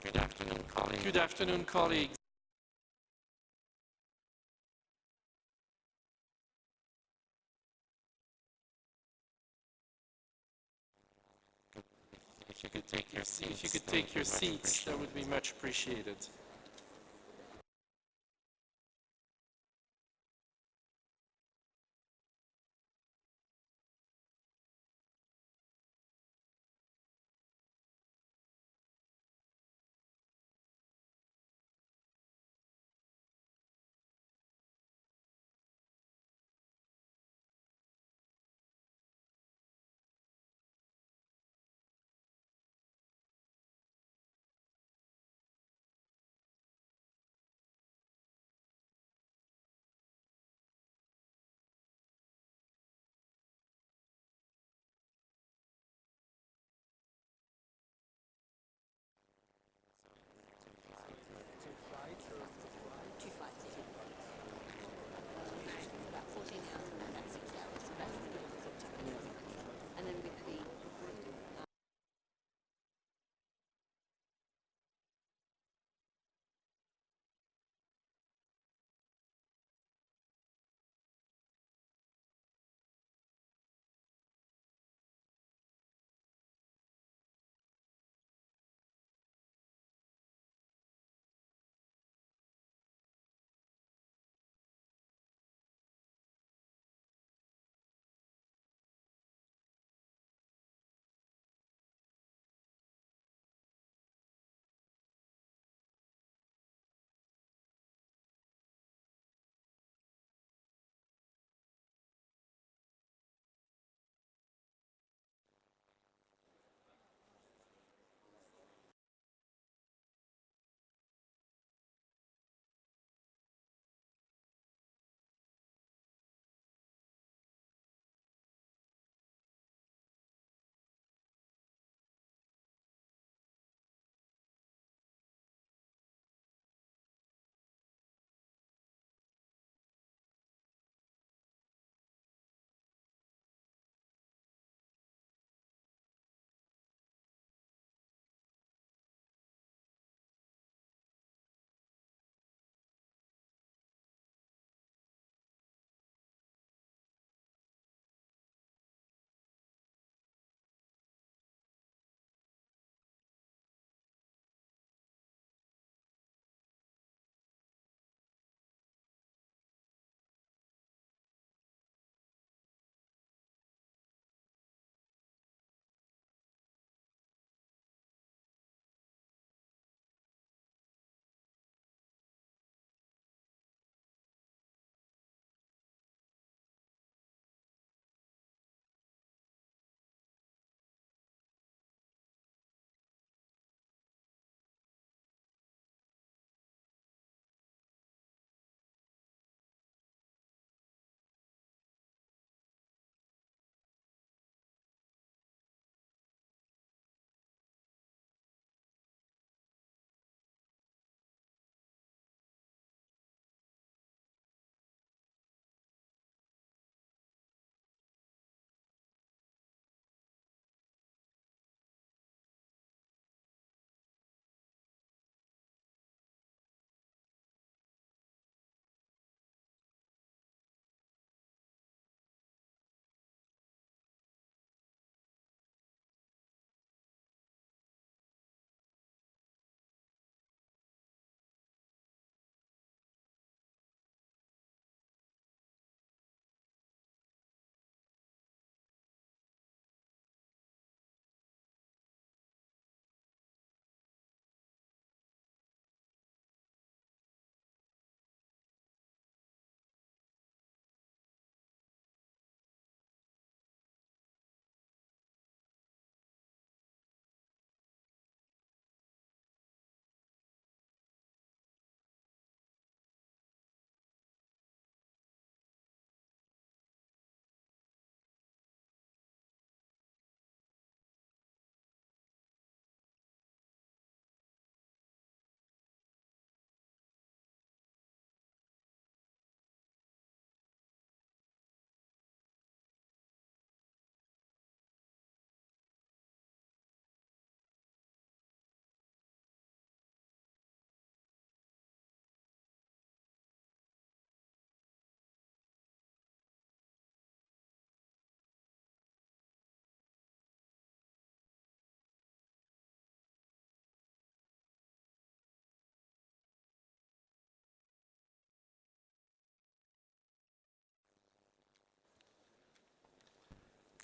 Good afternoon, colleagues. Good afternoon, colleagues. If you could take your seats, If you could take your seats, that would be much appreciated.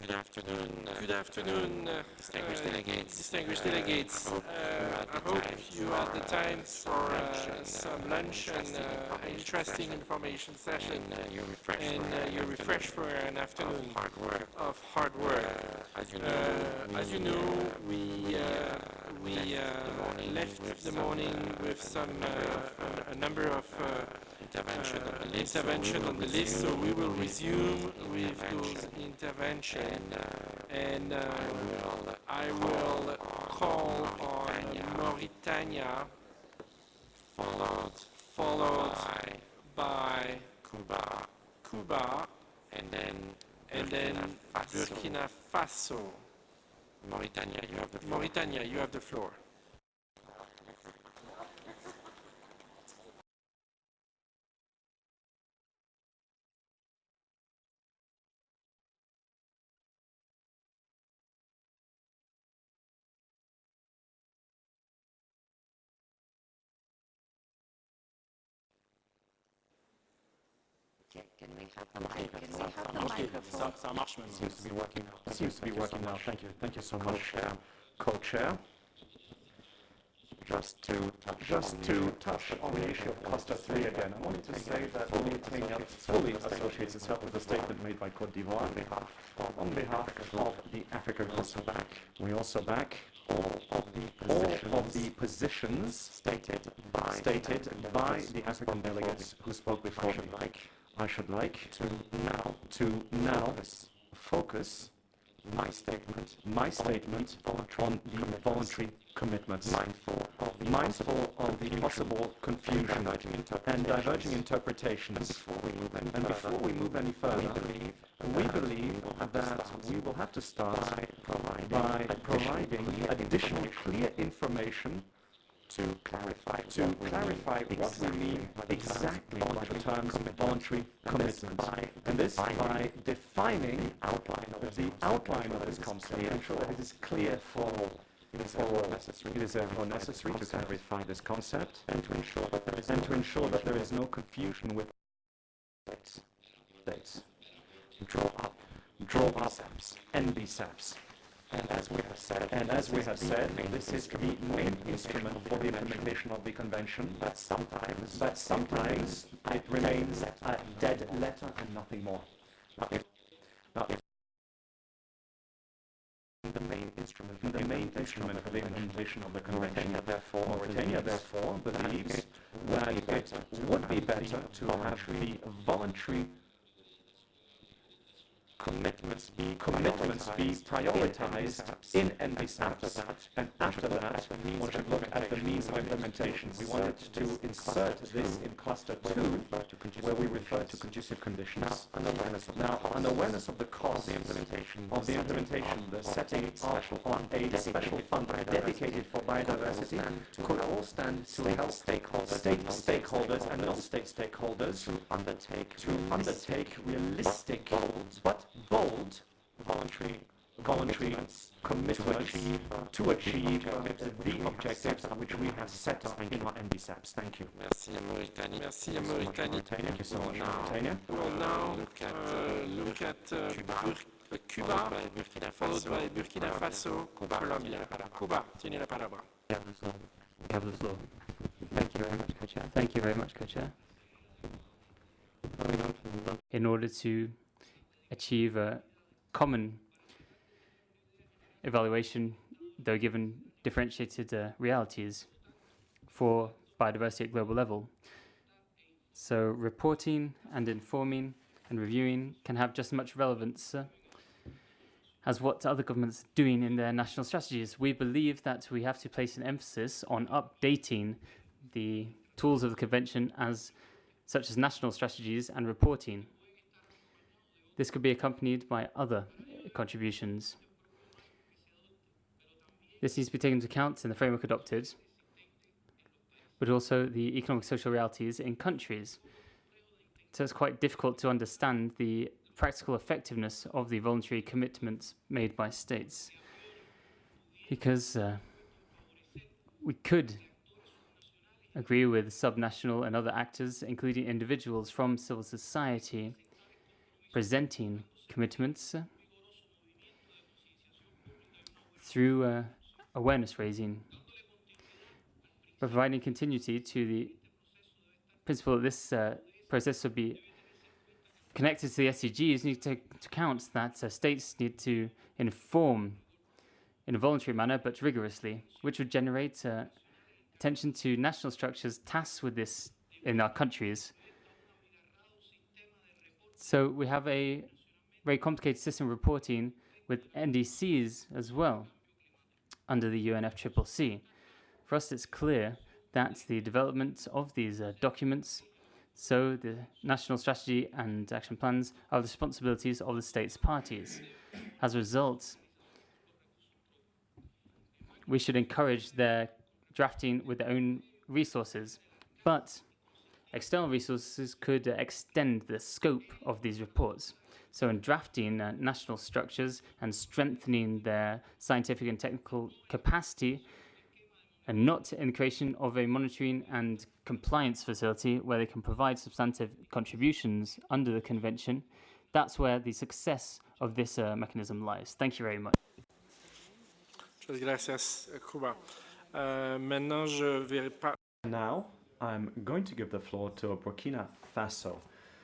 Good afternoon. Good afternoon, Distinguished delegates. distinguished delegates. I hope you had the time for some lunch and interesting information session, You're refreshed and for you're refreshed for an afternoon hard work. of hard work. As you know, we left the morning with a number of intervention on the list, so we will resume with those interventions, and I will call on Mauritania, followed by Cuba, and then Burkina Faso. Mauritania, you have the floor. Mauritania, you have the floor. Can we have the microphone? Ça marche maintenant. Seems to be working now. Seems to be working now. Thank you. Thank you so much, Co-Chair. Just to touch on the issue of Cluster 3 again, I wanted to say that Mauritania fully associates itself with the statement made by Côte d'Ivoire on behalf of the Africa Group. We also back all of the positions stated by the African delegates who spoke before me. I should like to now focus my statement on the voluntary commitments, mindful of the possible confusion and diverging interpretations. And before we move any further, we believe that we will have to start by providing additional clear information to clarify what we mean exactly by the terms voluntary commitment, and this by defining the outline of this concept and ensure that it is clear for all. It is therefore necessary to clarify this concept and to ensure that there is no confusion with states. Draw up NBSAPs. And as we have said, this is the main instrument for the implementation of the convention, but sometimes it remains a dead letter and nothing more. Now, if the main instrument for the implementation of the convention, Mauritania therefore believes that it would be better to have the voluntary commitments be prioritized in NBSAPs, and after that one should look at the means of implementation. We wanted to insert this in cluster 2, where we refer to conducive conditions. Now, an awareness of the cost of the implementation, the setting up on a special fund dedicated for biodiversity could all stand to help state stakeholders and non-state stakeholders to undertake realistic but bold voluntary commitments to achieve the objectives which we have set up in our NBSAPs. Thank you. Merci à Mauritanie. Thank you so much, Mauritania. We will now look at Cuba, followed by Burkina Faso, Colombia. Cuba, tiene la palabra. You have the floor. Thank you very much, Co-Chair. In order to achieve a common evaluation, though given differentiated realities for biodiversity at global level. So reporting and informing and reviewing can have just as much relevance as what other governments are doing in their national strategies. We believe that we have to place an emphasis on updating the tools of the Convention such as national strategies and reporting. This could be accompanied by other contributions. This needs to be taken into account in the framework adopted, but also the economic social realities in countries. So it's quite difficult to understand the practical effectiveness of the voluntary commitments made by states, because we could agree with subnational and other actors, including individuals from civil society, presenting commitments through awareness raising, providing continuity to the principle that this process will be connected to the SDGs. Need to count that states need to inform in a voluntary manner but rigorously, which would generate attention to national structures tasked with this in our countries. So we have a very complicated system of reporting with NDCs as well under the UNFCCC. For us, it's clear that the development of these documents, so the national strategy and action plans, are the responsibilities of the states parties. As a result, we should encourage their drafting with their own resources, but external resources could extend the scope of these reports. So in drafting national structures and strengthening their scientific and technical capacity, and not in the creation of a monitoring and compliance facility where they can provide substantive contributions under the convention, that's where the success of this mechanism lies. Thank you very much. Muchas gracias, Cuba. Maintenant, je vais Now, I'm going to give the floor to Burkina Faso,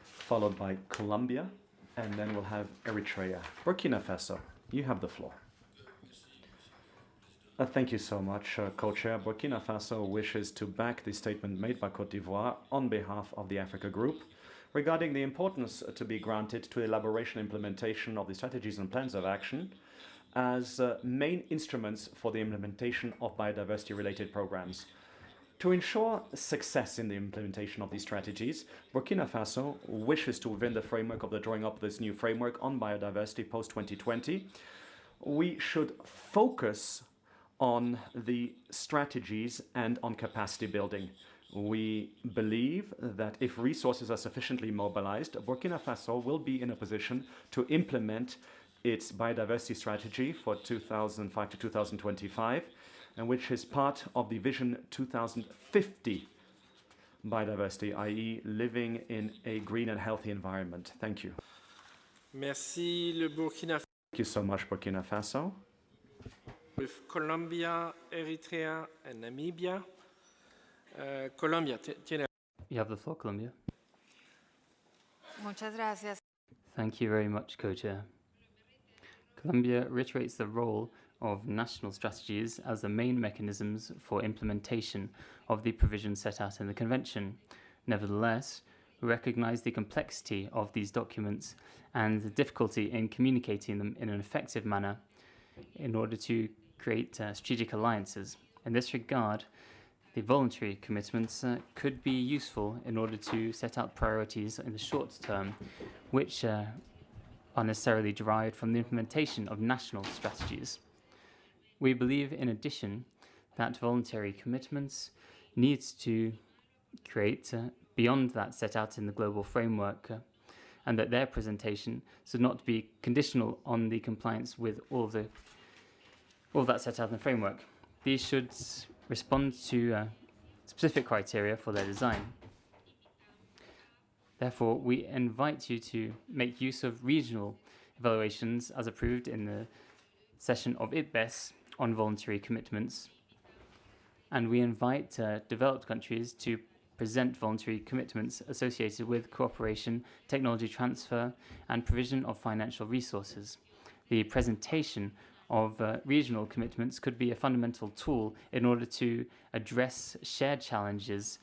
followed by Colombia, and then we'll have Eritrea. Burkina Faso, you have the floor. Thank you so much, Co-Chair. Burkina Faso wishes to back the statement made by Côte d'Ivoire on behalf of the Africa Group regarding the importance to be granted to elaboration and implementation of the strategies and plans of action as main instruments for the implementation of biodiversity-related programs. To ensure success in the implementation of these strategies, Burkina Faso wishes to, within the framework of the drawing up of this new framework on biodiversity post-2020, we should focus on the strategies and on capacity building. We believe that if resources are sufficiently mobilized, Burkina Faso will be in a position to implement its biodiversity strategy for 2005 to 2025, and which is part of the Vision 2050 biodiversity, i.e. living in a green and healthy environment. Thank you. Merci, le Burkina Faso. Thank you so much, Burkina Faso. With Colombia, Eritrea, and Namibia. Colombia, tiene. You have the floor, Colombia. Muchas gracias. Thank you very much, Co-Chair. Colombia reiterates the role of national strategies as the main mechanisms for implementation of the provisions set out in the Convention. Nevertheless, we recognize the complexity of these documents and the difficulty in communicating them in an effective manner in order to create strategic alliances. In this regard, the voluntary commitments could be useful in order to set out priorities in the short term, which are necessarily derived from the implementation of national strategies. We believe, in addition, that voluntary commitments need to create beyond that set out in the global framework, and that their presentation should not be conditional on the compliance with all that set out in the framework. These should respond to specific criteria for their design. Therefore, we invite you to make use of regional evaluations as approved in the session of IPBES on voluntary commitments. And we invite developed countries to present voluntary commitments associated with cooperation, technology transfer, and provision of financial resources. The presentation of regional commitments could be a fundamental tool in order to address shared challenges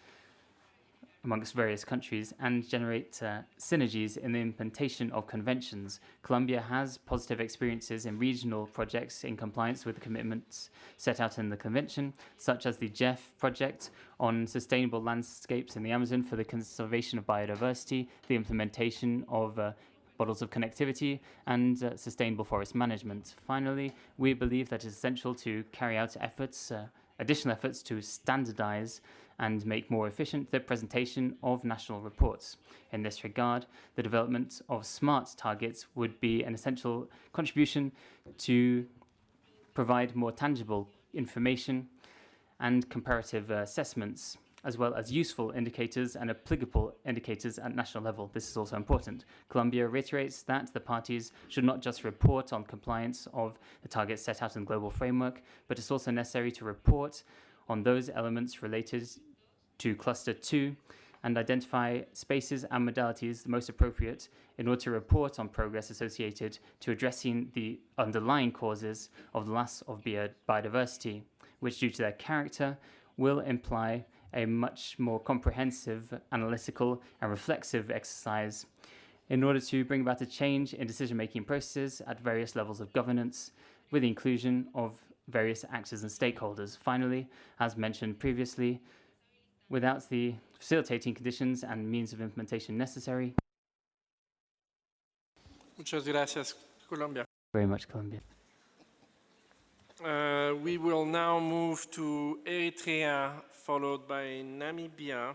amongst various countries and generate synergies in the implementation of conventions. Colombia has positive experiences in regional projects in compliance with the commitments set out in the convention, such as the GEF project on sustainable landscapes in the Amazon for the conservation of biodiversity, the implementation of models of connectivity, and sustainable forest management. Finally, we believe that it's essential to carry out additional efforts to standardize and make more efficient the presentation of national reports. In this regard, the development of SMART targets would be an essential contribution to provide more tangible information and comparative assessments as well as useful indicators and applicable indicators at national level. This is also important. Colombia reiterates that the parties should not just report on compliance of the targets set out in the global framework, but it's also necessary to report on those elements related to Cluster 2 and identify spaces and modalities the most appropriate in order to report on progress associated to addressing the underlying causes of the loss of biodiversity, which due to their character will imply a much more comprehensive, analytical and reflexive exercise in order to bring about a change in decision-making processes at various levels of governance with the inclusion of various actors and stakeholders. Finally, as mentioned previously, without the facilitating conditions and means of implementation necessary. Muchas gracias, Colombia. Very much, Colombia. We will now move to Eritrea, followed by Namibia,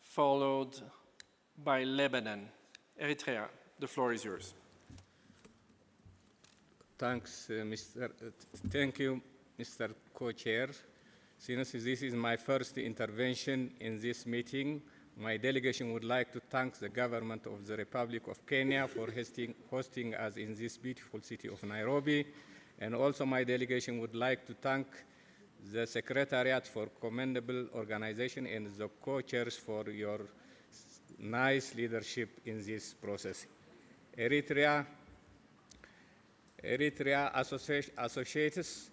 followed by Lebanon. Eritrea, the floor is yours. Thank you, Mr. Co-Chair. Since this is my first intervention in this meeting, my delegation would like to thank the government of the Republic of Kenya for hosting us in this beautiful city of Nairobi. And also my delegation would like to thank the Secretariat for commendable organization and the co-chairs for your nice leadership in this process. Eritrea associates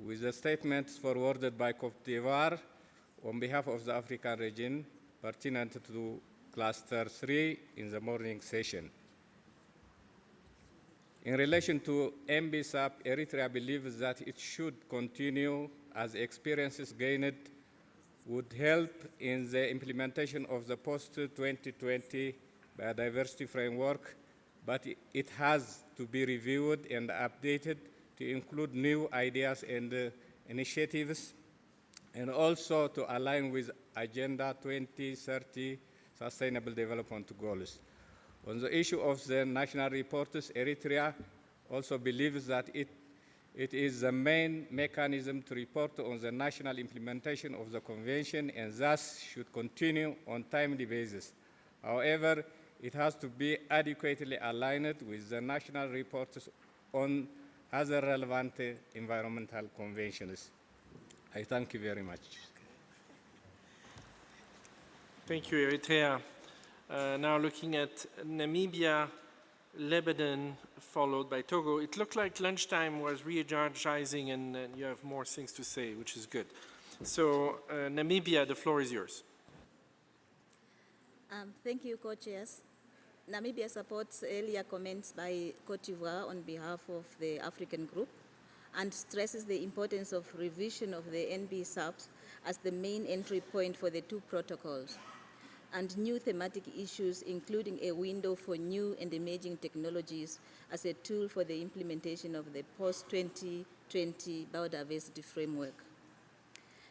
with the statements forwarded by Cote d'Ivoire on behalf of the African region pertinent to Cluster 3 in the morning session. In relation to MBSAP, Eritrea believes that it should continue as experiences gained would help in the implementation of the post-2020 biodiversity framework, but it has to be reviewed and updated to include new ideas and initiatives, and also to align with Agenda 2030 Sustainable Development Goals. On the issue of the national reports, Eritrea also believes that it is the main mechanism to report on the national implementation of the convention and thus should continue on a timely basis. However, it has to be adequately aligned with the national reports on other relevant environmental conventions. I thank you very much. Thank you, Eritrea. Now looking at Namibia, Lebanon, followed by Togo. It looked like lunchtime was re-energizing and you have more things to say, which is good. So Namibia, the floor is yours. Thank you, co-chairs. Namibia supports earlier comments by Cote d'Ivoire on behalf of the African group and stresses the importance of revision of the NBSAPs as the main entry point for the two protocols, and new thematic issues, including a window for new and emerging technologies as a tool for the implementation of the post-2020 biodiversity framework.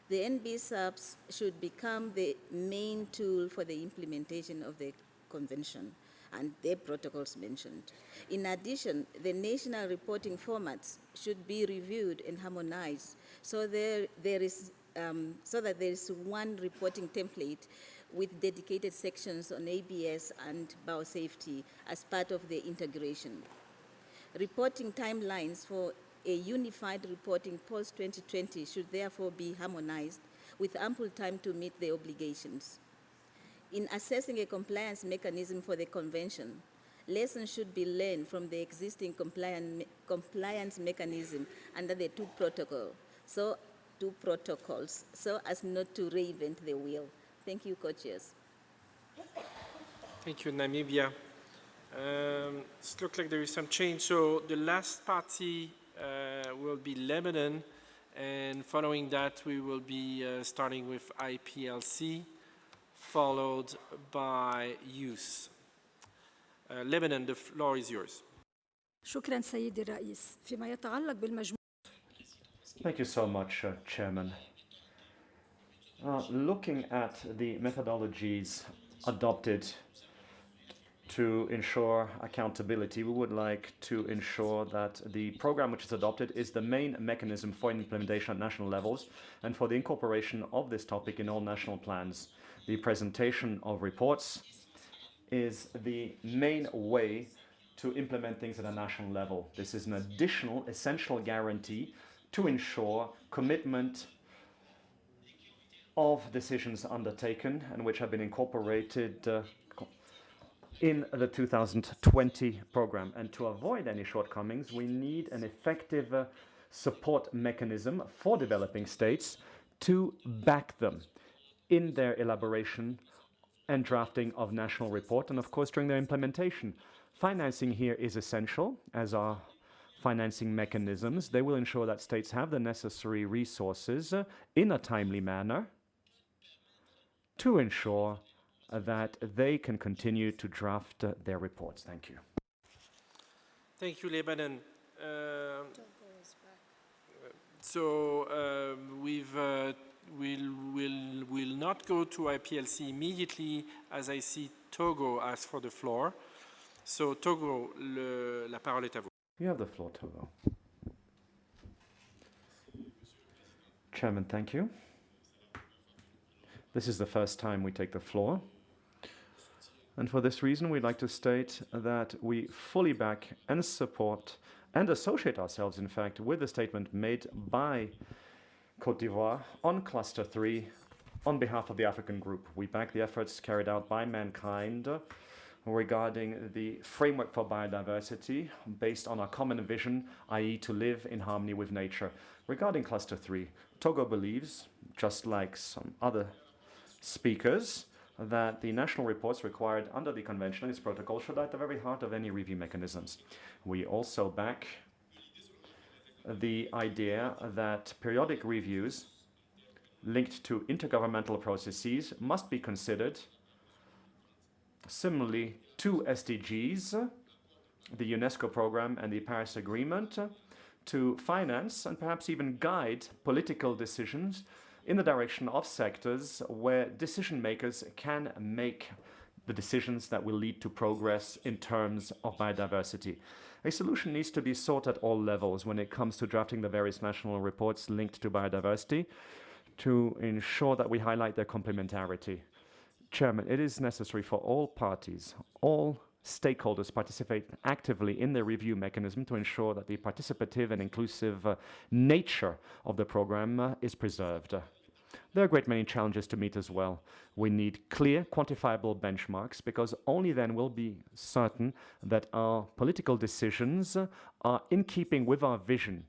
The NBSAPs should become the main tool for the implementation of the convention and the protocols mentioned. In addition, the national reporting formats should be reviewed and harmonized so that there is one reporting template with dedicated sections on ABS and biosafety as part of the integration. Reporting timelines for a unified reporting post-2020 should therefore be harmonized with ample time to meet the obligations. In assessing a compliance mechanism for the convention, lessons should be learned from the existing compliance mechanism under the two protocols, so as not to reinvent the wheel. Thank you, co-chairs. Thank you, Namibia. It looks like there is some change. So the last party will be Lebanon, and following that we will be starting with IPLC, followed by youth. Lebanon, the floor is yours. شكرا سيدي الرئيس. فيما يتعلق بالمجموعة. Thank you so much, Chairman. Looking at the methodologies adopted to ensure accountability, we would like to ensure that the program which is adopted is the main mechanism for implementation at national levels and for the incorporation of this topic in all national plans. The presentation of reports is the main way to implement things at a national level. This is an additional essential guarantee to ensure commitment of decisions undertaken and which have been incorporated in the 2020 program. And to avoid any shortcomings, we need an effective support mechanism for developing states to back them in their elaboration and drafting of national report, and of course during their implementation. Financing here is essential, as are financing mechanisms. They will ensure that states have the necessary resources in a timely manner to ensure that they can continue to draft their reports. Thank you. Thank you, Lebanon. We'll not go to IPLC immediately, as I see Togo ask for the floor. So Togo, la parole est à vous. You have the floor, Togo. Chairman, thank you. This is the first time we take the floor. And for this reason, we'd like to state that we fully back and support and associate ourselves, in fact, with the statement made by Côte d'Ivoire on Cluster 3 on behalf of the African Group. We back the efforts carried out by mankind regarding the framework for biodiversity based on our common vision, i.e. to live in harmony with nature. Regarding Cluster 3, Togo believes, just like some other speakers, that the national reports required under the convention and its protocol should lie at the very heart of any review mechanisms. We also back the idea that periodic reviews linked to intergovernmental processes must be considered similarly to SDGs, the UNESCO program and the Paris Agreement, to finance and perhaps even guide political decisions in the direction of sectors where decision makers can make the decisions that will lead to progress in terms of biodiversity. A solution needs to be sought at all levels when it comes to drafting the various national reports linked to biodiversity to ensure that we highlight their complementarity. Chairman, it is necessary for all parties, all stakeholders participate actively in the review mechanism to ensure that the participative and inclusive nature of the program is preserved. There are a great many challenges to meet as well. We need clear, quantifiable benchmarks because only then we'll be certain that our political decisions are in keeping with our vision.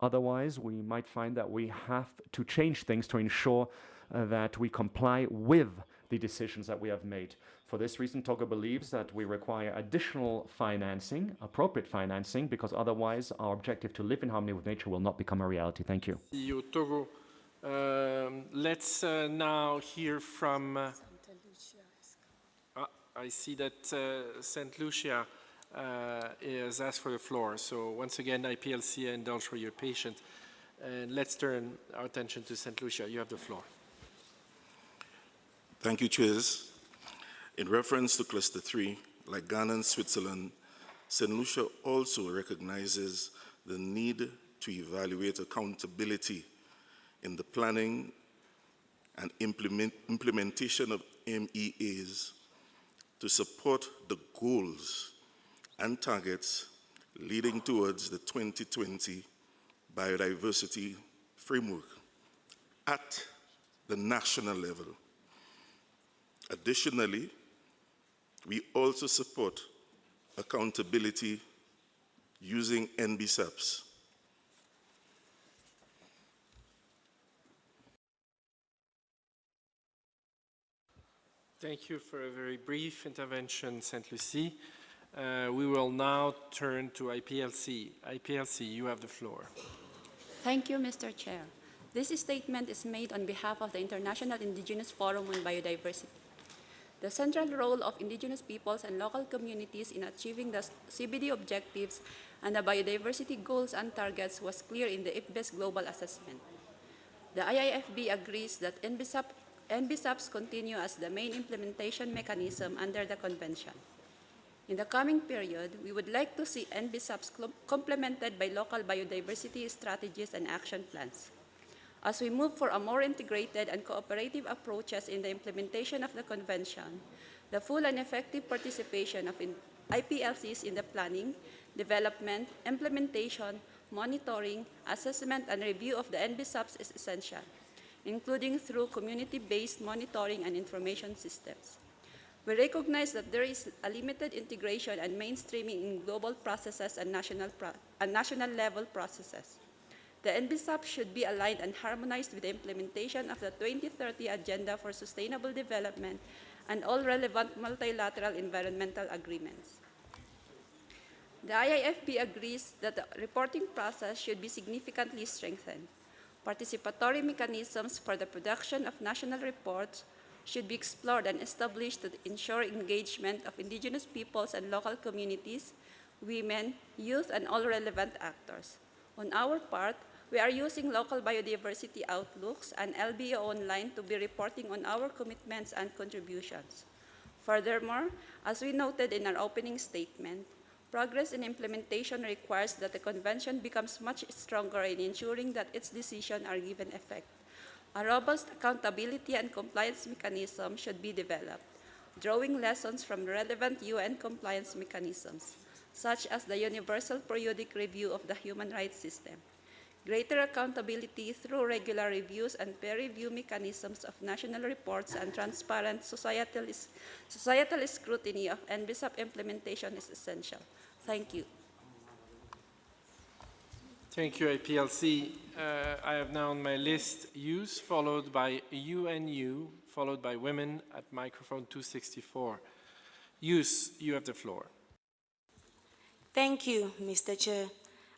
Otherwise, we might find that we have to change things to ensure that we comply with the decisions that we have made. For this reason, Togo believes that we require additional financing, appropriate financing, because otherwise our objective to live in harmony with nature will not become a reality. Thank you. Togo. Let's now hear from... I see that St. Lucia has asked for the floor. So once again, IPLC, I indulge for your patience. And let's turn our attention to St. Lucia. You have the floor. Thank you, Chairs. In reference to Cluster 3, like Ghana and Switzerland, St. Lucia also recognizes the need to evaluate accountability in the planning and implementation of MEAs to support the goals and targets leading towards the 2020 biodiversity framework at the national level. Additionally, we also support accountability using NBSAPs. Thank you for a very brief intervention, St. Lucie. We will now turn to IPLC. IPLC, you have the floor. Thank you, Mr. Chair. This statement is made on behalf of the International Indigenous Forum on Biodiversity. The central role of indigenous peoples and local communities in achieving the CBD objectives and the biodiversity goals and targets was clear in the IPBES Global Assessment. The IIFB agrees that NBSAPs continue as the main implementation mechanism under the Convention. In the coming period, we would like to see NBSAPs complemented by local biodiversity strategies and action plans. As we move for a more integrated and cooperative approaches in the implementation of the Convention, the full and effective participation of IPLCs in the planning, development, implementation, monitoring, assessment, and review of the NBSAPs is essential, including through community-based monitoring and information systems. We recognize that there is a limited integration and mainstreaming in global processes and national level processes. The NBSAP should be aligned and harmonized with the implementation of the 2030 Agenda for Sustainable Development and all relevant multilateral environmental agreements. The IIFB agrees that the reporting process should be significantly strengthened. Participatory mechanisms for the production of national reports should be explored and established to ensure engagement of indigenous peoples and local communities, women, youth, and all relevant actors. On our part, we are using local biodiversity outlooks and LBO online to be reporting on our commitments and contributions. Furthermore, as we noted in our opening statement, progress in implementation requires that the Convention becomes much stronger in ensuring that its decisions are given effect. A robust accountability and compliance mechanism should be developed, drawing lessons from relevant UN compliance mechanisms, such as the Universal Periodic Review of the Human Rights System. Greater accountability through regular reviews and peer review mechanisms of national reports and transparent societal scrutiny of NBSAP implementation is essential. Thank you. Thank you, IPLC. I have now on my list youth, followed by UNU, followed by women at microphone 264. Youth, you have the floor. Thank you, Mr. Chair.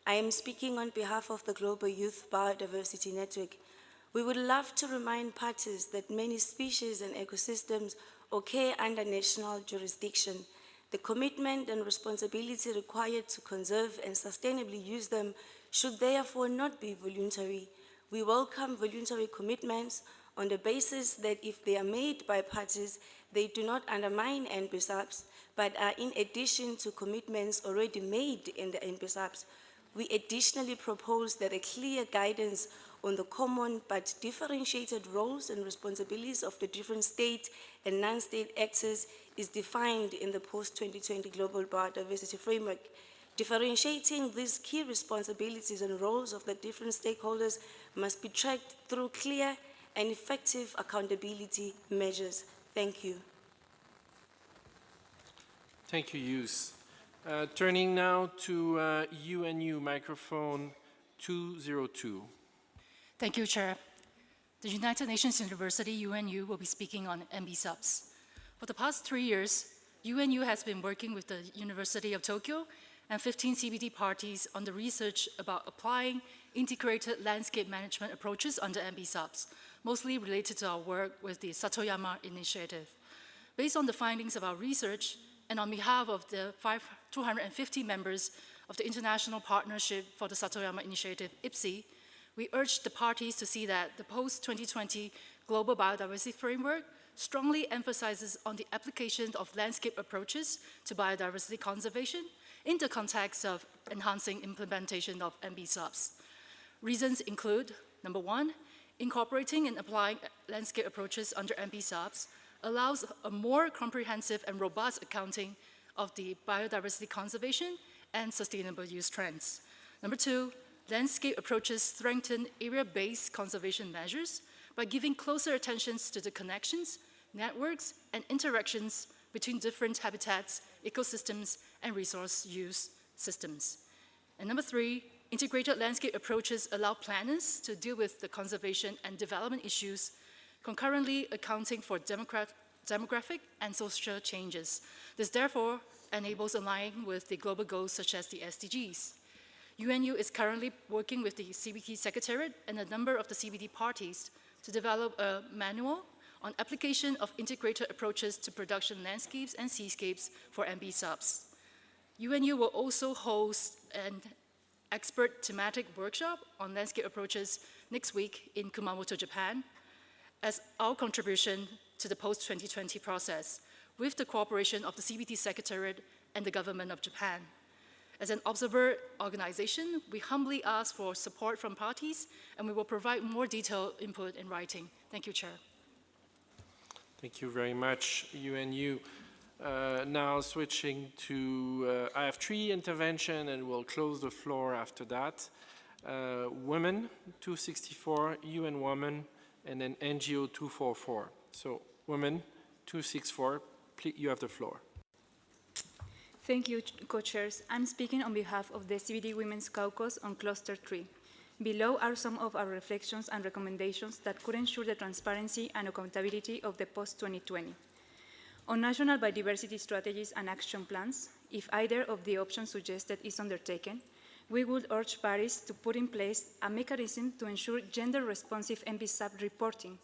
I am speaking on behalf of the Global Youth Biodiversity Network. We would love to remind parties that many species and ecosystems occur under national jurisdiction. The commitment and responsibility required to conserve and sustainably use them should therefore not be voluntary. We welcome voluntary commitments on the basis that if they are made by parties, they do not undermine NBSAPs, but are in addition to commitments already made in the NBSAPs. We additionally propose that a clear guidance on the common but differentiated roles and responsibilities of the different state and non-state actors is defined in the post-2020 Global Biodiversity Framework. Differentiating these key responsibilities and roles of the different stakeholders must be tracked through clear and effective accountability measures. Thank you. Thank you, Youth. Turning now to UNU, microphone 202. Thank you, Chair. The United Nations University, UNU, will be speaking on NBSAPs. For the past 3 years, UNU has been working with the University of Tokyo and 15 CBD parties on the research about applying integrated landscape management approaches under NBSAPs, mostly related to our work with the Satoyama Initiative. Based on the findings of our research, and on behalf of the 250 members of the International Partnership for the Satoyama Initiative, IPSI, we urge the parties to see that the post-2020 Global Biodiversity Framework strongly emphasizes on the application of landscape approaches to biodiversity conservation in the context of enhancing implementation of NBSAPs. Reasons include, number one, incorporating and applying landscape approaches under NBSAPs allows a more comprehensive and robust accounting of the biodiversity conservation and sustainable use trends. Number two, landscape approaches strengthen area-based conservation measures by giving closer attention to the connections, networks, and interactions between different habitats, ecosystems, and resource use systems. And number three, integrated landscape approaches allow planners to deal with the conservation and development issues, concurrently accounting for demographic and social changes. This therefore enables aligning with the global goals such as the SDGs. UNU is currently working with the CBD Secretariat and a number of the CBD parties to develop a manual on application of integrated approaches to production landscapes and seascapes for NBSAPs. UNU will also host an expert thematic workshop on landscape approaches next week in Kumamoto, Japan, as our contribution to the post-2020 process, with the cooperation of the CBD Secretariat and the government of Japan. As an observer organization, we humbly ask for support from parties, and we will provide more detailed input in writing. Thank you, Chair. Thank you very much, UNU. Now switching to, I have 3 interventions and we'll close the floor after that. Women, 264, UN Women, and then NGO 244. So, Women, 264, please, you have the floor. Thank you, co-chairs. I'm speaking on behalf of the CBD Women's Caucus on Cluster 3. Below are some of our reflections and recommendations that could ensure the transparency and accountability of the post-2020. On national biodiversity strategies and action plans, if either of the options suggested is undertaken, we would urge Paris to put in place a mechanism to ensure gender-responsive NBSAP reporting.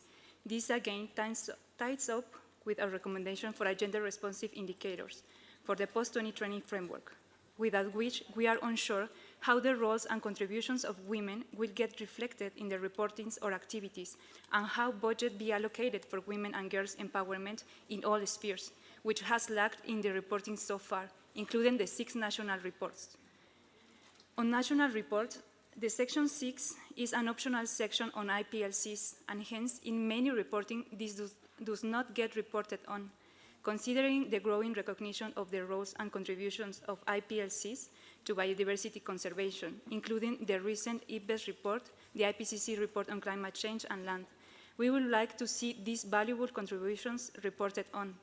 This again ties up with our recommendation for a gender-responsive indicators for the post-2020 framework, without which we are unsure how the roles and contributions of women will get reflected in the reportings or activities, and how budget be allocated for women and girls' empowerment in all spheres, which has lacked in the reporting so far, including the 6 national reports. On national reports, the Section 6 is an optional section on IPLCs, and hence, in many reporting, this does not get reported on. Considering the growing recognition of the roles and contributions of IPLCs to biodiversity conservation, including the recent IPBES report, the IPCC report on climate change and land, we would like to see these valuable contributions reported on.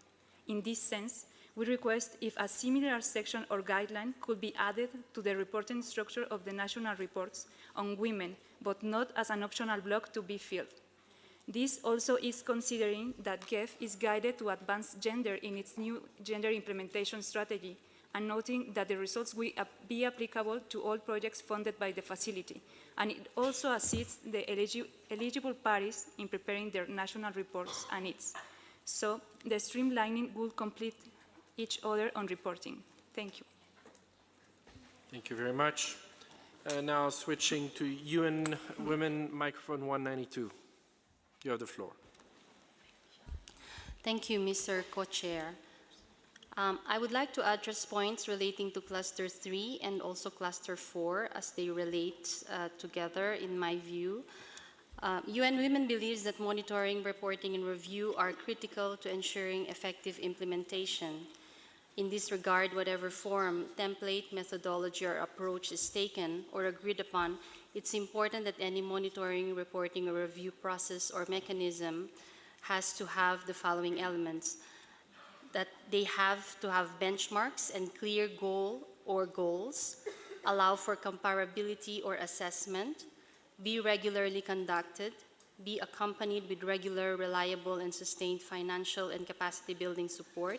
In this sense, we request if a similar section or guideline could be added to the reporting structure of the national reports on women, but not as an optional block to be filled. This also is considering that GEF is guided to advance gender in its new gender implementation strategy, and noting that the results will be applicable to all projects funded by the facility, and it also assists the eligible parties in preparing their national reports and needs. So the streamlining will complete each other on reporting. Thank you. Thank you very much. Now switching to UN Women, microphone 192. You have the floor. Thank you, Mr. Co-Chair. I would like to address points relating to Cluster 3 and also Cluster 4 as they relate together, in my view. UN Women believes that monitoring, reporting, and review are critical to ensuring effective implementation. In this regard, whatever form, template, methodology, or approach is taken or agreed upon, it's important that any monitoring, reporting, or review process or mechanism has to have the following elements: that they have to have benchmarks and clear goal or goals, allow for comparability or assessment, be regularly conducted, be accompanied with regular, reliable, and sustained financial and capacity building support,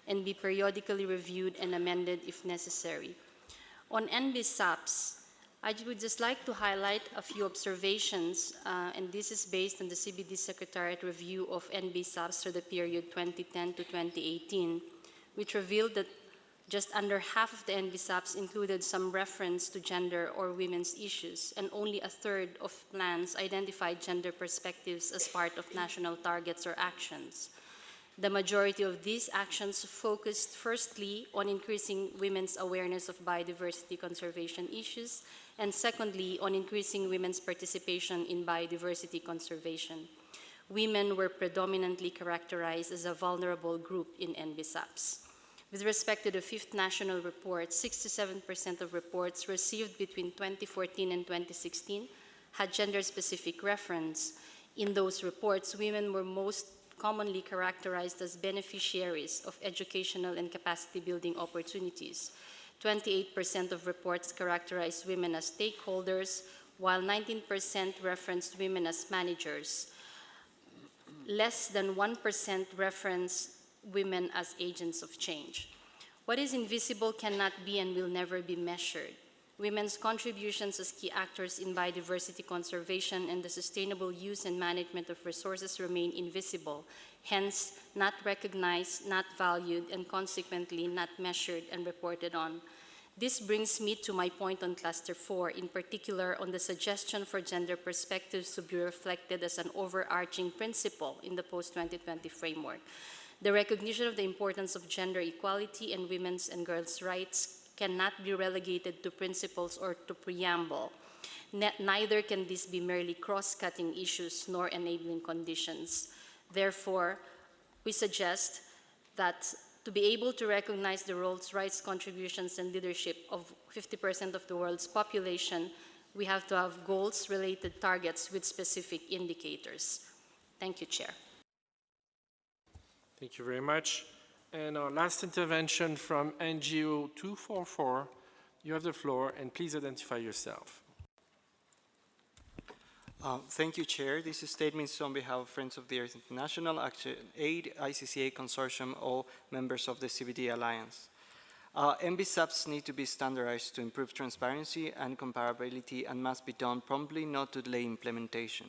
and be periodically reviewed and amended if necessary. On NBSAPs, I would just like to highlight a few observations, and this is based on the CBD Secretariat review of NBSAPs for the period 2010 to 2018, which revealed that just under half of the NBSAPs included some reference to gender or women's issues, and only a third of plans identified gender perspectives as part of national targets or actions. The majority of these actions focused firstly on increasing women's awareness of biodiversity conservation issues, and secondly, on increasing women's participation in biodiversity conservation. Women were predominantly characterized as a vulnerable group in NBSAPs. With respect to the 5th national report, 67% of reports received between 2014 and 2016 had gender-specific reference. In those reports, women were most commonly characterized as beneficiaries of educational and capacity-building opportunities. 28% of reports characterized women as stakeholders, while 19% referenced women as managers. Less than 1% referenced women as agents of change. What is invisible cannot be and will never be measured. Women's contributions as key actors in biodiversity conservation and the sustainable use and management of resources remain invisible, hence not recognized, not valued, and consequently not measured and reported on. This brings me to my point on Cluster 4, in particular on the suggestion for gender perspectives to be reflected as an overarching principle in the post-2020 framework. The recognition of the importance of gender equality and women's and girls' rights cannot be relegated to principles or to preamble. Neither can these be merely cross-cutting issues nor enabling conditions. Therefore, we suggest that to be able to recognize the roles, rights, contributions, and leadership of 50% of the world's population, we have to have goals-related targets with specific indicators. Thank you, Chair. Thank you very much. And our last intervention from NGO 244. You have the floor, and please identify yourself. Thank you, Chair. This is statements on behalf of Friends of the Earth International, Action Aid, ICCA Consortium, all members of the CBD Alliance. MBSAPs need to be standardized to improve transparency and comparability and must be done promptly, not to delay implementation.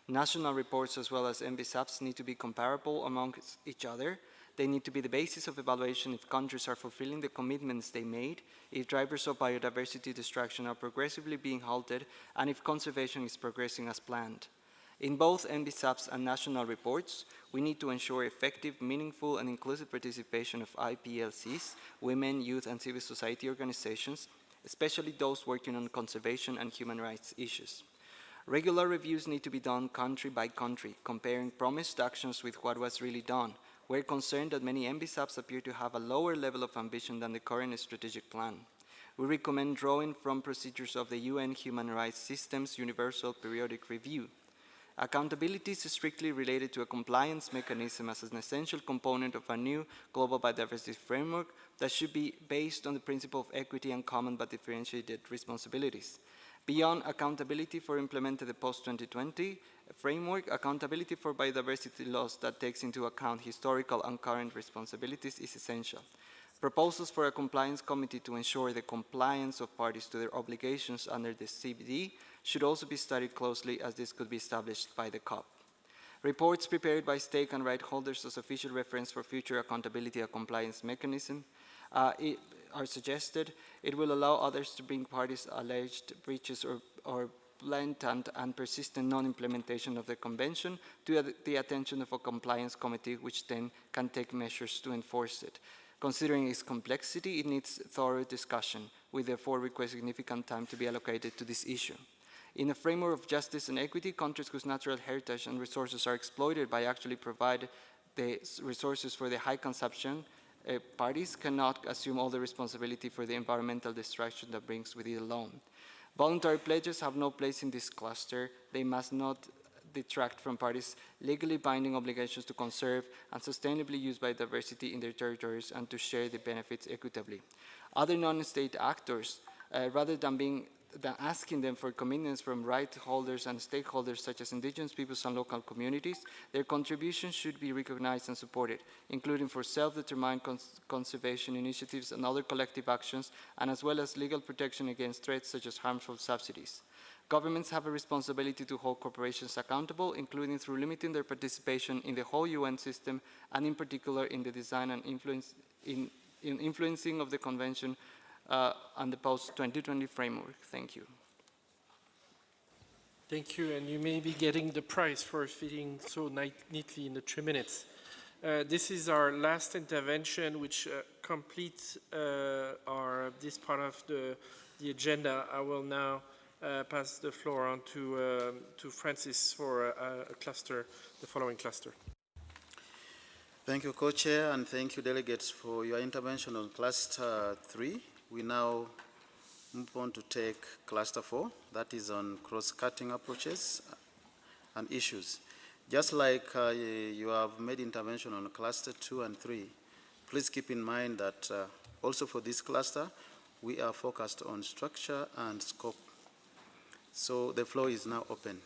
National reports as well as MBSAPs need to be comparable amongst each other. They need to be the basis of evaluation if countries are fulfilling the commitments they made, if drivers of biodiversity destruction are progressively being halted, and if conservation is progressing as planned. In both MBSAPs and national reports, we need to ensure effective, meaningful, and inclusive participation of IPLCs, women, youth, and civil society organizations, especially those working on conservation and human rights issues. Regular reviews need to be done country by country, comparing promised actions with what was really done. We're concerned that many MBSAPs appear to have a lower level of ambition than the current strategic plan. We recommend drawing from procedures of the UN Human Rights System's Universal Periodic Review. Accountability is strictly related to a compliance mechanism as an essential component of a new global biodiversity framework that should be based on the principle of equity and common but differentiated responsibilities. Beyond accountability for implementing the post-2020 framework, accountability for biodiversity laws that takes into account historical and current responsibilities is essential. Proposals for a compliance committee to ensure the compliance of parties to their obligations under the CBD should also be studied closely, as this could be established by the COP. Reports prepared by stake and right holders as official reference for future accountability and compliance mechanism are suggested. It will allow others to bring parties alleged breaches or blatant and persistent non-implementation of the convention to the attention of a compliance committee, which then can take measures to enforce it. Considering its complexity, it needs thorough discussion. We therefore request significant time to be allocated to this issue. In a framework of justice and equity, countries whose natural heritage and resources are exploited by actually provide the resources for the high consumption parties cannot assume all the responsibility for the environmental destruction that brings with it alone. Voluntary pledges have no place in this cluster. They must not detract from parties' legally binding obligations to conserve and sustainably use biodiversity in their territories and to share the benefits equitably. Other non-state actors, rather than asking them for commitments from right holders and stakeholders such as indigenous peoples and local communities, their contributions should be recognized and supported, including for self-determined conservation initiatives and other collective actions, and as well as legal protection against threats such as harmful subsidies. Governments have a responsibility to hold corporations accountable, including through limiting their participation in the whole UN system, and in particular in the design and influencing of the convention and the post-2020 framework. Thank you. Thank you, and you may be getting the prize for fitting so neatly in the 3 minutes. This is our last intervention, which completes this part of the agenda. I will now pass the floor on to Francis for a cluster, the following cluster. Thank you, Co-Chair, and thank you, delegates, for your intervention on Cluster 3. We now move on to take Cluster 4, that is on cross-cutting approaches and issues. Just like you have made intervention on Cluster 2 and 3, please keep in mind that also for this cluster, we are focused on structure and scope. So the floor is now open.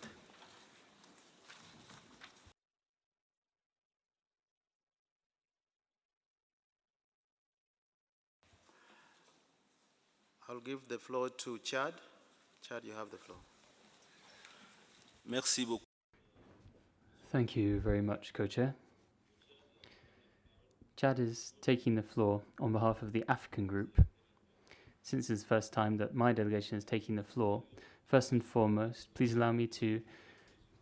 I'll give the floor to Chad. Chad, you have the floor. Merci beaucoup. Thank you very much, Co-Chair. Chad is taking the floor on behalf of the African Group. Since it's the first time that my delegation is taking the floor, first and foremost, please allow me to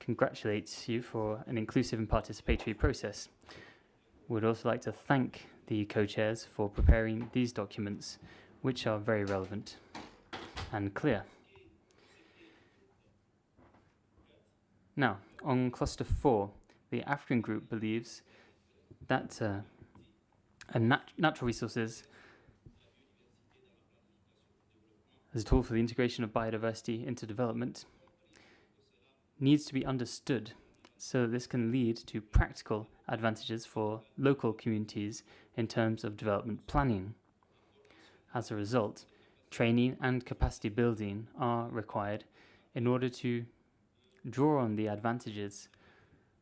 congratulate you for an inclusive and participatory process. We'd also like to thank the co-chairs for preparing these documents, which are very relevant and clear. Now, on Cluster 4, the African Group believes that natural resources as a tool for the integration of biodiversity into development needs to be understood so that this can lead to practical advantages for local communities in terms of development planning. As a result, training and capacity building are required in order to draw on the advantages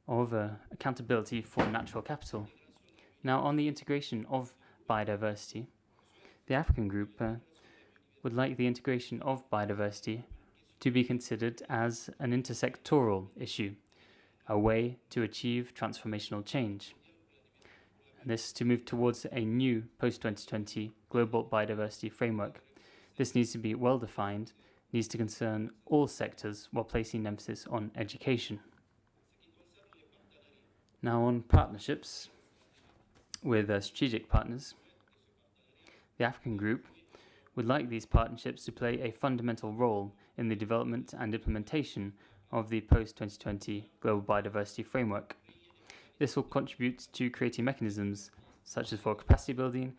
of accountability for natural capital. Now, on the integration of biodiversity, the African Group would like the integration of biodiversity to be considered as an intersectoral issue, a way to achieve transformational change. And this to move towards a new post-2020 global biodiversity framework. This needs to be well defined, needs to concern all sectors while placing emphasis on education. Now, on partnerships with strategic partners, the African Group would like these partnerships to play a fundamental role in the development and implementation of the post-2020 Global Biodiversity Framework. This will contribute to creating mechanisms such as for capacity building,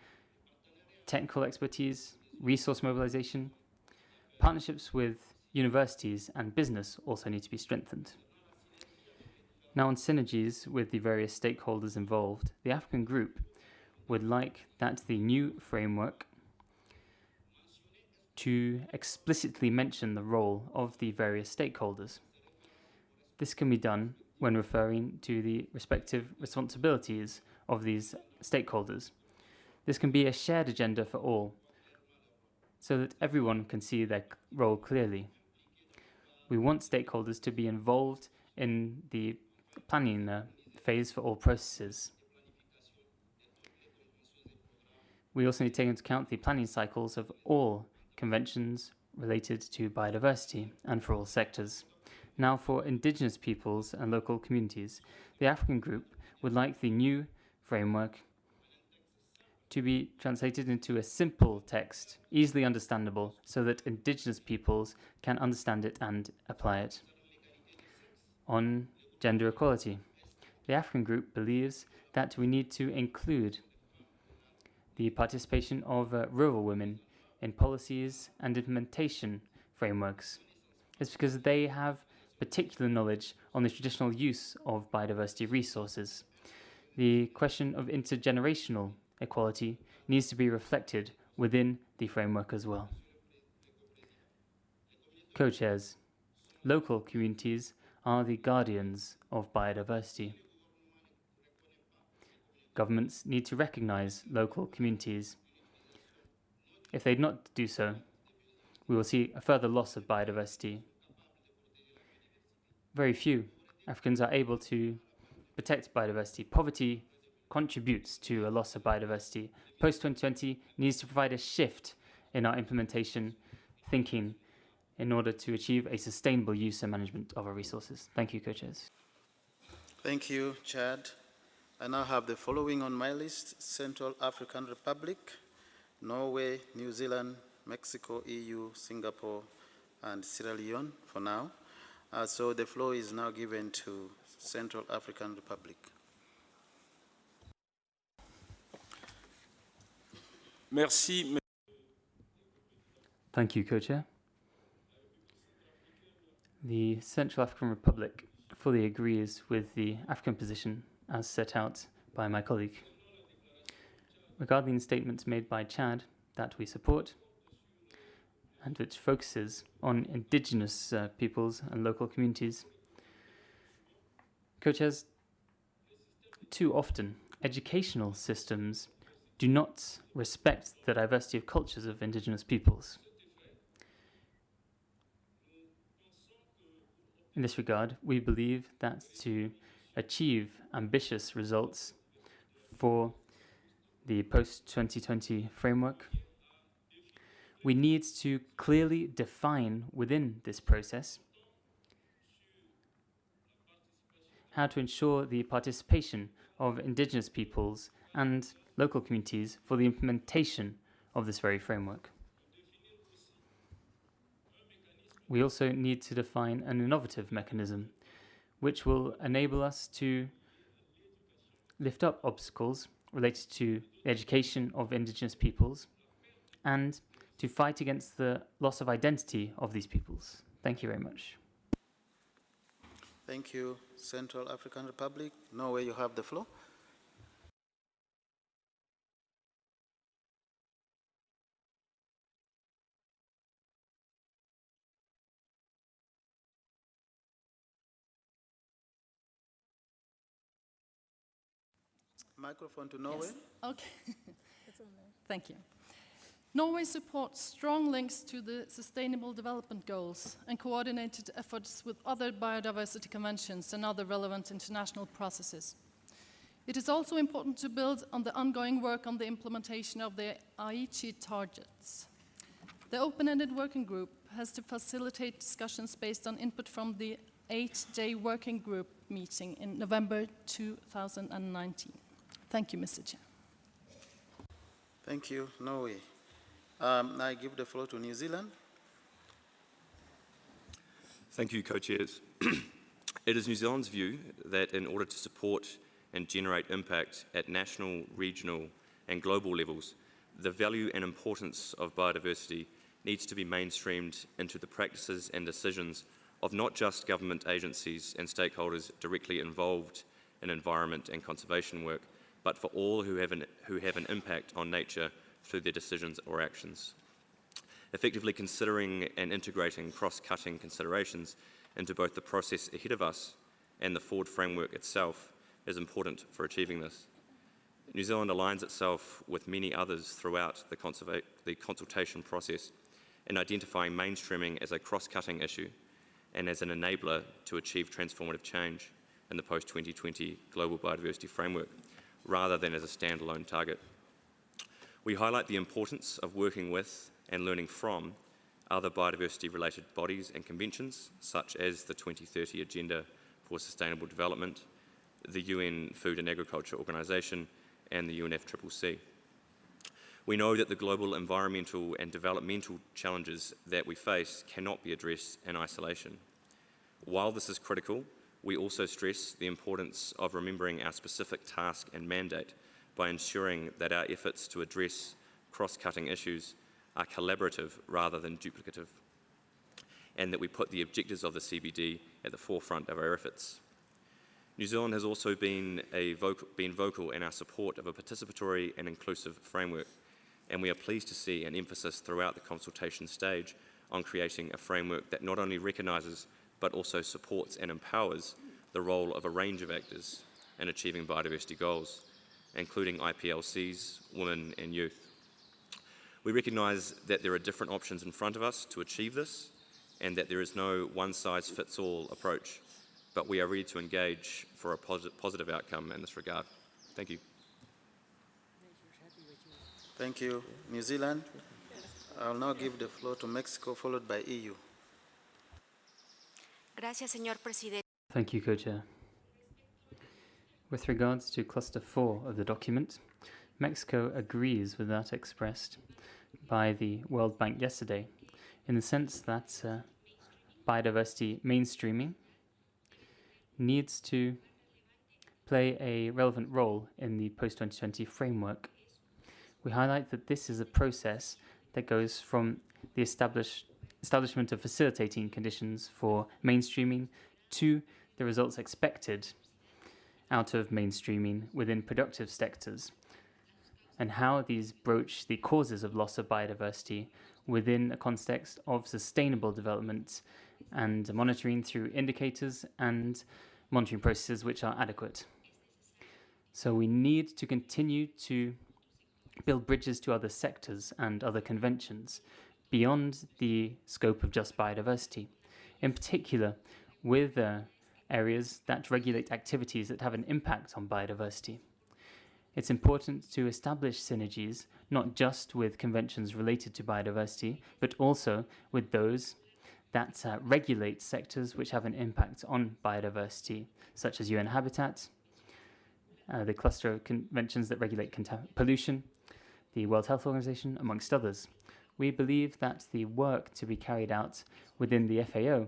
technical expertise, resource mobilization. Partnerships with universities and business also need to be strengthened. Now, on synergies with the various stakeholders involved, the African Group would like that the new framework to explicitly mention the role of the various stakeholders. This can be done when referring to the respective responsibilities of these stakeholders. This can be a shared agenda for all, so that everyone can see their role clearly. We want stakeholders to be involved in the planning phase for all processes. We also need to take into account the planning cycles of all conventions related to biodiversity and for all sectors. Now, for indigenous peoples and local communities, the African Group would like the new framework to be translated into a simple text, easily understandable, so that indigenous peoples can understand it and apply it. On gender equality, the African Group believes that we need to include the participation of rural women in policies and implementation frameworks. It's because they have particular knowledge on the traditional use of biodiversity resources. The question of intergenerational equality needs to be reflected within the framework as well. Co-chairs, local communities are the guardians of biodiversity. Governments need to recognize local communities. If they not do so, we will see a further loss of biodiversity. Very few Africans are able to protect biodiversity. Poverty contributes to a loss of biodiversity. Post-2020 needs to provide a shift in our implementation thinking in order to achieve a sustainable use and management of our resources. Thank you, co-chairs. Thank you, Chad. I now have the following on my list: Central African Republic, Norway, New Zealand, Mexico, EU, Singapore, and Sierra Leone for now. So the floor is now given to Central African Republic. Merci. Thank you, Co-Chair. The Central African Republic fully agrees with the African position as set out by my colleague. Regarding the statements made by Chad that we support, and which focuses on indigenous peoples and local communities, Co-chairs, too often educational systems do not respect the diversity of cultures of indigenous peoples. In this regard, we believe that to achieve ambitious results for the post-2020 framework, we need to clearly define within this process how to ensure the participation of indigenous peoples and local communities for the implementation of this very framework. We also need to define an innovative mechanism which will enable us to lift up obstacles related to the education of indigenous peoples and to fight against the loss of identity of these peoples. Thank you very much. Thank you, Central African Republic. Norway, you have the floor. Microphone to Norway. Yes. Okay. Thank you. Norway supports strong links to the Sustainable Development Goals and coordinated efforts with other biodiversity conventions and other relevant international processes. It is also important to build on the ongoing work on the implementation of the Aichi targets. The open-ended working group has to facilitate discussions based on input from the 8-day working group meeting in November 2019. Thank you, Mr. Chair. Thank you, Norway. Now I give the floor to New Zealand. Thank you, co-chairs. It is New Zealand's view that in order to support and generate impact at national, regional and global levels, the value and importance of biodiversity needs to be mainstreamed into the practices and decisions of not just government agencies and stakeholders directly involved in environment and conservation work, but for all who have an impact on nature through their decisions or actions. Effectively considering and integrating cross-cutting considerations into both the process ahead of us and the forward framework itself is important for achieving this. New Zealand aligns itself with many others throughout the consultation process in identifying mainstreaming as a cross-cutting issue and as an enabler to achieve transformative change in the post-2020 Global Biodiversity Framework, rather than as a standalone target. We highlight the importance of working with and learning from other biodiversity-related bodies and conventions, such as the 2030 Agenda for Sustainable Development, the UN Food and Agriculture Organization, and the UNFCCC. We know that the global environmental and developmental challenges that we face cannot be addressed in isolation. While this is critical, we also stress the importance of remembering our specific task and mandate by ensuring that our efforts to address cross-cutting issues are collaborative rather than duplicative, and that we put the objectives of the CBD at the forefront of our efforts. New Zealand has also been vocal in our support of a participatory and inclusive framework, and we are pleased to see an emphasis throughout the consultation stage on creating a framework that not only recognises but also supports and empowers the role of a range of actors in achieving biodiversity goals, including IPLCs, women and youth. We recognise that there are different options in front of us to achieve this and that there is no one-size-fits-all approach, but we are ready to engage for a positive outcome in this regard. Thank you. Thank you, New Zealand. I'll now give the floor to Mexico, followed by EU. Gracias, señor presidente. Thank you, Co-Chair. With regards to Cluster 4 of the document, Mexico agrees with that expressed by the World Bank yesterday, in the sense that biodiversity mainstreaming needs to play a relevant role in the post-2020 framework. We highlight that this is a process that goes from the establishment of facilitating conditions for mainstreaming to the results expected out of mainstreaming within productive sectors, and how these broach the causes of loss of biodiversity within a context of sustainable development and monitoring through indicators and monitoring processes which are adequate. So we need to continue to build bridges to other sectors and other conventions beyond the scope of just biodiversity, in particular with areas that regulate activities that have an impact on biodiversity. It's important to establish synergies not just with conventions related to biodiversity, but also with those that regulate sectors which have an impact on biodiversity, such as UN Habitat, the cluster of conventions that regulate pollution, the World Health Organization, amongst others. We believe that the work to be carried out within the FAO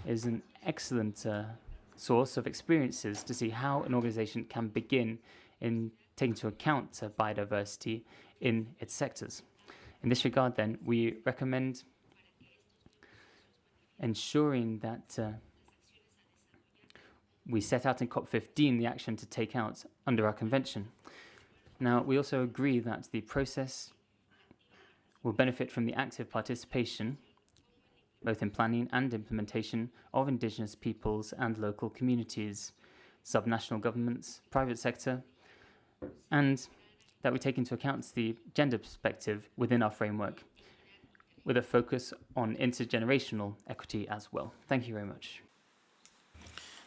is an excellent source of experiences to see how an organization can begin in taking into account biodiversity in its sectors. In this regard, then, we recommend ensuring that we set out in COP15 the action to take out under our convention. Now, we also agree that the process will benefit from the active participation, both in planning and implementation, of indigenous peoples and local communities, subnational governments, private sector, and that we take into account the gender perspective within our framework, with a focus on intergenerational equity as well. Thank you very much.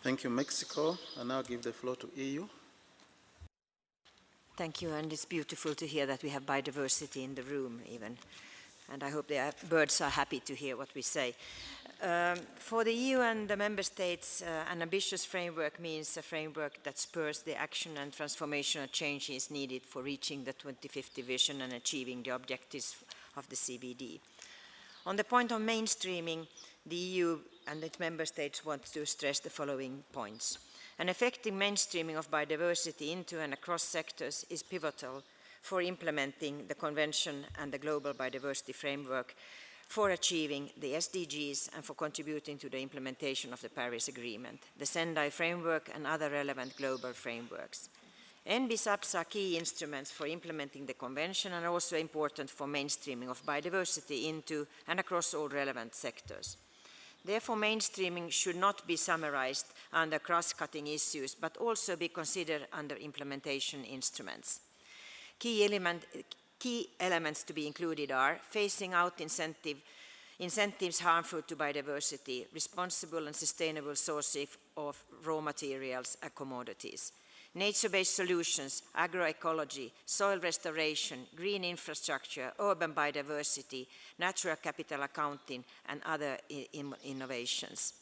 Thank you, Mexico. I now give the floor to EU. Thank you, and it's beautiful to hear that we have biodiversity in the room even. And I hope the birds are happy to hear what we say. For the EU and the member states, an ambitious framework means a framework that spurs the action and transformational changes needed for reaching the 2050 vision and achieving the objectives of the CBD. On the point of mainstreaming, the EU and its member states want to stress the following points. An effective mainstreaming of biodiversity into and across sectors is pivotal for implementing the Convention and the Global Biodiversity Framework, for achieving the SDGs and for contributing to the implementation of the Paris Agreement, the Sendai Framework and other relevant global frameworks. NBSUPs are key instruments for implementing the Convention and also important for mainstreaming of biodiversity into and across all relevant sectors. Therefore, mainstreaming should not be summarized under cross-cutting issues, but also be considered under implementation instruments. Key elements to be included are phasing out incentives harmful to biodiversity, responsible and sustainable sourcing of raw materials and commodities, nature-based solutions, agroecology, soil restoration, green infrastructure, urban biodiversity, natural capital accounting, and other innovations.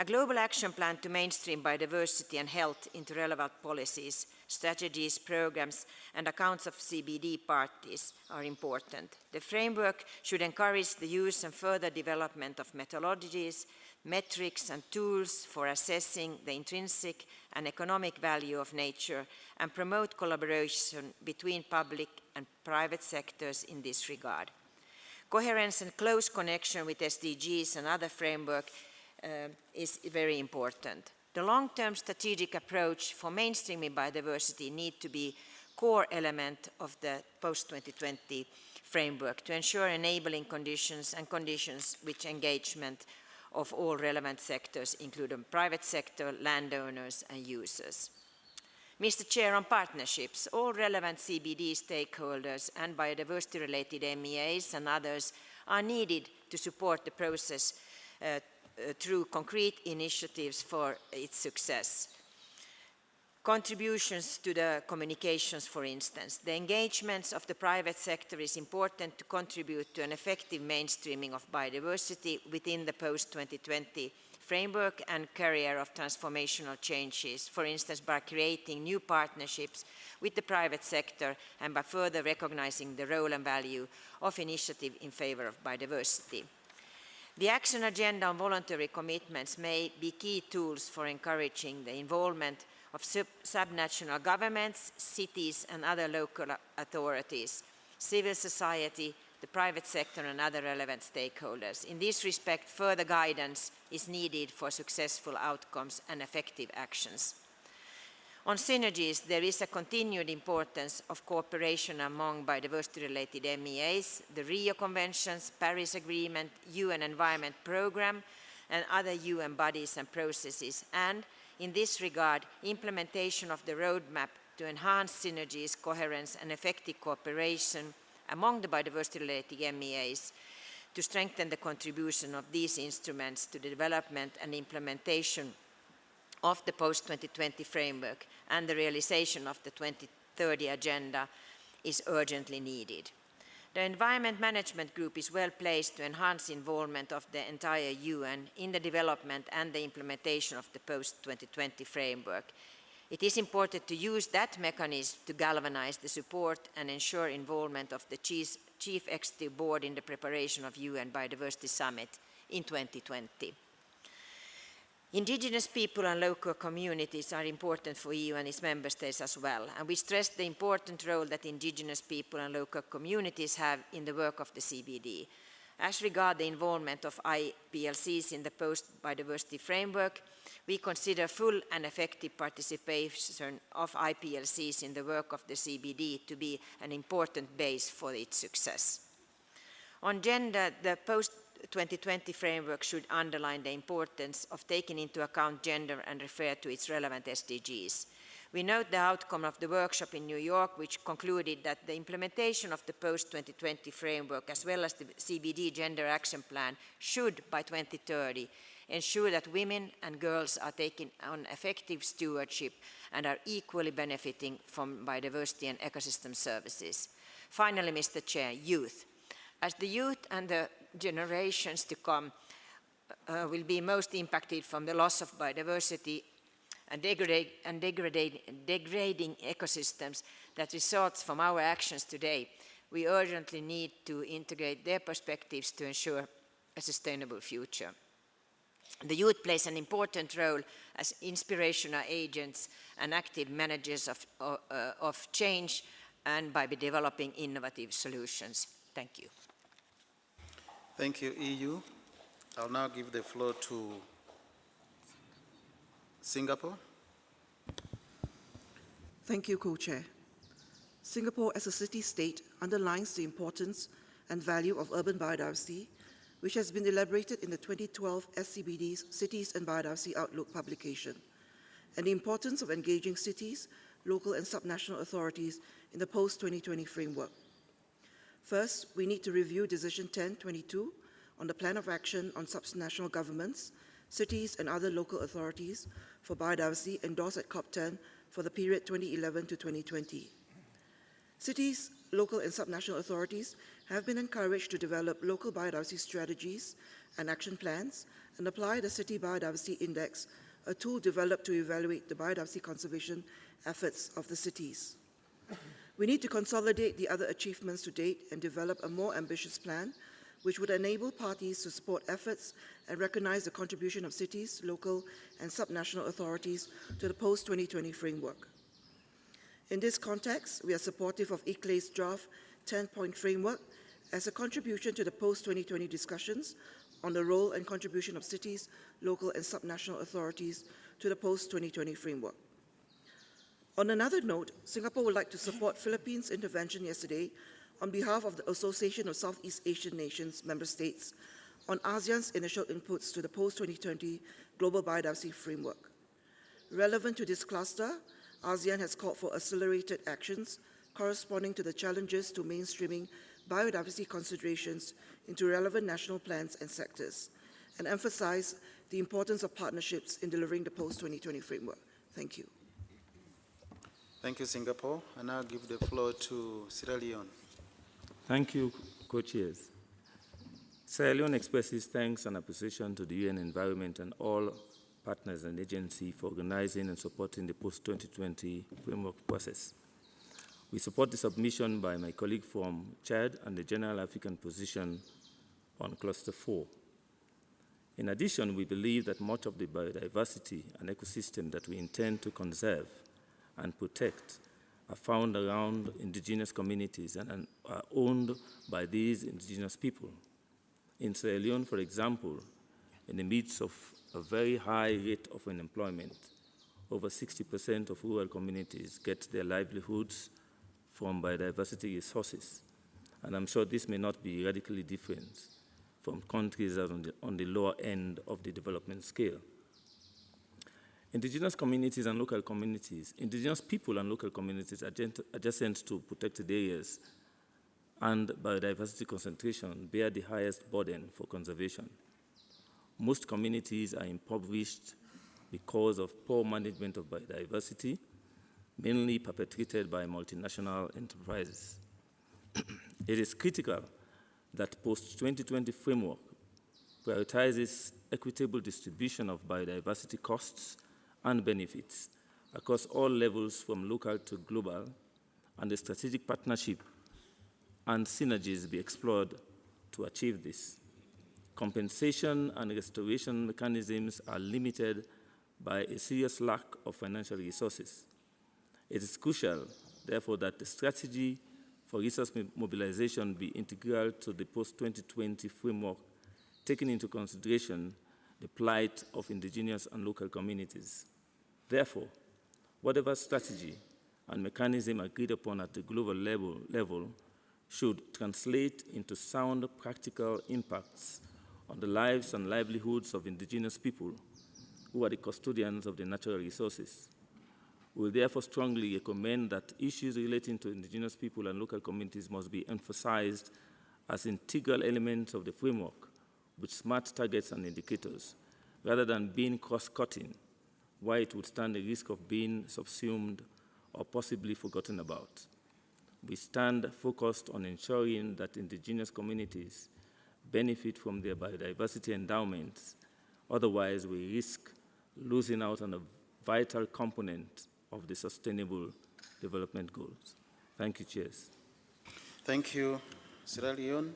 A global action plan to mainstream biodiversity and health into relevant policies, strategies, programs, and accounts of CBD parties are important. The framework should encourage the use and further development of methodologies, metrics, and tools for assessing the intrinsic and economic value of nature and promote collaboration between public and private sectors in this regard. Coherence and close connection with SDGs and other framework is very important. The long-term strategic approach for mainstreaming biodiversity needs to be a core element of the post-2020 framework to ensure enabling conditions and conditions which engagement of all relevant sectors, including private sector, landowners, and users. Mr. Chair, on partnerships, all relevant CBD stakeholders and biodiversity-related MEAs and others are needed to support the process through concrete initiatives for its success. Contributions to the communications, for instance. The engagements of the private sector is important to contribute to an effective mainstreaming of biodiversity within the post-2020 framework and career of transformational changes, for instance, by creating new partnerships with the private sector and by further recognizing the role and value of initiative in favor of biodiversity. The action agenda on voluntary commitments may be key tools for encouraging the involvement of subnational governments, cities, and other local authorities, civil society, the private sector, and other relevant stakeholders. In this respect, further guidance is needed for successful outcomes and effective actions. On synergies, there is a continued importance of cooperation among biodiversity-related MEAs, the Rio Conventions, Paris Agreement, UN Environment Programme, and other UN bodies and processes, and in this regard, implementation of the roadmap to enhance synergies, coherence, and effective cooperation among the biodiversity-related MEAs to strengthen the contribution of these instruments to the development and implementation of the post-2020 framework and the realization of the 2030 agenda is urgently needed. The Environment Management Group is well placed to enhance involvement of the entire UN in the development and the implementation of the post-2020 framework. It is important to use that mechanism to galvanize the support and ensure involvement of the Chief Executive Board in the preparation of UN Biodiversity Summit in 2020. Indigenous people and local communities are important for EU and its member states as well, and we stress the important role that indigenous people and local communities have in the work of the CBD. As regards the involvement of IPLCs in the post-biodiversity framework, we consider full and effective participation of IPLCs in the work of the CBD to be an important base for its success. On gender, the post-2020 framework should underline the importance of taking into account gender and refer to its relevant SDGs. We note the outcome of the workshop in New York, which concluded that the implementation of the post-2020 framework, as well as the CBD Gender Action Plan, should, by 2030, ensure that women and girls are taking on effective stewardship and are equally benefiting from biodiversity and ecosystem services. Finally, Mr. Chair, youth. As the youth and the generations to come will be most impacted from the loss of biodiversity and degrading ecosystems that results from our actions today, we urgently need to integrate their perspectives to ensure a sustainable future. The youth plays an important role as inspirational agents and active managers of change, and by developing innovative solutions. Thank you. Thank you, EU. I'll now give the floor to Singapore. Thank you, Co-Chair. Singapore as a city-state underlines the importance and value of urban biodiversity, which has been elaborated in the 2012 SCBD's Cities and Biodiversity Outlook publication, and the importance of engaging cities, local and subnational authorities in the post-2020 framework. First, we need to review Decision 1022 on the Plan of Action on Subnational Governments, Cities and Other Local Authorities for Biodiversity endorsed at COP10 for the period 2011 to 2020. Cities, local and subnational authorities have been encouraged to develop local biodiversity strategies and action plans and apply the City Biodiversity Index, a tool developed to evaluate the biodiversity conservation efforts of the cities. We need to consolidate the other achievements to date and develop a more ambitious plan which would enable parties to support efforts and recognize the contribution of cities, local and subnational authorities to the post-2020 framework. In this context, we are supportive of ICLEI's draft 10-point framework as a contribution to the post-2020 discussions on the role and contribution of cities, local and subnational authorities to the post-2020 framework. On another note, Singapore would like to support Philippines' intervention yesterday on behalf of the Association of Southeast Asian Nations member states on ASEAN's initial inputs to the post-2020 Global Biodiversity Framework. Relevant to this cluster, ASEAN has called for accelerated actions corresponding to the challenges to mainstreaming biodiversity considerations into relevant national plans and sectors, and emphasized the importance of partnerships in delivering the post-2020 framework. Thank you. Thank you, Singapore. I now give the floor to Sierra Leone. Thank you, co-chairs. Sierra Leone expresses thanks and appreciation to the UN Environment and all partners and agencies for organizing and supporting the post-2020 framework process. We support the submission by my colleague from Chad and the General African Position on Cluster 4. In addition, we believe that much of the biodiversity and ecosystem that we intend to conserve and protect are found around indigenous communities and are owned by these indigenous people. In Sierra Leone, for example, in the midst of a very high rate of unemployment, over 60% of rural communities get their livelihoods from biodiversity resources. And I'm sure this may not be radically different from countries that are on the lower end of the development scale. Indigenous communities and local communities, indigenous people and local communities adjacent to protected areas and biodiversity concentration bear the highest burden for conservation. Most communities are impoverished because of poor management of biodiversity, mainly perpetrated by multinational enterprises. It is critical that post-2020 framework prioritizes equitable distribution of biodiversity costs and benefits across all levels from local to global, and the strategic partnership and synergies be explored to achieve this. Compensation and restoration mechanisms are limited by a serious lack of financial resources. It is crucial, therefore, that the strategy for resource mobilization be integral to the post-2020 framework, taking into consideration the plight of indigenous and local communities. Therefore, whatever strategy and mechanism agreed upon at the global level should translate into sound practical impacts on the lives and livelihoods of indigenous people who are the custodians of the natural resources. We will therefore strongly recommend that issues relating to indigenous people and local communities must be emphasized as integral elements of the framework with smart targets and indicators, rather than being cross-cutting, where it would stand the risk of being subsumed or possibly forgotten about. We stand focused on ensuring that indigenous communities benefit from their biodiversity endowments. Otherwise, we risk losing out on a vital component of the Sustainable Development Goals. Thank you, Chairs. Thank you, Sierra Leone.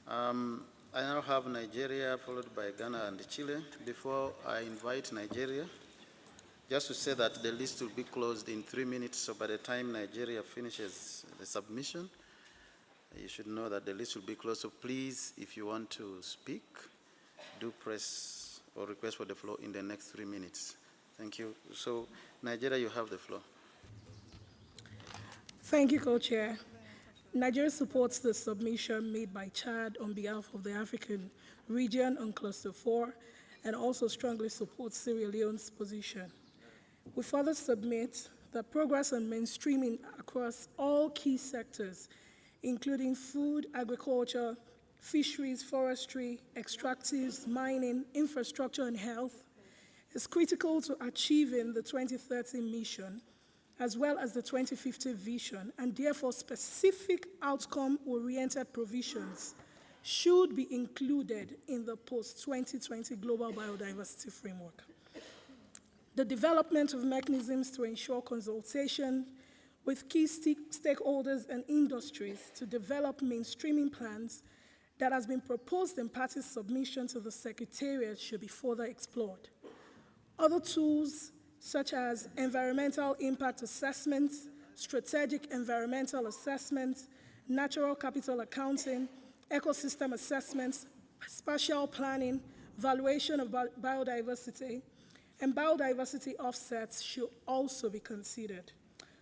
I now have Nigeria, followed by Ghana and Chile. Before I invite Nigeria, just to say that the list will be closed in 3 minutes, so by the time Nigeria finishes the submission, you should know that the list will be closed. So please, if you want to speak, do press or request for the floor in the next 3 minutes. Thank you. So, Nigeria, you have the floor. Thank you, Co-Chair. Nigeria supports the submission made by Chad on behalf of the African region on Cluster 4 and also strongly supports Sierra Leone's position. We further submit that progress on mainstreaming across all key sectors, including food, agriculture, fisheries, forestry, extractives, mining, infrastructure, and health, is critical to achieving the 2030 mission, as well as the 2050 vision, and therefore specific outcome-oriented provisions should be included in the post-2020 Global Biodiversity Framework. The development of mechanisms to ensure consultation with key stakeholders and industries to develop mainstreaming plans that has been proposed in parties' submission to the Secretariat should be further explored. Other tools, such as environmental impact assessments, strategic environmental assessments, natural capital accounting, ecosystem assessments, spatial planning, valuation of biodiversity, and biodiversity offsets should also be considered.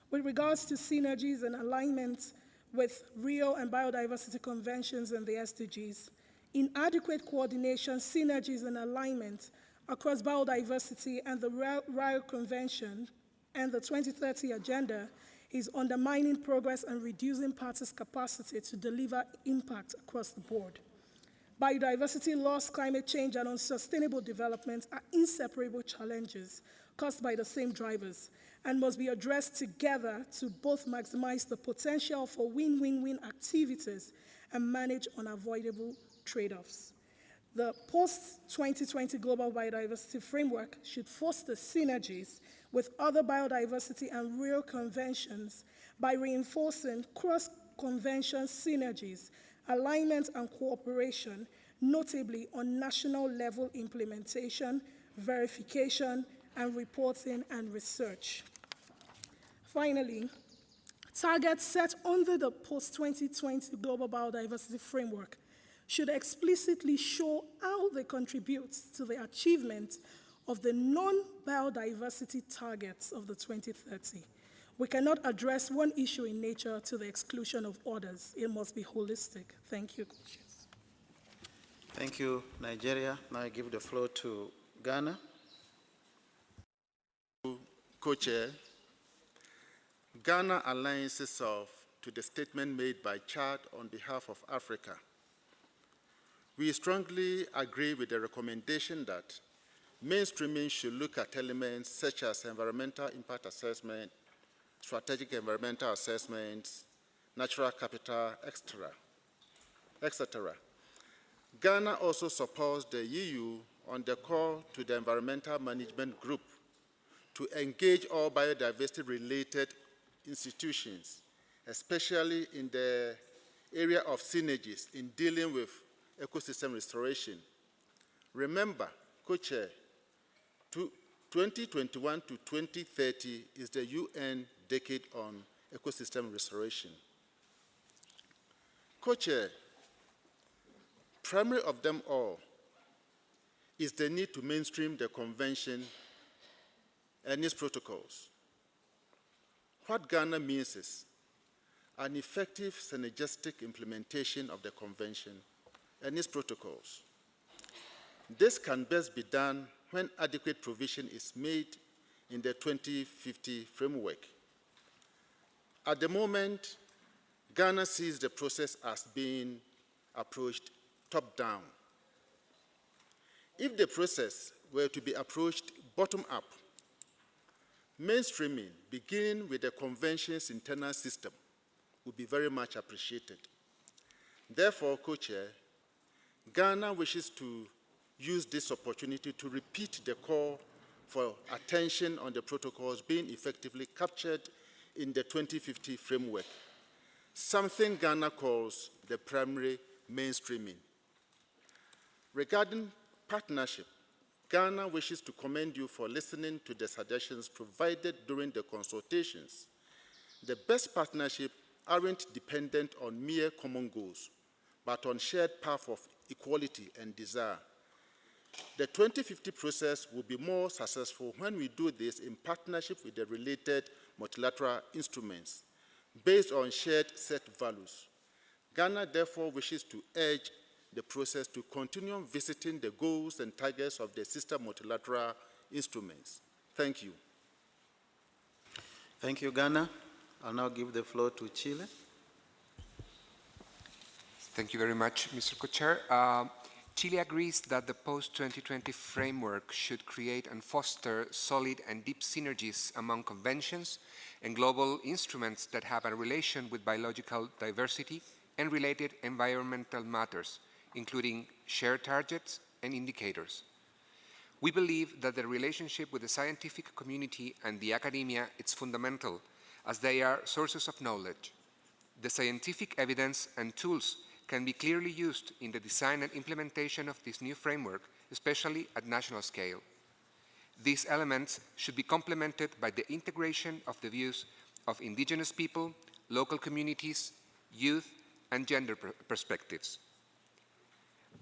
With regards to synergies and alignment with Rio and biodiversity conventions and the SDGs, inadequate coordination, synergies, and alignment across biodiversity and the Rio Convention and the 2030 Agenda is undermining progress and reducing parties' capacity to deliver impact across the board. Biodiversity loss, climate change, and unsustainable development are inseparable challenges caused by the same drivers and must be addressed together to both maximize the potential for win-win-win activities and manage unavoidable trade-offs. The post-2020 Global Biodiversity Framework should foster synergies with other biodiversity and Rio conventions by reinforcing cross-convention synergies, alignment and cooperation, notably on national level implementation, verification, and reporting and research. Finally, targets set under the post-2020 Global Biodiversity Framework should explicitly show how they contribute to the achievement of the non-biodiversity targets of the 2030. We cannot address one issue in nature to the exclusion of others. It must be holistic. Thank you. Thank you, Nigeria. Now I give the floor to Ghana. Co-Chair, Ghana aligns itself to the statement made by Chad on behalf of Africa. We strongly agree with the recommendation that mainstreaming should look at elements such as environmental impact assessment, strategic environmental assessments, natural capital, etc. Ghana also supports the EU on the call to the Environmental Management Group to engage all biodiversity-related institutions, especially in the area of synergies in dealing with ecosystem restoration. Remember, Co-Chair, 2021 to 2030 is the UN Decade on Ecosystem Restoration. Co-Chair, primary of them all is the need to mainstream the convention and its protocols. What Ghana means is an effective synergistic implementation of the convention and its protocols. This can best be done when adequate provision is made in the 2050 framework. At the moment, Ghana sees the process as being approached top-down. If the process were to be approached bottom-up, mainstreaming, beginning with the convention's internal system, would be very much appreciated. Therefore, Co-Chair, Ghana wishes to use this opportunity to repeat the call for attention on the protocols being effectively captured in the 2050 framework, something Ghana calls the primary mainstreaming. Regarding partnership, Ghana wishes to commend you for listening to the suggestions provided during the consultations. The best partnerships aren't dependent on mere common goals, but on shared path of equality and desire. The 2050 process will be more successful when we do this in partnership with the related multilateral instruments based on shared set values. Ghana therefore wishes to urge the process to continue visiting the goals and targets of the sister multilateral instruments. Thank you. Thank you, Ghana. I'll now give the floor to Chile. Thank you very much, Mr. Co-Chair. Chile agrees that the post-2020 framework should create and foster solid and deep synergies among conventions and global instruments that have a relation with biological diversity and related environmental matters, including shared targets and indicators. We believe that the relationship with the scientific community and the academia is fundamental, as they are sources of knowledge. The scientific evidence and tools can be clearly used in the design and implementation of this new framework, especially at national scale. These elements should be complemented by the integration of the views of indigenous people, local communities, youth, and gender perspectives.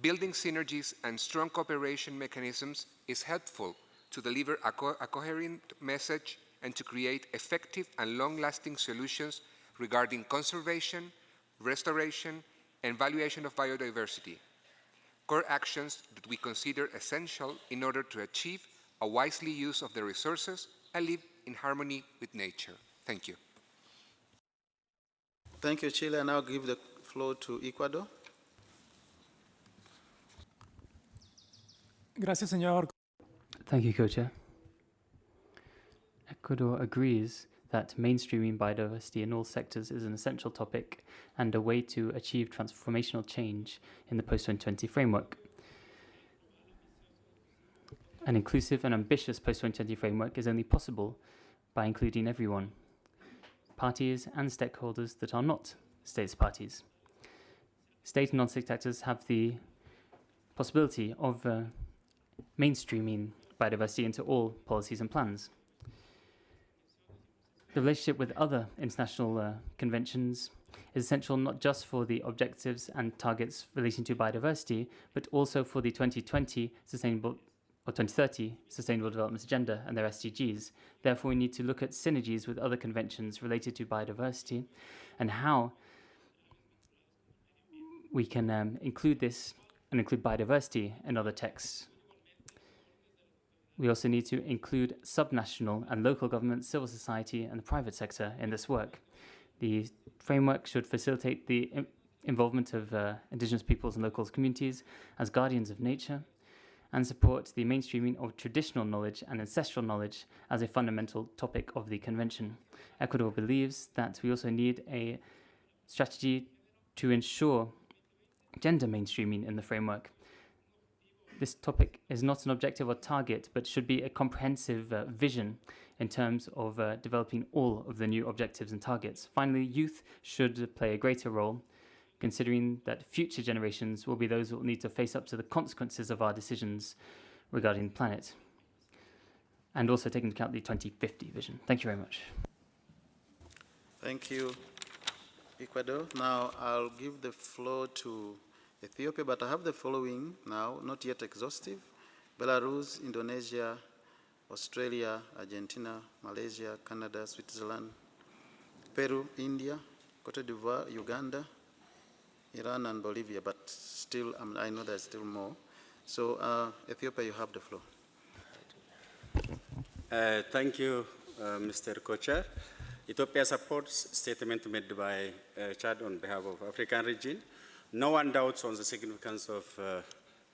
Building synergies and strong cooperation mechanisms is helpful to deliver a coherent message and to create effective and long-lasting solutions regarding conservation, restoration, and valuation of biodiversity, core actions that we consider essential in order to achieve a wisely use of the resources and live in harmony with nature. Thank you. Thank you, Chile. I now give the floor to Ecuador. Gracias, señor. Thank you, Co-Chair. Ecuador agrees that mainstreaming biodiversity in all sectors is an essential topic and a way to achieve transformational change in the post-2020 framework. An inclusive and ambitious post-2020 framework is only possible by including everyone, parties and stakeholders that are not states parties. State and non-state actors have the possibility of mainstreaming biodiversity into all policies and plans. The relationship with other international conventions is essential not just for the objectives and targets relating to biodiversity, but also for the 2020 sustainable or 2030 Sustainable Development Agenda and their SDGs. Therefore, we need to look at synergies with other conventions related to biodiversity and how we can include this and include biodiversity in other texts. We also need to include subnational and local governments, civil society, and the private sector in this work. The framework should facilitate the involvement of indigenous peoples and local communities as guardians of nature and support the mainstreaming of traditional knowledge and ancestral knowledge as a fundamental topic of the convention. Ecuador believes that we also need a strategy to ensure gender mainstreaming in the framework. this topic is not an objective or target, but should be a comprehensive vision in terms of developing all of the new objectives and targets. Finally, youth should play a greater role, considering that future generations will be those who will need to face up to the consequences of our decisions regarding the planet, and also taking into account the 2050 vision. Thank you very much. Thank you, Ecuador. Now I'll give the floor to Ethiopia, but I have the following now, not yet exhaustive: Belarus, Indonesia, Australia, Argentina, Malaysia, Canada, Switzerland, Peru, India, Cote d'Ivoire, Uganda, Iran, and Bolivia, but still, I know there's still more. So, Ethiopia, you have the floor. Thank you, Mr. Co-Chair. Ethiopia supports statement made by Chad on behalf of African region. No one doubts on the significance of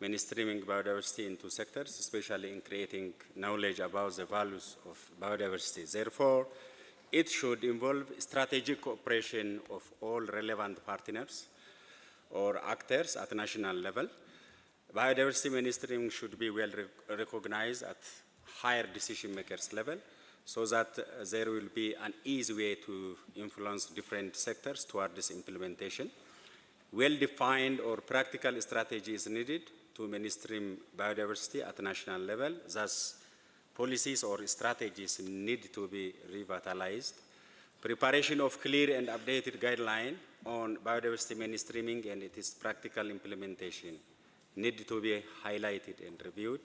mainstreaming biodiversity into sectors, especially in creating knowledge about the values of biodiversity. Therefore, it should involve strategic cooperation of all relevant partners or actors at national level. Biodiversity mainstreaming should be well recognized at higher decision makers level, so that there will be an easy way to influence different sectors toward this implementation. Well-defined or practical strategy is needed to mainstream biodiversity at national level. Thus, policies or strategies need to be revitalized. Preparation of clear and updated guidelines on biodiversity mainstreaming and its practical implementation need to be highlighted and reviewed.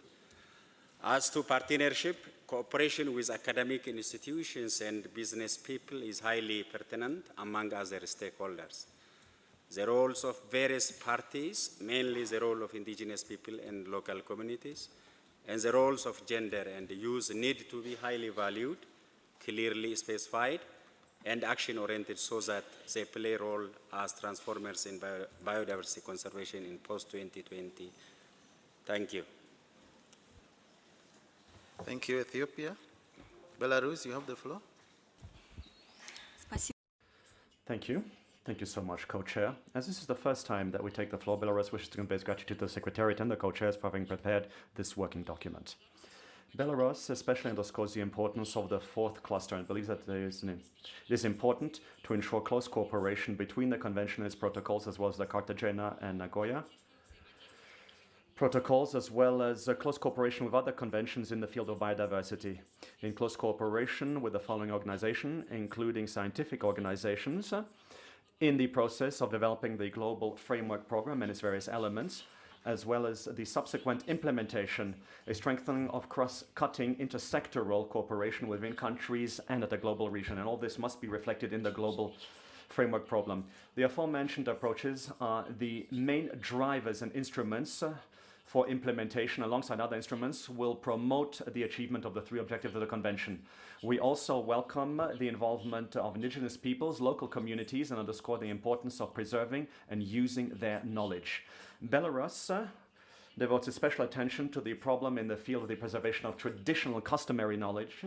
As to partnership, cooperation with academic institutions and business people is highly pertinent among other stakeholders. The roles of various parties, mainly the role of indigenous people and local communities, and the roles of gender and youth need to be highly valued, clearly specified, and action-oriented so that they play a role as transformers in biodiversity conservation in post-2020. Thank you. Thank you, Ethiopia. Belarus, you have the floor. Thank you. Thank you so much, Co-Chair. As this is the first time that we take the floor, Belarus wishes to convey its gratitude to the Secretariat and the Co-Chairs for having prepared this working document. Belarus especially underscores the importance of the fourth cluster and believes that it is important to ensure close cooperation between the Convention and its protocols, as well as the Cartagena and Nagoya protocols, as well as close cooperation with other conventions in the field of biodiversity. In close cooperation with the following organization, including scientific organizations, in the process of developing the global framework program and its various elements, as well as the subsequent implementation, a strengthening of cross-cutting intersectoral cooperation within countries and at a global region. And all this must be reflected in the global framework problem. The aforementioned approaches are the main drivers and instruments for implementation, alongside other instruments, will promote the achievement of the three objectives of the Convention. We also welcome the involvement of indigenous peoples, local communities, and underscore the importance of preserving and using their knowledge. Belarus devotes a special attention to the problem in the field of the preservation of traditional customary knowledge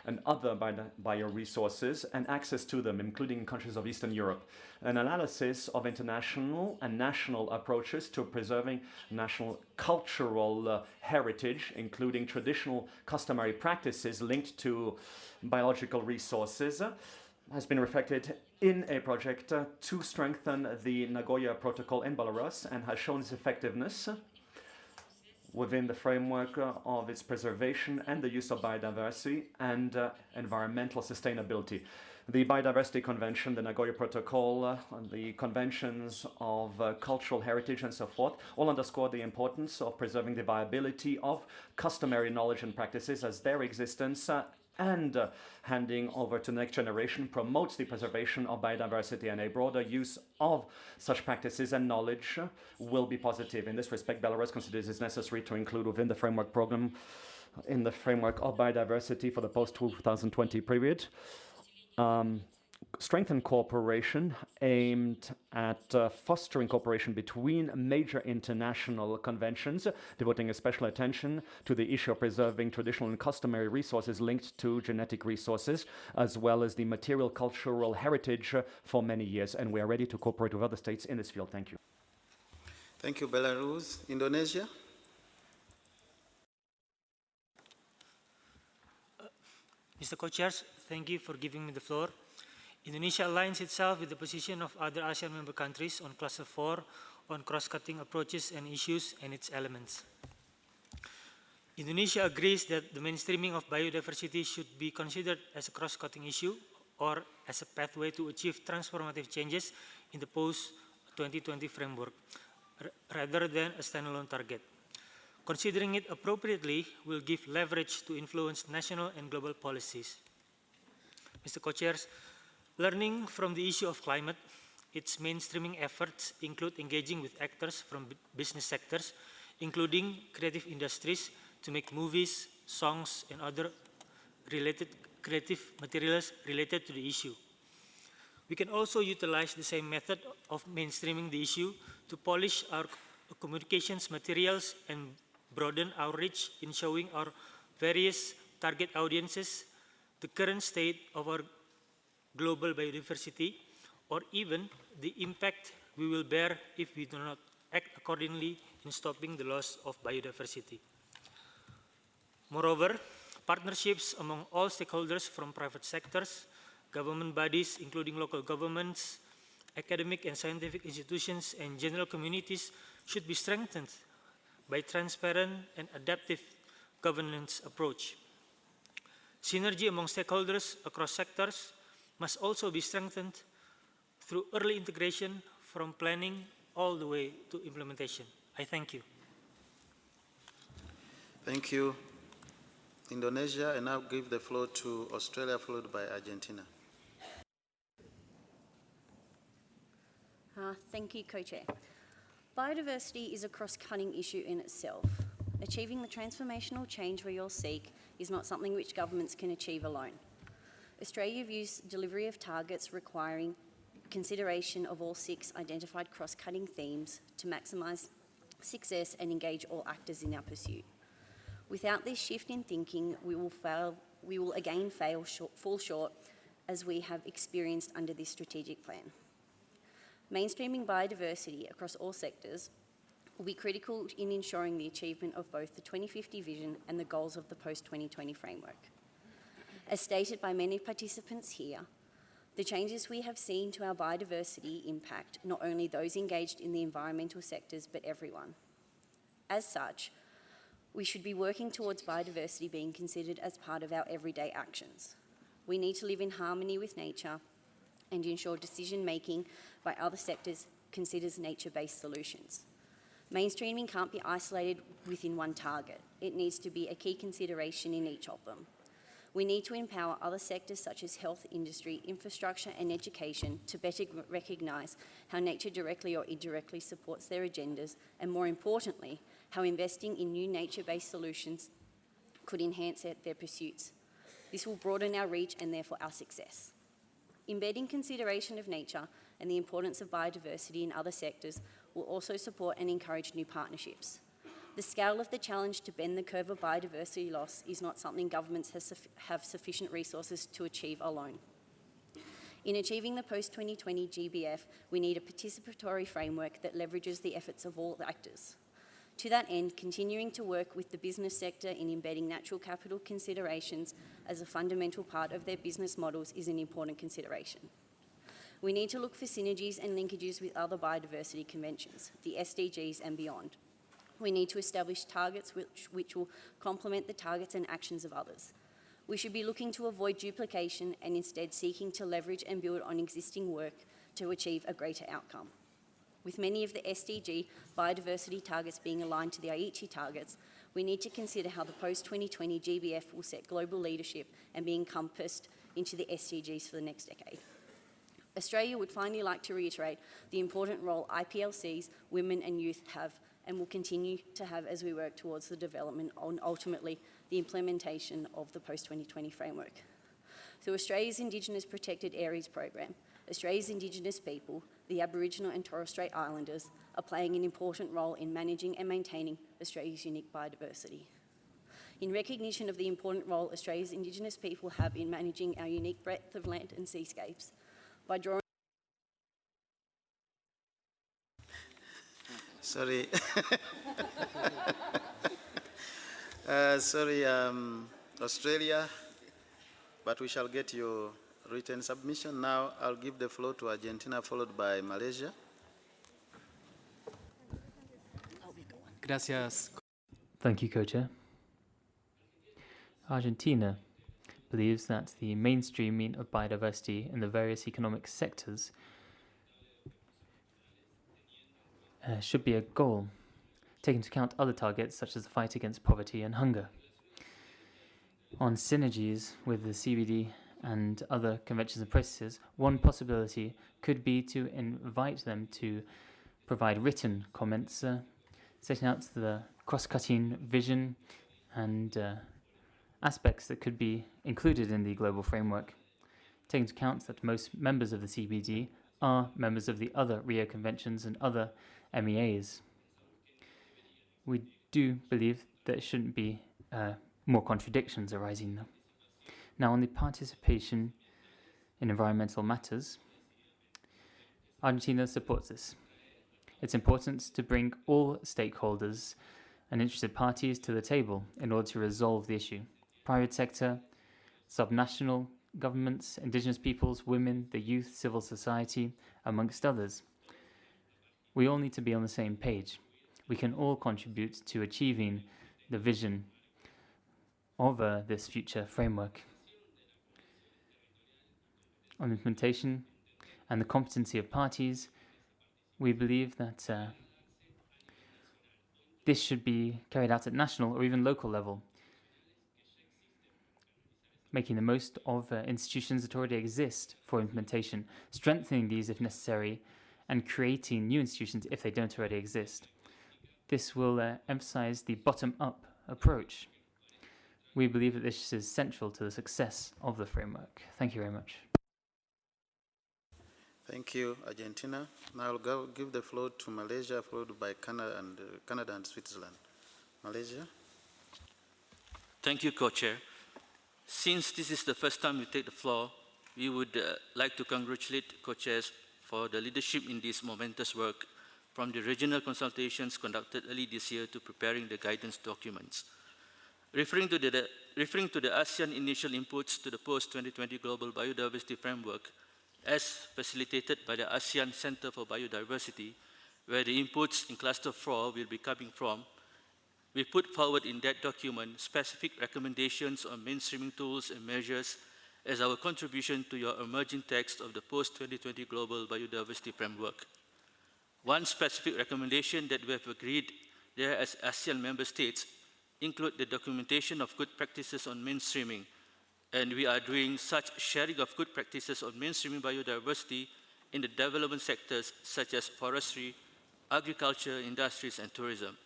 and other bioresources and access to them, including in countries of Eastern Europe. An analysis of international and national approaches to preserving national cultural heritage, including traditional customary practices linked to biological resources, has been reflected in a project to strengthen the Nagoya Protocol in Belarus and has shown its effectiveness within the framework of its preservation and the use of biodiversity and environmental sustainability. The Biodiversity Convention, the Nagoya Protocol, the conventions of cultural heritage and so forth, all underscore the importance of preserving the viability of customary knowledge and practices as their existence and handing over to the next generation promotes the preservation of biodiversity, and a broader use of such practices and knowledge will be positive. In this respect, Belarus considers it necessary to include within the framework program, in the framework of biodiversity for the post-2020 period, strengthen cooperation aimed at fostering cooperation between major international conventions, devoting a special attention to the issue of preserving traditional and customary resources linked to genetic resources, as well as the material cultural heritage for many years. And we are ready to cooperate with other states in this field. Thank you. Thank you, Belarus. Indonesia? Mr. Co-Chairs, thank you for giving me the floor. Indonesia aligns itself with the position of other ASEAN member countries on Cluster 4 on cross-cutting approaches and issues and its elements. Indonesia agrees that the mainstreaming of biodiversity should be considered as a cross-cutting issue or as a pathway to achieve transformative changes in the post-2020 framework, rather than a standalone target. Considering it appropriately will give leverage to influence national and global policies. Mr. Co-Chairs, learning from the issue of climate, its mainstreaming efforts include engaging with actors from business sectors, including creative industries, to make movies, songs, and other related creative materials related to the issue. We can also utilize the same method of mainstreaming the issue to polish our communications materials and broaden our reach in showing our various target audiences the current state of our global biodiversity, or even the impact we will bear if we do not act accordingly in stopping the loss of biodiversity. Moreover, partnerships among all stakeholders from private sectors, government bodies, including local governments, academic and scientific institutions, and general communities should be strengthened by transparent and adaptive governance approach. Synergy among stakeholders across sectors must also be strengthened through early integration from planning all the way to implementation. I thank you. Thank you, Indonesia. And now give the floor to Australia, followed by Argentina. Thank you, Co-Chair. Biodiversity is a cross-cutting issue in itself. Achieving the transformational change we all seek is not something which governments can achieve alone. Australia views delivery of targets requiring consideration of all 6 identified cross-cutting themes to maximise success and engage all actors in our pursuit. Without this shift in thinking, we will again fall short as we have experienced under this strategic plan. Mainstreaming biodiversity across all sectors will be critical in ensuring the achievement of both the 2050 vision and the goals of the post-2020 framework. As stated by many participants here, the changes we have seen to our biodiversity impact not only those engaged in the environmental sectors, but everyone. As such, we should be working towards biodiversity being considered as part of our everyday actions. We need to live in harmony with nature and ensure decision-making by other sectors considers nature-based solutions. Mainstreaming can't be isolated within one target. It needs to be a key consideration in each of them. We need to empower other sectors such as health, industry, infrastructure and education to better recognise how nature directly or indirectly supports their agendas, and more importantly, how investing in new nature-based solutions could enhance their pursuits. This will broaden our reach and therefore our success. Embedding consideration of nature and the importance of biodiversity in other sectors will also support and encourage new partnerships. The scale of the challenge to bend the curve of biodiversity loss is not something governments have sufficient resources to achieve alone. In achieving the post-2020 GBF, we need a participatory framework that leverages the efforts of all actors. To that end, continuing to work with the business sector in embedding natural capital considerations as a fundamental part of their business models is an important consideration. We need to look for synergies and linkages with other biodiversity conventions, the SDGs and beyond. We need to establish targets which will complement the targets and actions of others. We should be looking to avoid duplication and instead seeking to leverage and build on existing work to achieve a greater outcome. With many of the SDG biodiversity targets being aligned to the Aichi targets, we need to consider how the post-2020 GBF will set global leadership and be encompassed into the SDGs for the next decade. Australia would finally like to reiterate the important role IPLCs, women and youth have and will continue to have as we work towards the development and ultimately the implementation of the post-2020 framework. Through Australia's Indigenous Protected Areas program, Australia's Indigenous people, the Aboriginal and Torres Strait Islanders, are playing an important role in managing and maintaining Australia's unique biodiversity. In recognition of the important role Australia's Indigenous people have in managing our unique breadth of land and seascapes, by drawing Sorry. Australia, but we shall get your written submission. Now I'll give the floor to Argentina, followed by Malaysia. Gracias. Thank you, Co-Chair. Argentina believes that the mainstreaming of biodiversity in the various economic sectors should be a goal, taking into account other targets such as the fight against poverty and hunger. On synergies with the CBD and other conventions and processes, one possibility could be to invite them to provide written comments setting out the cross-cutting vision and aspects that could be included in the global framework, taking into account that most members of the CBD are members of the other Rio Conventions and other MEAs. We do believe there shouldn't be more contradictions arising now. Now, on the participation in environmental matters, Argentina supports this. It's important to bring all stakeholders and interested parties to the table in order to resolve the issue. Private sector, subnational governments, indigenous peoples, women, the youth, civil society, amongst others. We all need to be on the same page. We can all contribute to achieving the vision of this future framework. On implementation and the competency of parties, we believe that this should be carried out at national or even local level, making the most of institutions that already exist for implementation, strengthening these if necessary, and creating new institutions if they don't already exist. This will emphasize the bottom-up approach. We believe that this is central to the success of the framework. Thank you very much. Thank you, Argentina. Now I'll give the floor to Malaysia, followed by Canada and Switzerland. Malaysia. Thank you, Co-Chair. Since this is the first time we take the floor, we would like to congratulate Co-Chairs for the leadership in this momentous work, from the regional consultations conducted early this year to preparing the guidance documents. Referring to the ASEAN initial inputs to the post-2020 Global Biodiversity Framework, as facilitated by the ASEAN Center for Biodiversity, where the inputs in Cluster 4 will be coming from, we put forward in that document specific recommendations on mainstreaming tools and measures as our contribution to your emerging text of the post-2020 Global Biodiversity Framework. One specific recommendation that we have agreed there as ASEAN member states include the documentation of good practices on mainstreaming, and we are doing such sharing of good practices on mainstreaming biodiversity in the development sectors such as forestry, agriculture, industries, and tourism.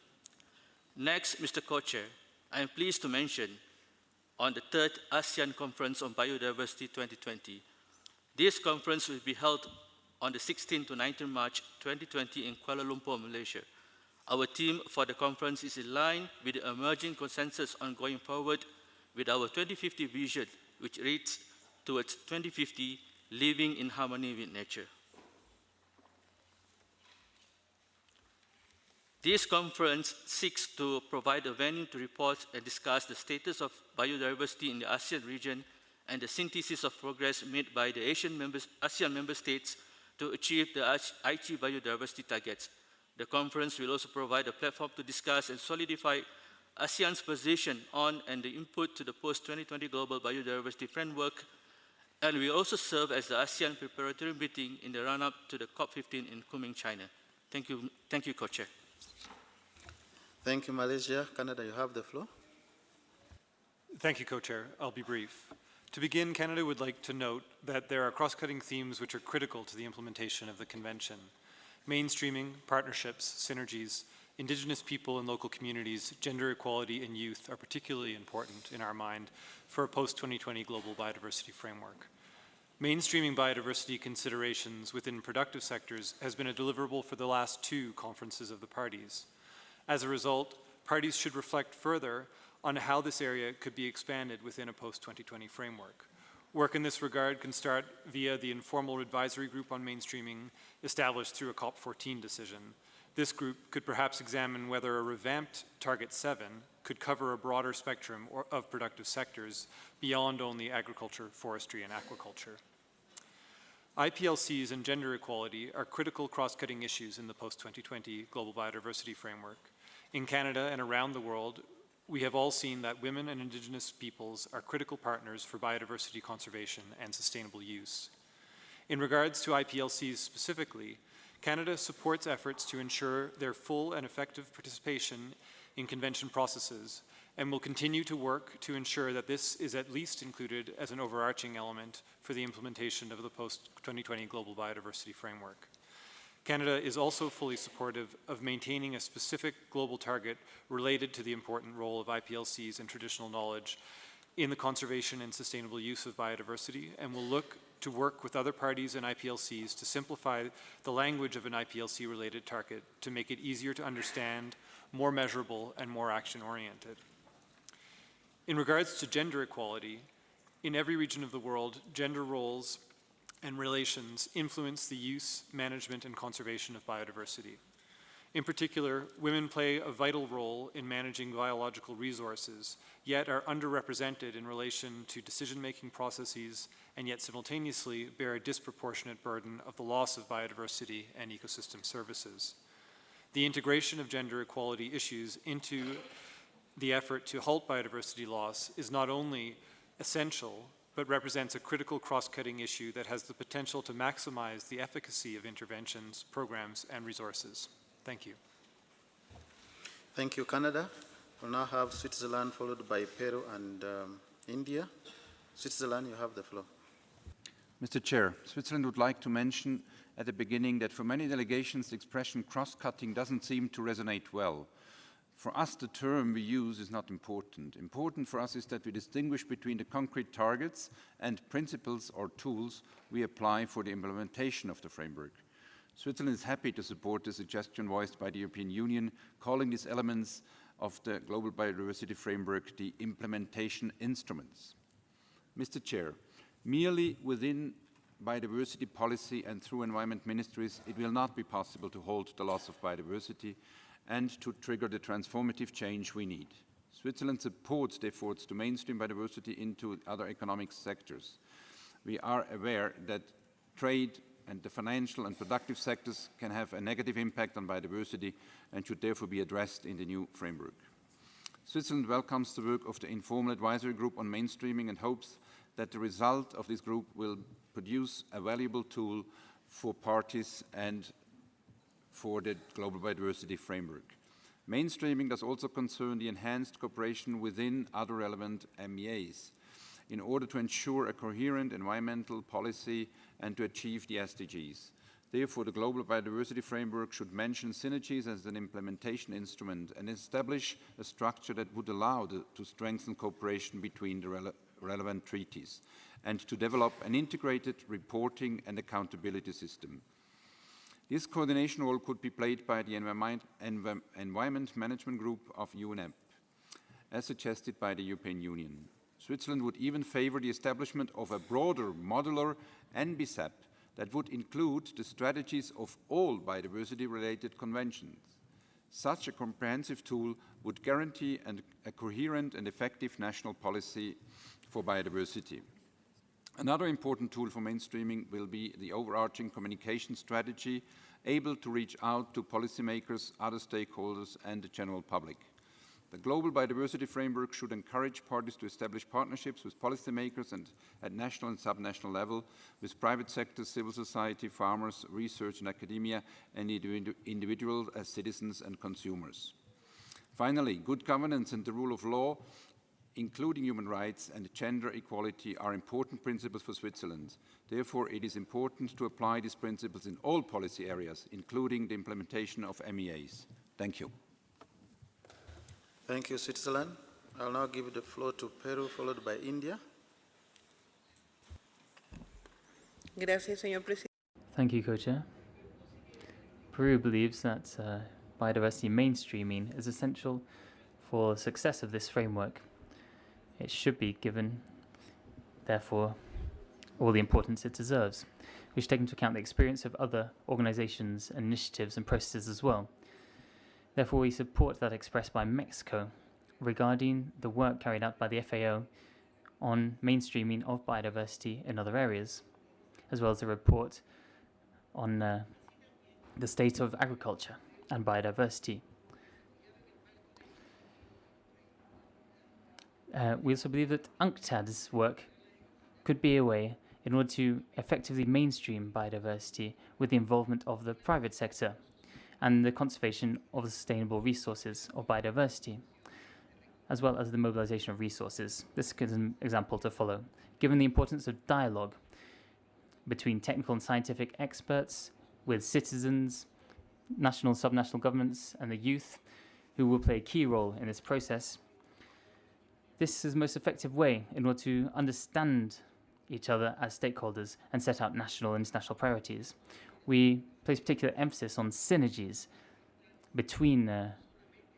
Next, Mr. Co-Chair, I am pleased to mention on the third ASEAN Conference on Biodiversity 2020. This conference will be held on the 16th to 19th March 2020 in Kuala Lumpur, Malaysia. Our theme for the conference is in line with the emerging consensus on going forward with our 2050 vision, which reads towards 2050, living in harmony with nature. This conference seeks to provide a venue to report and discuss the status of biodiversity in the ASEAN region and the synthesis of progress made by the ASEAN member states to achieve the Aichi biodiversity targets. The conference will also provide a platform to discuss and solidify ASEAN's position on and the input to the post-2020 Global Biodiversity Framework, and will also serve as the ASEAN preparatory meeting in the run-up to the COP15 in Kunming, China. Thank you, Co-Chair. Thank you, Malaysia. Canada, you have the floor. Thank you, Co-Chair. I'll be brief. To begin, Canada would like to note that there are cross-cutting themes which are critical to the implementation of the Convention. Mainstreaming, partnerships, synergies, Indigenous people and local communities, gender equality, and youth are particularly important in our mind for a post-2020 global biodiversity framework. Mainstreaming biodiversity considerations within productive sectors has been a deliverable for the last 2 conferences of the parties. As a result, parties should reflect further on how this area could be expanded within a post-2020 framework. Work in this regard can start via the informal advisory group on mainstreaming established through a COP14 decision. This group could perhaps examine whether a revamped Target 7 could cover a broader spectrum of productive sectors beyond only agriculture, forestry, and aquaculture. IPLCs and gender equality are critical cross-cutting issues in the post-2020 Global Biodiversity Framework. In Canada and around the world, we have all seen that women and Indigenous peoples are critical partners for biodiversity conservation and sustainable use. In regards to IPLCs specifically, Canada supports efforts to ensure their full and effective participation in convention processes and will continue to work to ensure that this is at least included as an overarching element for the implementation of the post-2020 Global Biodiversity Framework. Canada is also fully supportive of maintaining a specific global target related to the important role of IPLCs and traditional knowledge in the conservation and sustainable use of biodiversity, and will look to work with other parties and IPLCs to simplify the language of an IPLC-related target to make it easier to understand, more measurable, and more action-oriented. In regards to gender equality, in every region of the world, gender roles and relations influence the use, management, and conservation of biodiversity. In particular, women play a vital role in managing biological resources, yet are underrepresented in relation to decision-making processes, and yet simultaneously bear a disproportionate burden of the loss of biodiversity and ecosystem services. The integration of gender equality issues into the effort to halt biodiversity loss is not only essential, but represents a critical cross-cutting issue that has the potential to maximize the efficacy of interventions, programs, and resources. Thank you. Thank you, Canada. We'll now have Switzerland, followed by Peru and India. Switzerland, you have the floor. Mr. Chair, Switzerland would like to mention at the beginning that for many delegations, the expression cross-cutting doesn't seem to resonate well. For us, the term we use is not important. Important for us is that we distinguish between the concrete targets and principles or tools we apply for the implementation of the framework. Switzerland is happy to support the suggestion voiced by the European Union, calling these elements of the Global Biodiversity Framework the implementation instruments. Mr. Chair, merely within biodiversity policy and through environment ministries, it will not be possible to halt the loss of biodiversity and to trigger the transformative change we need. Switzerland supports the efforts to mainstream biodiversity into other economic sectors. We are aware that trade and the financial and productive sectors can have a negative impact on biodiversity and should therefore be addressed in the new framework. Switzerland welcomes the work of the Informal Advisory Group on mainstreaming and hopes that the result of this group will produce a valuable tool for parties and for the Global Biodiversity Framework. Mainstreaming does also concern the enhanced cooperation within other relevant MEAs in order to ensure a coherent environmental policy and to achieve the SDGs. Therefore, the Global Biodiversity Framework should mention synergies as an implementation instrument and establish a structure that would allow to strengthen cooperation between the relevant treaties and to develop an integrated reporting and accountability system. This coordination role could be played by the Environment Management Group of UNEP, as suggested by the European Union. Switzerland would even favor the establishment of a broader modular NBSAP that would include the strategies of all biodiversity-related conventions. Such a comprehensive tool would guarantee a coherent and effective national policy for biodiversity. Another important tool for mainstreaming will be the overarching communication strategy, able to reach out to policymakers, other stakeholders, and the general public. The Global Biodiversity Framework should encourage parties to establish partnerships with policymakers and at national and subnational level, with private sector, civil society, farmers, research and academia, and individuals as citizens and consumers. Finally, good governance and the rule of law, including human rights and gender equality, are important principles for Switzerland. Therefore, it is important to apply these principles in all policy areas, including the implementation of MEAs. Thank you. Thank you, Switzerland. I'll now give the floor to Peru, followed by India. Gracias, señor presidente. Thank you, Co-Chair. Peru believes that biodiversity mainstreaming is essential for the success of this framework. It should be given, therefore, all the importance it deserves. We should take into account the experience of other organizations, initiatives, and processes as well. Therefore, we support that expressed by Mexico regarding the work carried out by the FAO on mainstreaming of biodiversity in other areas, as well as a report on the state of agriculture and biodiversity. We also believe that UNCTAD's work could be a way in order to effectively mainstream biodiversity with the involvement of the private sector and the conservation of the sustainable resources of biodiversity, as well as the mobilization of resources. This is an example to follow. Given the importance of dialogue between technical and scientific experts with citizens, national, subnational governments, and the youth, who will play a key role in this process, this is the most effective way in order to understand each other as stakeholders and set out national and international priorities. We place particular emphasis on synergies between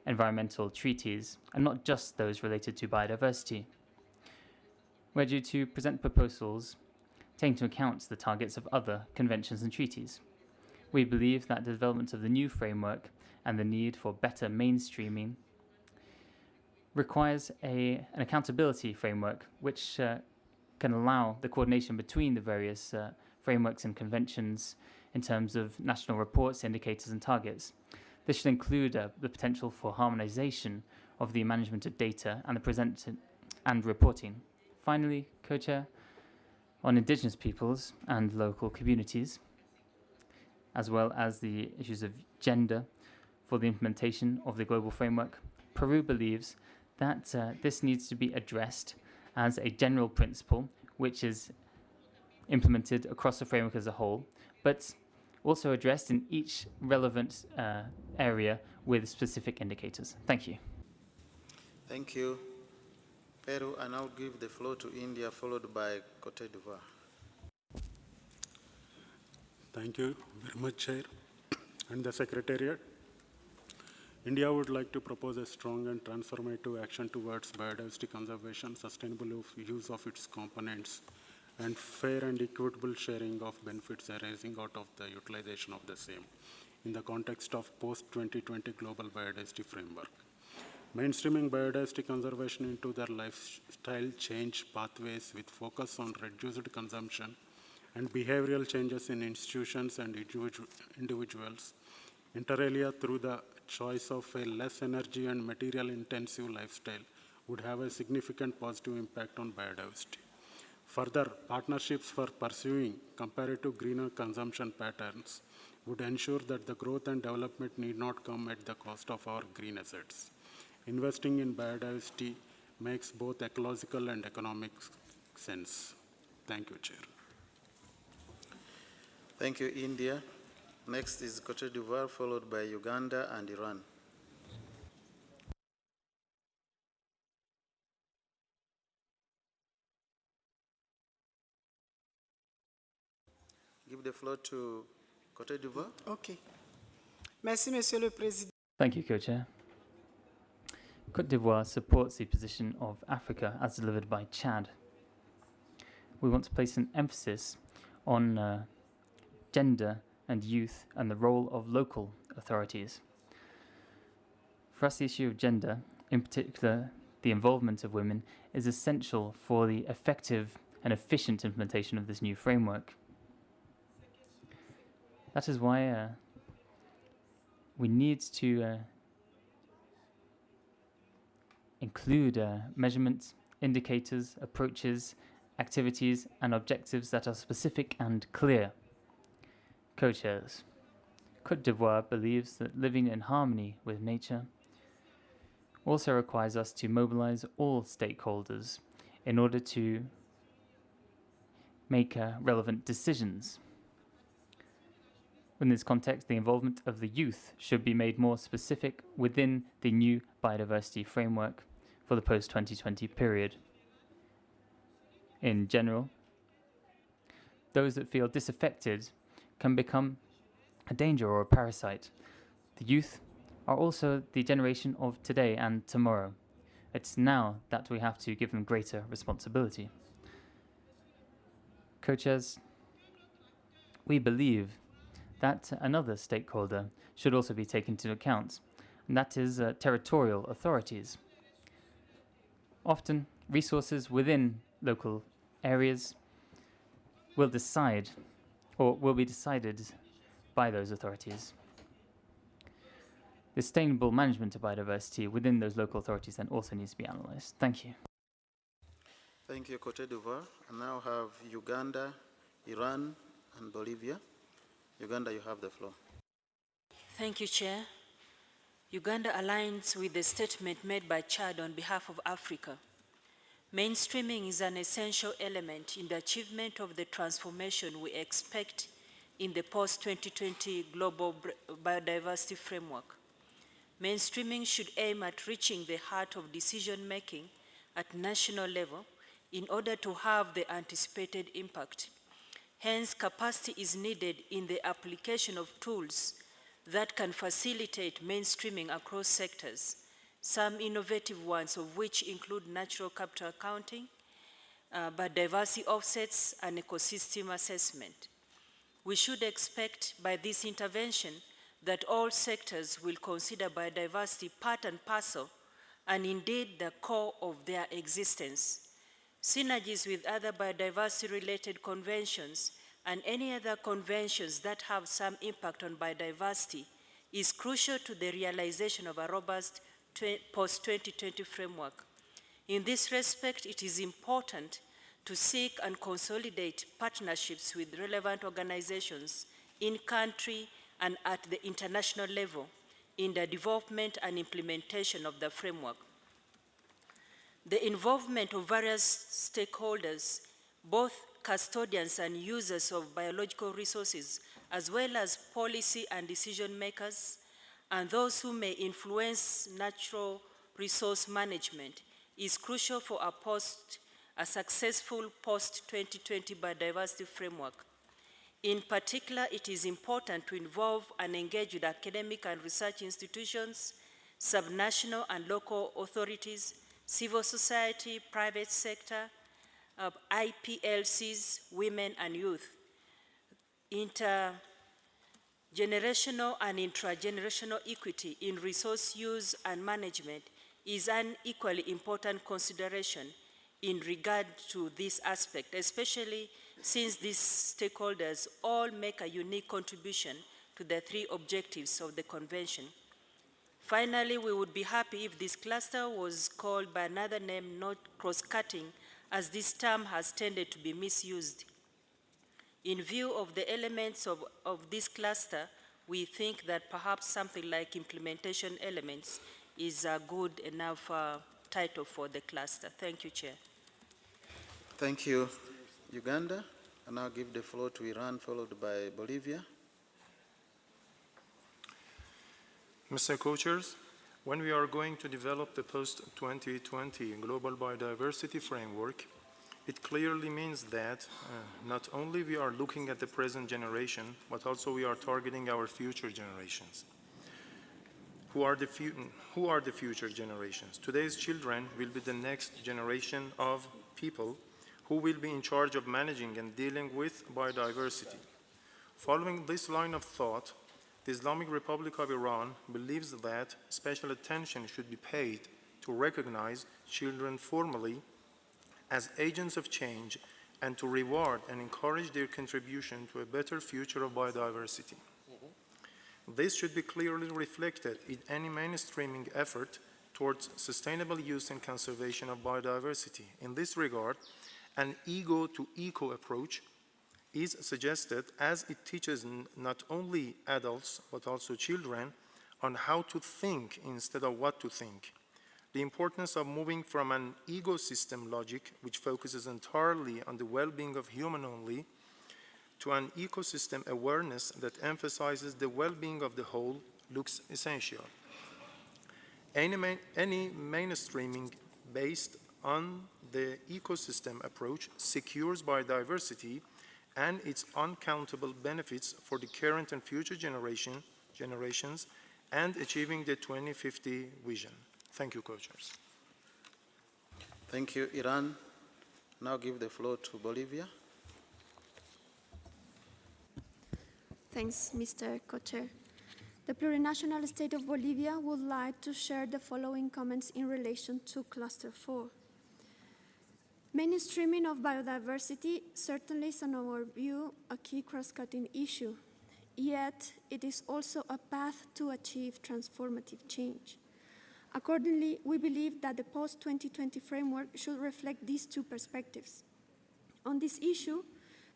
environmental treaties and not just those related to biodiversity. We're due to present proposals taking into account the targets of other conventions and treaties. We believe that the development of the new framework and the need for better mainstreaming requires an accountability framework which can allow the coordination between the various frameworks and conventions in terms of national reports, indicators and targets. This should include the potential for harmonization of the management of data and the present and reporting. Finally, Co-Chair, on Indigenous peoples and local communities, as well as the issues of gender for the implementation of the global framework, Peru believes that this needs to be addressed as a general principle which is implemented across the framework as a whole, but also addressed in each relevant area with specific indicators. Thank you. Thank you. Peru, I now give the floor to India, followed by Cote d'Ivoire. Thank you very much, Chair and the Secretariat. India would like to propose a strong and transformative action towards biodiversity conservation, sustainable use of its components, and fair and equitable sharing of benefits arising out of the utilization of the same in the context of post-2020 global biodiversity framework. Mainstreaming biodiversity conservation into their lifestyle change pathways with focus on reduced consumption and behavioral changes in institutions and individuals, inter alia through the choice of a less energy and material intensive lifestyle would have a significant positive impact on biodiversity. Further, partnerships for pursuing comparative greener consumption patterns would ensure that the growth and development need not come at the cost of our green assets. Investing in biodiversity makes both ecological and economic sense. Thank you, Chair. Thank you, India. Next is Cote d'Ivoire, followed by Uganda and Iran. Give the floor to Cote d'Ivoire. OK. Merci, Monsieur le Président. Thank you, Co-Chair. Cote d'Ivoire supports the position of Africa as delivered by Chad. We want to place an emphasis on gender and youth and the role of local authorities. For us, the issue of gender, in particular the involvement of women, is essential for the effective and efficient implementation of this new framework. That is why we need to include measurements, indicators, approaches, activities and objectives that are specific and clear. Co-chairs, Cote d'Ivoire believes that living in harmony with nature also requires us to mobilize all stakeholders in order to make relevant decisions. In this context, the involvement of the youth should be made more specific within the new biodiversity framework for the post-2020 period. In general, those that feel disaffected can become a danger or a parasite. The youth are also the generation of today and tomorrow. It's now that we have to give them greater responsibility. Co-chairs, we believe that another stakeholder should also be taken into account, and that is territorial authorities. Often, resources within local areas will decide, or will be decided by those authorities. The sustainable management of biodiversity within those local authorities then also needs to be analysed. Thank you. Thank you, Cote d'Ivoire. I now have Uganda, Iran, and Bolivia. Uganda, you have the floor. Thank you, Chair. Uganda aligns with the statement made by Chad on behalf of Africa. Mainstreaming is an essential element in the achievement of the transformation we expect in the post-2020 global biodiversity framework. Mainstreaming should aim at reaching the heart of decision-making at national level in order to have the anticipated impact. Hence, capacity is needed in the application of tools that can facilitate mainstreaming across sectors, some innovative ones of which include natural capital accounting, biodiversity offsets, and ecosystem assessment. We should expect by this intervention that all sectors will consider biodiversity part and parcel, and indeed the core of their existence. Synergies with other biodiversity-related conventions and any other conventions that have some impact on biodiversity is crucial to the realization of a robust post-2020 framework. In this respect, it is important to seek and consolidate partnerships with relevant organizations in country and at the international level in the development and implementation of the framework. The involvement of various stakeholders, both custodians and users of biological resources, as well as policy and decision makers, and those who may influence natural resource management, is crucial for a successful post-2020 biodiversity framework. In particular, it is important to involve and engage with academic and research institutions, subnational and local authorities, civil society, private sector, IPLCs, women and youth. Intergenerational and intragenerational equity in resource use and management is an equally important consideration in regard to this aspect, especially since these stakeholders all make a unique contribution to the three objectives of the convention. Finally, we would be happy if this cluster was called by another name, not cross-cutting, as this term has tended to be misused. In view of the elements of this cluster, we think that perhaps something like implementation elements is a good enough title for the cluster. Thank you, Chair. Thank you, Uganda. I now give the floor to Iran, followed by Bolivia. Mr. Co-Chairs, when we are going to develop the post-2020 global biodiversity framework, it clearly means that not only we are looking at the present generation, but also we are targeting our future generations. Who are the future generations? Today's children will be the next generation of people who will be in charge of managing and dealing with biodiversity. Following this line of thought, the Islamic Republic of Iran believes that special attention should be paid to recognize children formally as agents of change and to reward and encourage their contribution to a better future of biodiversity. This should be clearly reflected in any mainstreaming effort towards sustainable use and conservation of biodiversity. In this regard, an ego-to-eco approach is suggested as it teaches not only adults but also children on how to think instead of what to think. The importance of moving from an ecosystem logic, which focuses entirely on the well-being of human only, to an ecosystem awareness that emphasizes the well-being of the whole looks essential. Any mainstreaming based on the ecosystem approach secures biodiversity and its uncountable benefits for the current and future generations and achieving the 2050 vision. Thank you, Co-Chairs. Thank you, Iran. Now give the floor to Bolivia. Thanks, Mr. Co-Chair. The plurinational state of Bolivia would like to share the following comments in relation to Cluster 4. Mainstreaming of biodiversity certainly is, in our view, a key cross-cutting issue, yet it is also a path to achieve transformative change. Accordingly, we believe that the post-2020 framework should reflect these two perspectives. On this issue,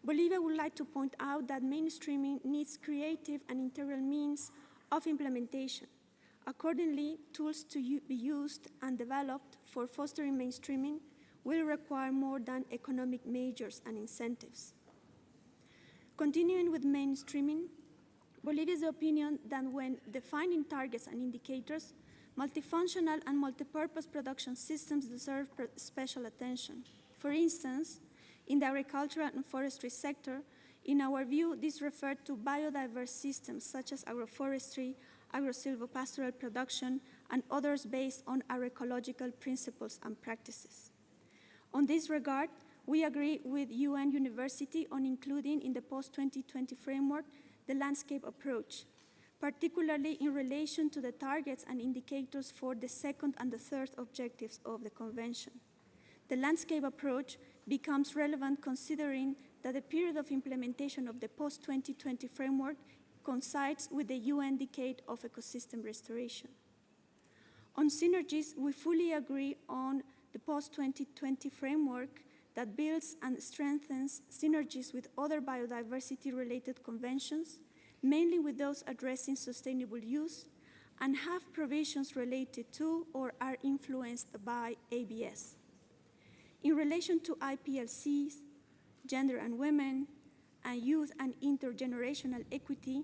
Bolivia would like to point out that mainstreaming needs creative and integral means of implementation. Accordingly, tools to be used and developed for fostering mainstreaming will require more than economic measures and incentives. Continuing with mainstreaming, Bolivia is the opinion that when defining targets and indicators, multifunctional and multipurpose production systems deserve special attention. For instance, in the agricultural and forestry sector, in our view, this referred to biodiverse systems such as agroforestry, agro-silvopastoral production, and others based on agroecological principles and practices. On this regard, we agree with UN University on including in the post-2020 framework the landscape approach, particularly in relation to the targets and indicators for the second and the third objectives of the Convention. The landscape approach becomes relevant considering that the period of implementation of the post-2020 framework coincides with the UN Decade of Ecosystem Restoration. On synergies, we fully agree on the post-2020 framework that builds and strengthens synergies with other biodiversity-related conventions, mainly with those addressing sustainable use, and have provisions related to or are influenced by ABS. In relation to IPLCs, gender and women, and youth and intergenerational equity,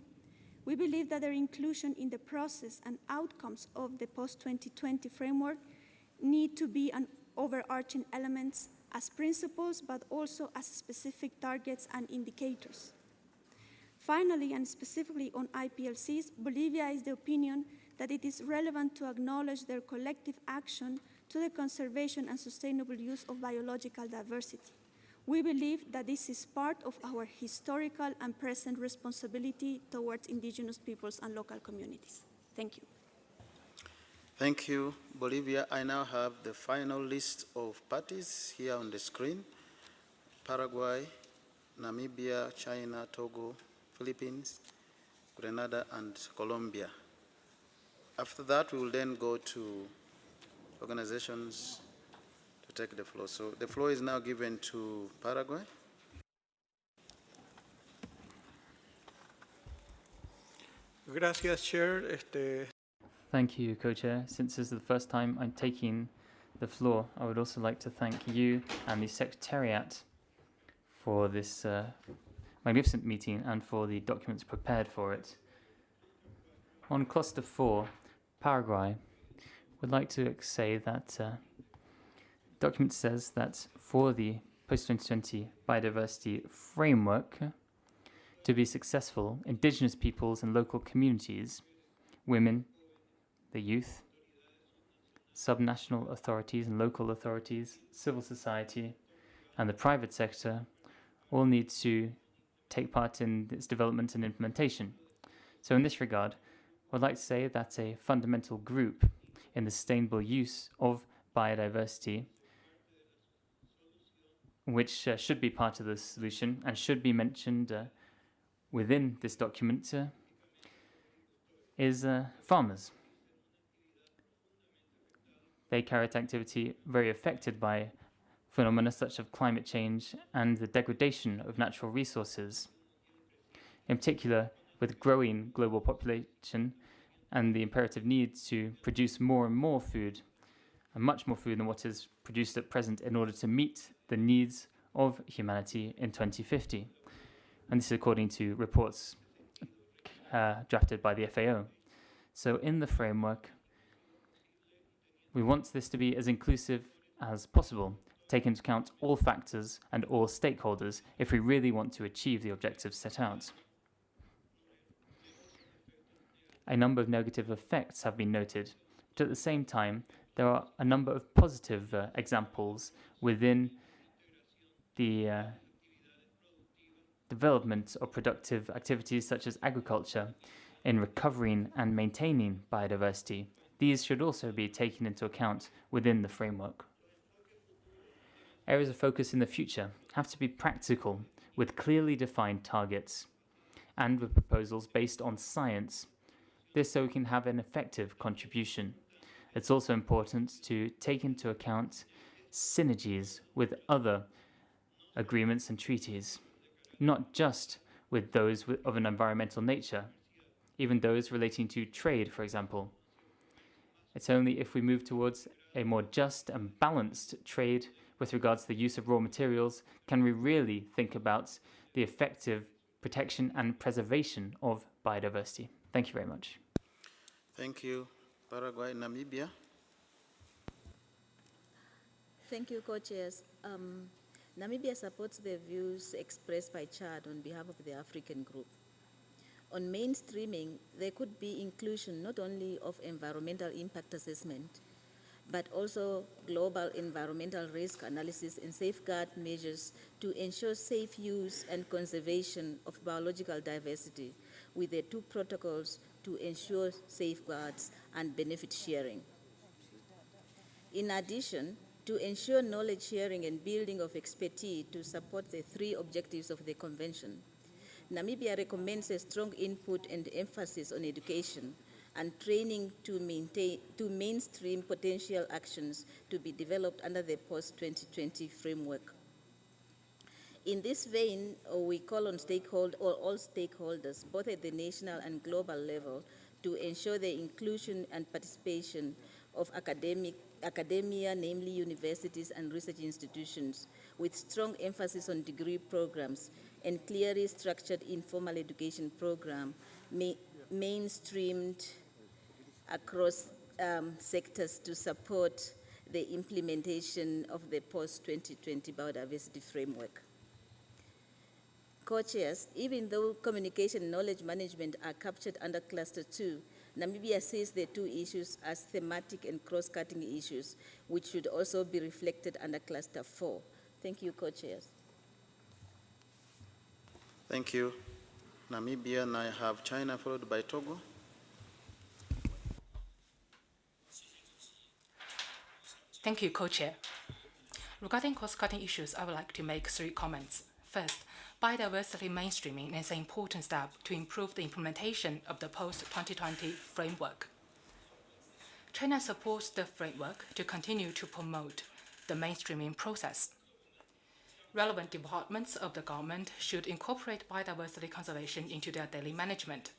we believe that their inclusion in the process and outcomes of the post-2020 framework need to be an overarching elements as principles, but also as specific targets and indicators. Finally, and specifically on IPLCs, Bolivia is the opinion that it is relevant to acknowledge their collective action to the conservation and sustainable use of biological diversity. We believe that this is part of our historical and present responsibility towards indigenous peoples and local communities. Thank you. Thank you, Bolivia. I now have the final list of parties here on the screen: Paraguay, Namibia, China, Togo, Philippines, Grenada, and Colombia. After that, we will then go to organizations to take the floor. So the floor is now given to Paraguay. Gracias, Chair. Thank you, Co-Chair. Since this is the first time I'm taking the floor, I would also like to thank you and the Secretariat for this magnificent meeting and for the documents prepared for it. On Cluster 4, Paraguay, would like to say that document says that for the post-2020 biodiversity framework to be successful, indigenous peoples and local communities, women, the youth, subnational authorities and local authorities, civil society, and the private sector all need to take part in its development and implementation. So in this regard, I'd like to say that a fundamental group in the sustainable use of biodiversity, which should be part of the solution and should be mentioned within this document, is farmers. They carry out activity very affected by phenomena such as climate change and the degradation of natural resources. In particular, with growing global population and the imperative need to produce more and more food, and much more food than what is produced at present in order to meet the needs of humanity in 2050. And this is according to reports drafted by the FAO. So in the framework, we want this to be as inclusive as possible, take into account all factors and all stakeholders if we really want to achieve the objectives set out. A number of negative effects have been noted, but at the same time, there are a number of positive examples within the development of productive activities such as agriculture, in recovering and maintaining biodiversity, these should also be taken into account within the framework. Areas of focus in the future have to be practical, with clearly defined targets, and with proposals based on science. This so we can have an effective contribution. It's also important to take into account synergies with other agreements and treaties, not just with those of an environmental nature, even those relating to trade, for example. It's only if we move towards a more just and balanced trade with regards to the use of raw materials can we really think about the effective protection and preservation of biodiversity. Thank you very much. Thank you. Paraguay, Namibia. Thank you, co-chairs. Namibia supports the views expressed by Chad on behalf of the African group. On mainstreaming, there could be inclusion not only of environmental impact assessment, but also global environmental risk analysis and safeguard measures to ensure safe use and conservation of biological diversity, with the two protocols to ensure safeguards and benefit sharing. In addition, to ensure knowledge sharing and building of expertise to support the three objectives of the Convention, Namibia recommends a strong input and emphasis on education and training to mainstream potential actions to be developed under the post-2020 framework. In this vein, we call on all stakeholders, both at the national and global level, to ensure the inclusion and participation of academia, namely universities and research institutions, with strong emphasis on degree programs and clearly structured informal education program mainstreamed across sectors to support the implementation of the post-2020 biodiversity framework. Co-chairs, even though communication and knowledge management are captured under Cluster 2, Namibia sees the two issues as thematic and cross-cutting issues, which should also be reflected under Cluster 4. Thank you, co-chairs. Thank you. Namibia, and I have China followed by Togo. Thank you, Co-Chair. Regarding cross-cutting issues, I would like to make 3 comments. First, biodiversity mainstreaming is an important step to improve the implementation of the post-2020 framework. China supports the framework to continue to promote the mainstreaming process. Relevant departments of the government should incorporate biodiversity conservation into their daily management,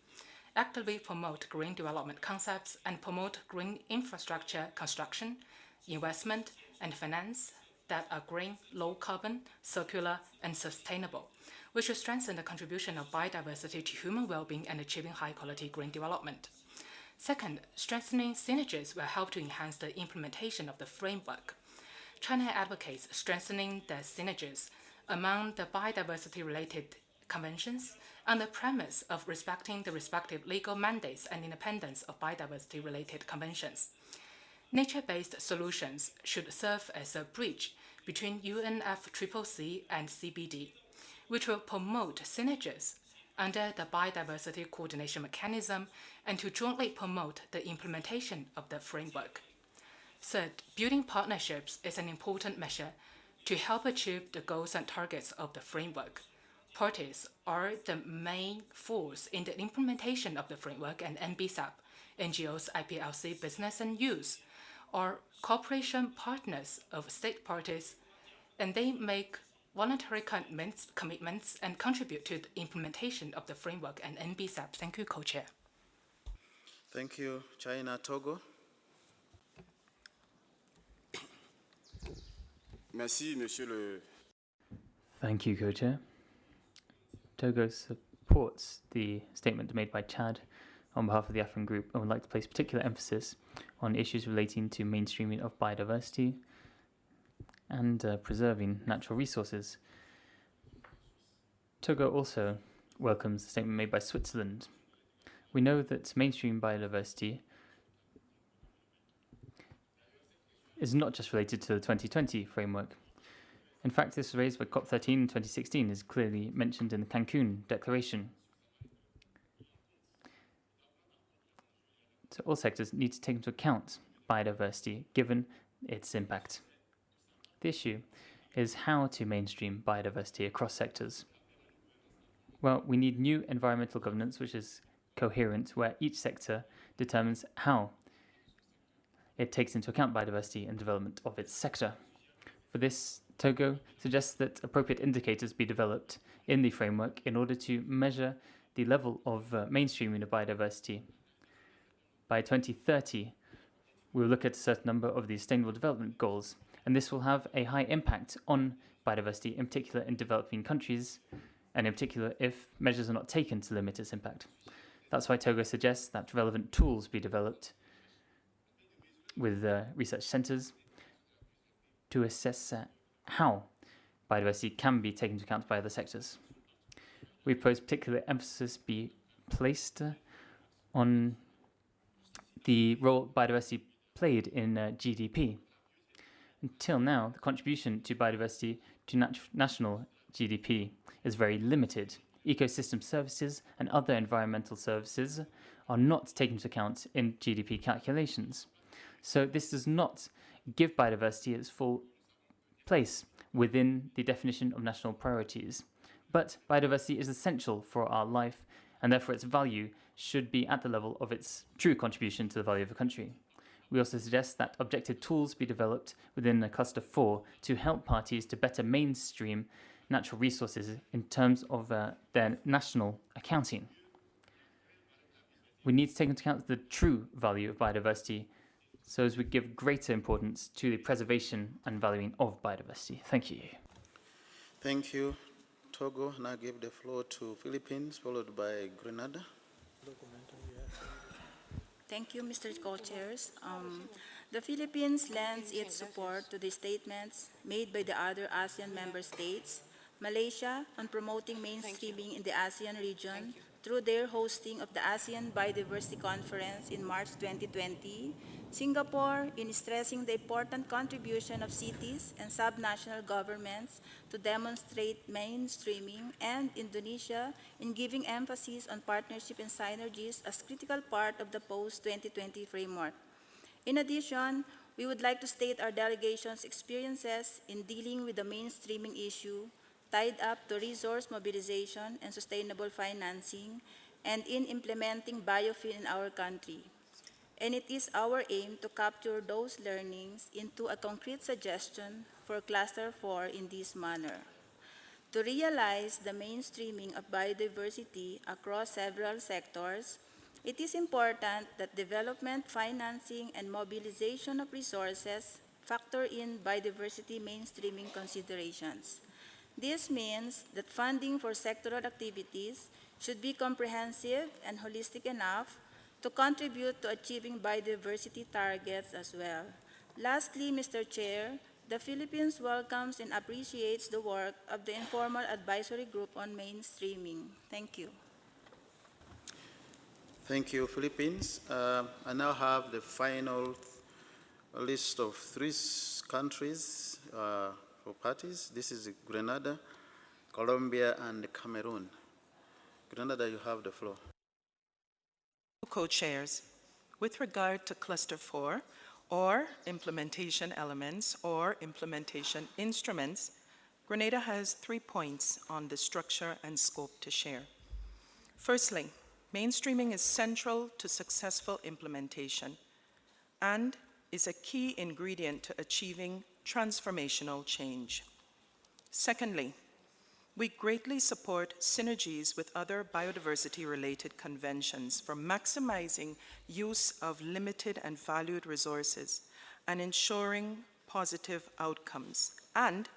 actively promote green development concepts, and promote green infrastructure construction, investment, and finance that are green, low carbon, circular, and sustainable, which should strengthen the contribution of biodiversity to human well-being and achieving high-quality green development. Second, strengthening synergies will help to enhance the implementation of the framework. China advocates strengthening the synergies among the biodiversity-related conventions on the premise of respecting the respective legal mandates and independence of biodiversity-related conventions. Nature-based solutions should serve as a bridge between UNFCCC and CBD, which will promote synergies under the biodiversity coordination mechanism and to jointly promote the implementation of the framework. Third, building partnerships is an important measure to help achieve the goals and targets of the framework. Parties are the main force in the implementation of the framework, and NBSAP, NGOs, IPLC, business and youth, are cooperation partners of state parties, and they make voluntary commitments and contribute to the implementation of the framework and NBSAP. Thank you, Co-Chair. Thank you, China. Togo. Merci, Monsieur le... Thank you, Co-Chair. Togo supports the statement made by Chad on behalf of the African Group and would like to place particular emphasis on issues relating to mainstreaming of biodiversity and preserving natural resources. Togo also welcomes the statement made by Switzerland. We know that mainstream biodiversity is not just related to the 2020 framework. In fact, this was raised by COP13 in 2016, is clearly mentioned in the Cancun Declaration. So all sectors need to take into account biodiversity given its impact. The issue is how to mainstream biodiversity across sectors. Well, we need new environmental governance which is coherent, where each sector determines how it takes into account biodiversity and development of its sector. For this, Togo suggests that appropriate indicators be developed in the framework in order to measure the level of mainstreaming of biodiversity. By 2030, we will look at a certain number of the Sustainable Development Goals, and this will have a high impact on biodiversity, in particular in developing countries, and in particular if measures are not taken to limit its impact. That's why Togo suggests that relevant tools be developed with research centres to assess how biodiversity can be taken into account by other sectors. We propose particular emphasis be placed on the role biodiversity played in GDP. Until now, the contribution to biodiversity to national GDP is very limited. Ecosystem services and other environmental services are not taken into account in GDP calculations. So this does not give biodiversity its full place within the definition of national priorities. But biodiversity is essential for our life, and therefore its value should be at the level of its true contribution to the value of a country. We also suggest that objective tools be developed within the Cluster 4 to help parties to better mainstream natural resources in terms of their national accounting. We need to take into account the true value of biodiversity so as we give greater importance to the preservation and valuing of biodiversity. Thank you. Thank you, Togo. Now give the floor to Philippines, followed by Grenada. Thank you, Mr. Co-Chairs. The Philippines lends its support to the statements made by the other ASEAN member states, Malaysia on promoting mainstreaming in the ASEAN region through their hosting of the ASEAN Biodiversity Conference in March 2020, Singapore in stressing the important contribution of cities and subnational governments to demonstrate mainstreaming, and Indonesia in giving emphasis on partnership and synergies as critical part of the post-2020 framework. In addition, we would like to state our delegation's experiences in dealing with the mainstreaming issue tied up to resource mobilization and sustainable financing, and in implementing biofuel in our country. And it is our aim to capture those learnings into a concrete suggestion for Cluster 4 in this manner. To realize the mainstreaming of biodiversity across several sectors, it is important that development, financing, and mobilization of resources factor in biodiversity mainstreaming considerations. This means that funding for sectoral activities should be comprehensive and holistic enough to contribute to achieving biodiversity targets as well. Lastly, Mr. Chair, the Philippines welcomes and appreciates the work of the Informal Advisory Group on Mainstreaming. Thank you. Thank you, Philippines. I now have the final list of 3 countries for parties. This is Grenada, Colombia, and Cameroon. Grenada, you have the floor. Co-chairs, with regard to Cluster 4, or implementation elements or implementation instruments, Grenada has 3 points on the structure and scope to share. Firstly, mainstreaming is central to successful implementation and is a key ingredient to achieving transformational change. Secondly, we greatly support synergies with other biodiversity-related conventions for maximizing use of limited and valued resources and ensuring positive outcomes, and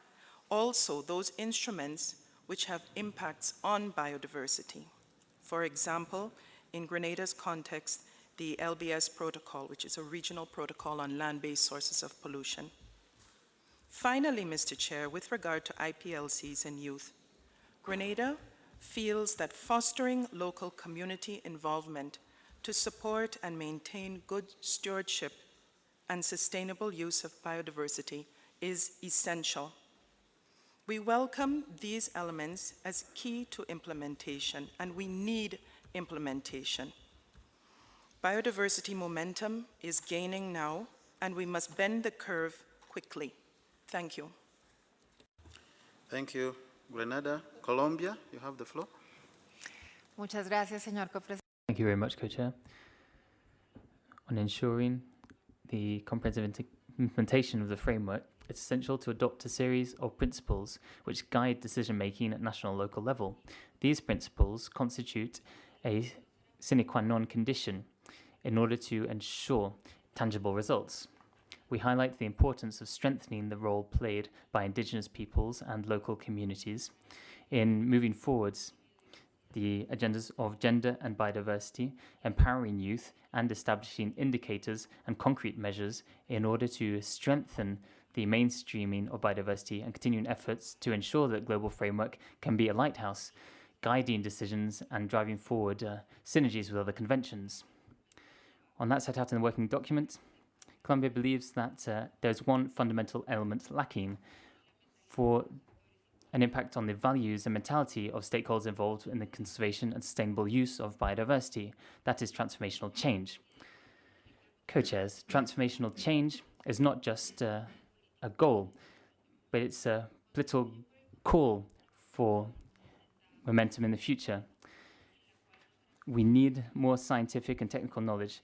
also those instruments which have impacts on biodiversity. For example, in Grenada's context, the LBS protocol, which is a regional protocol on land-based sources of pollution. Finally, Mr. Chair, with regard to IPLCs and youth, Grenada feels that fostering local community involvement to support and maintain good stewardship and sustainable use of biodiversity is essential. We welcome these elements as key to implementation, and we need implementation. Biodiversity momentum is gaining now, and we must bend the curve quickly. Thank you. Thank you, Grenada. Colombia, you have the floor. Muchas gracias, señor copresidente. Thank you very much, Co-Chair. On ensuring the comprehensive implementation of the framework, it's essential to adopt a series of principles which guide decision-making at national and local level. These principles constitute a sine qua non condition in order to ensure tangible results. We highlight the importance of strengthening the role played by Indigenous peoples and local communities in moving forwards the agendas of gender and biodiversity, empowering youth, and establishing indicators and concrete measures in order to strengthen the mainstreaming of biodiversity and continuing efforts to ensure that global framework can be a lighthouse, guiding decisions and driving forward synergies with other conventions. On that set out in the working document, Colombia believes that there's one fundamental element lacking for an impact on the values and mentality of stakeholders involved in the conservation and sustainable use of biodiversity. That is transformational change. Co-chairs, transformational change is not just a goal, but it's a political call for momentum in the future. We need more scientific and technical knowledge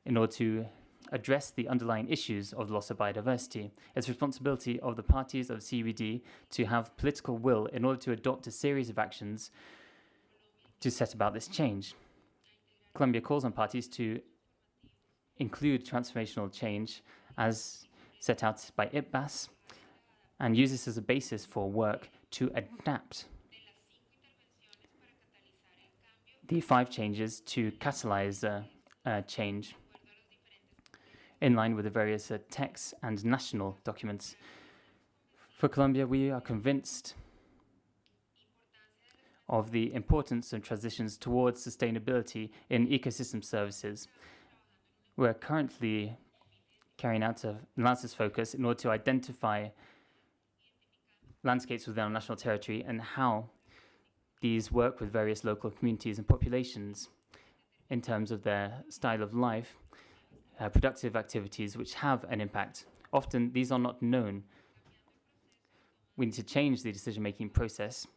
in order to address the underlying issues of loss of biodiversity. It's the responsibility of the parties of CBD to have political will in order to adopt a series of actions to set about this change. Colombia calls on parties to include transformational change as set out by IPBAS and use this as a basis for work to adapt the 5 changes to catalyze change in line with the various texts and national documents. For Colombia, we are convinced of the importance of transitions towards sustainability in ecosystem services. We're currently carrying out an analysis focus in order to identify landscapes within our national territory and how these work with various local communities and populations in terms of their style of life, productive activities which have an impact. Often these are not known. We need to change the decision-making process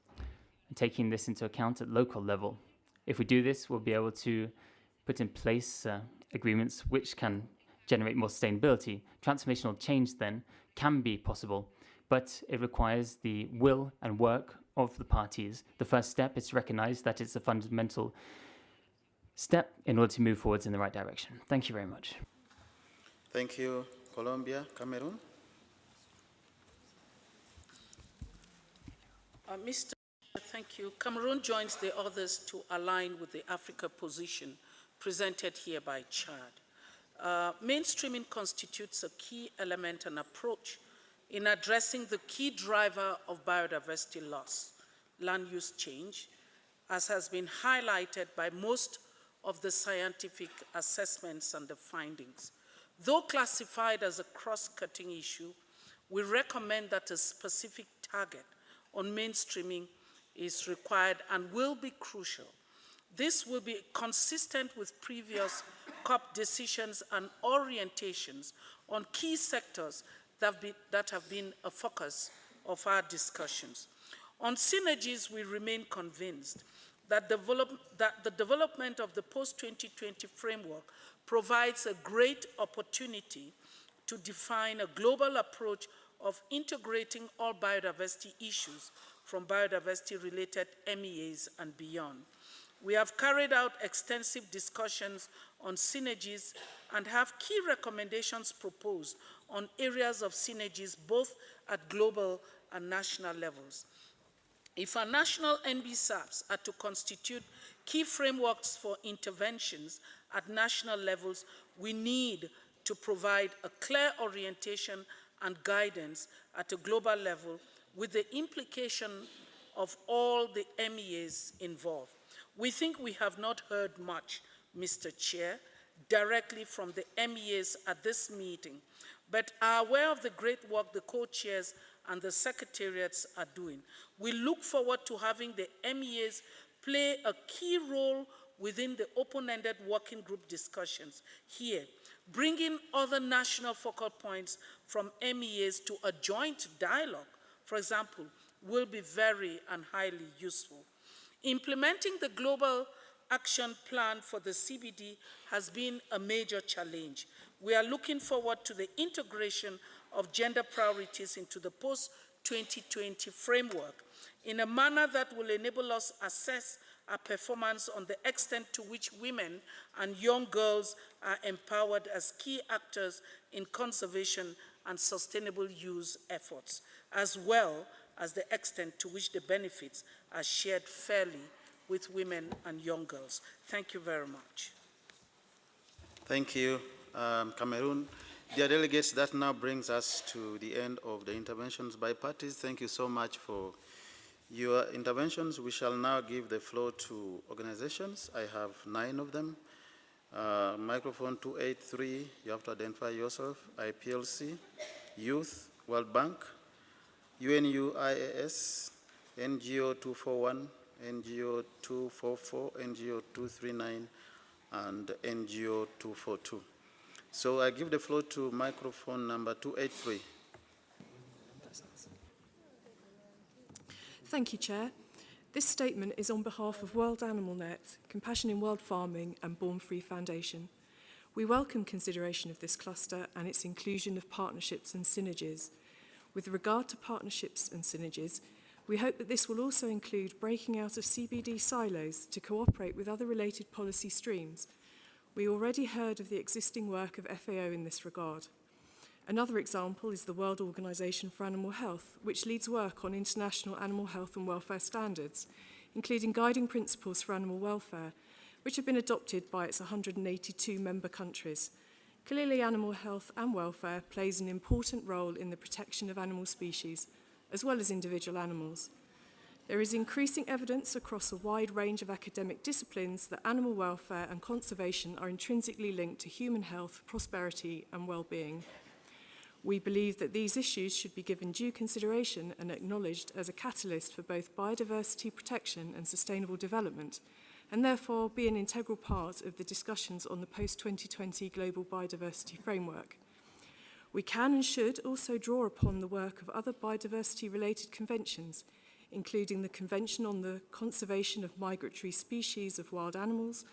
and taking this into account at local level. If we do this, we'll be able to put in place agreements which can generate more sustainability. Transformational change then can be possible, but it requires the will and work of the parties. The first step is to recognize that it's a fundamental step in order to move forwards in the right direction. Thank you very much. Thank you, Colombia. Cameroon? Mr. Thank you. Cameroon joins the others to align with the Africa position presented here by Chad. Mainstreaming constitutes a key element and approach in addressing the key driver of biodiversity loss, land use change, as has been highlighted by most of the scientific assessments and the findings. Though classified as a cross-cutting issue, we recommend that a specific target on mainstreaming is required and will be crucial. This will be consistent with previous COP decisions and orientations on key sectors that have been a focus of our discussions. On synergies, we remain convinced that the development of the post-2020 framework provides a great opportunity to define a global approach of integrating all biodiversity issues from biodiversity-related MEAs and beyond. We have carried out extensive discussions on synergies and have key recommendations proposed on areas of synergies both at global and national levels. If our national NBSAPs are to constitute key frameworks for interventions at national levels, we need to provide a clear orientation and guidance at a global level with the implication of all the MEAs involved. We think we have not heard much, Mr. Chair, directly from the MEAs at this meeting, but are aware of the great work the co-chairs and the secretariats are doing. We look forward to having the MEAs play a key role within the open-ended working group discussions here, bringing other national focal points from MEAs to a joint dialogue, for example, will be very and highly useful. Implementing the global action plan for the CBD has been a major challenge. We are looking forward to the integration of gender priorities into the post-2020 framework in a manner that will enable us to assess our performance on the extent to which women and young girls are empowered as key actors in conservation and sustainable use efforts, as well as the extent to which the benefits are shared fairly with women and young girls. Thank you very much. Thank you, Cameroon. Dear delegates, that now brings us to the end of the interventions by parties. Thank you so much for your interventions. We shall now give the floor to organizations. I have 9 of them. Microphone 283, you have to identify yourself. IPLC, Youth, World Bank, UNUIAS, NGO 241, NGO 244, NGO 239, and NGO 242. So I give the floor to microphone number 283. Thank you, Chair. This statement is on behalf of World Animal Net, Compassion in World Farming and Born Free Foundation. We welcome consideration of this cluster and its inclusion of partnerships and synergies. With regard to partnerships and synergies, we hope that this will also include breaking out of CBD silos to cooperate with other related policy streams. We already heard of the existing work of FAO in this regard. Another example is the World Organization for Animal Health, which leads work on international animal health and welfare standards, including guiding principles for animal welfare, which have been adopted by its 182 member countries. Clearly, animal health and welfare plays an important role in the protection of animal species, as well as individual animals. There is increasing evidence across a wide range of academic disciplines that animal welfare and conservation are intrinsically linked to human health, prosperity, and well-being. We believe that these issues should be given due consideration and acknowledged as a catalyst for both biodiversity protection and sustainable development, and therefore be an integral part of the discussions on the post-2020 Global Biodiversity Framework. We can and should also draw upon the work of other biodiversity-related conventions, including the Convention on the Conservation of Migratory Species of Wild Animals,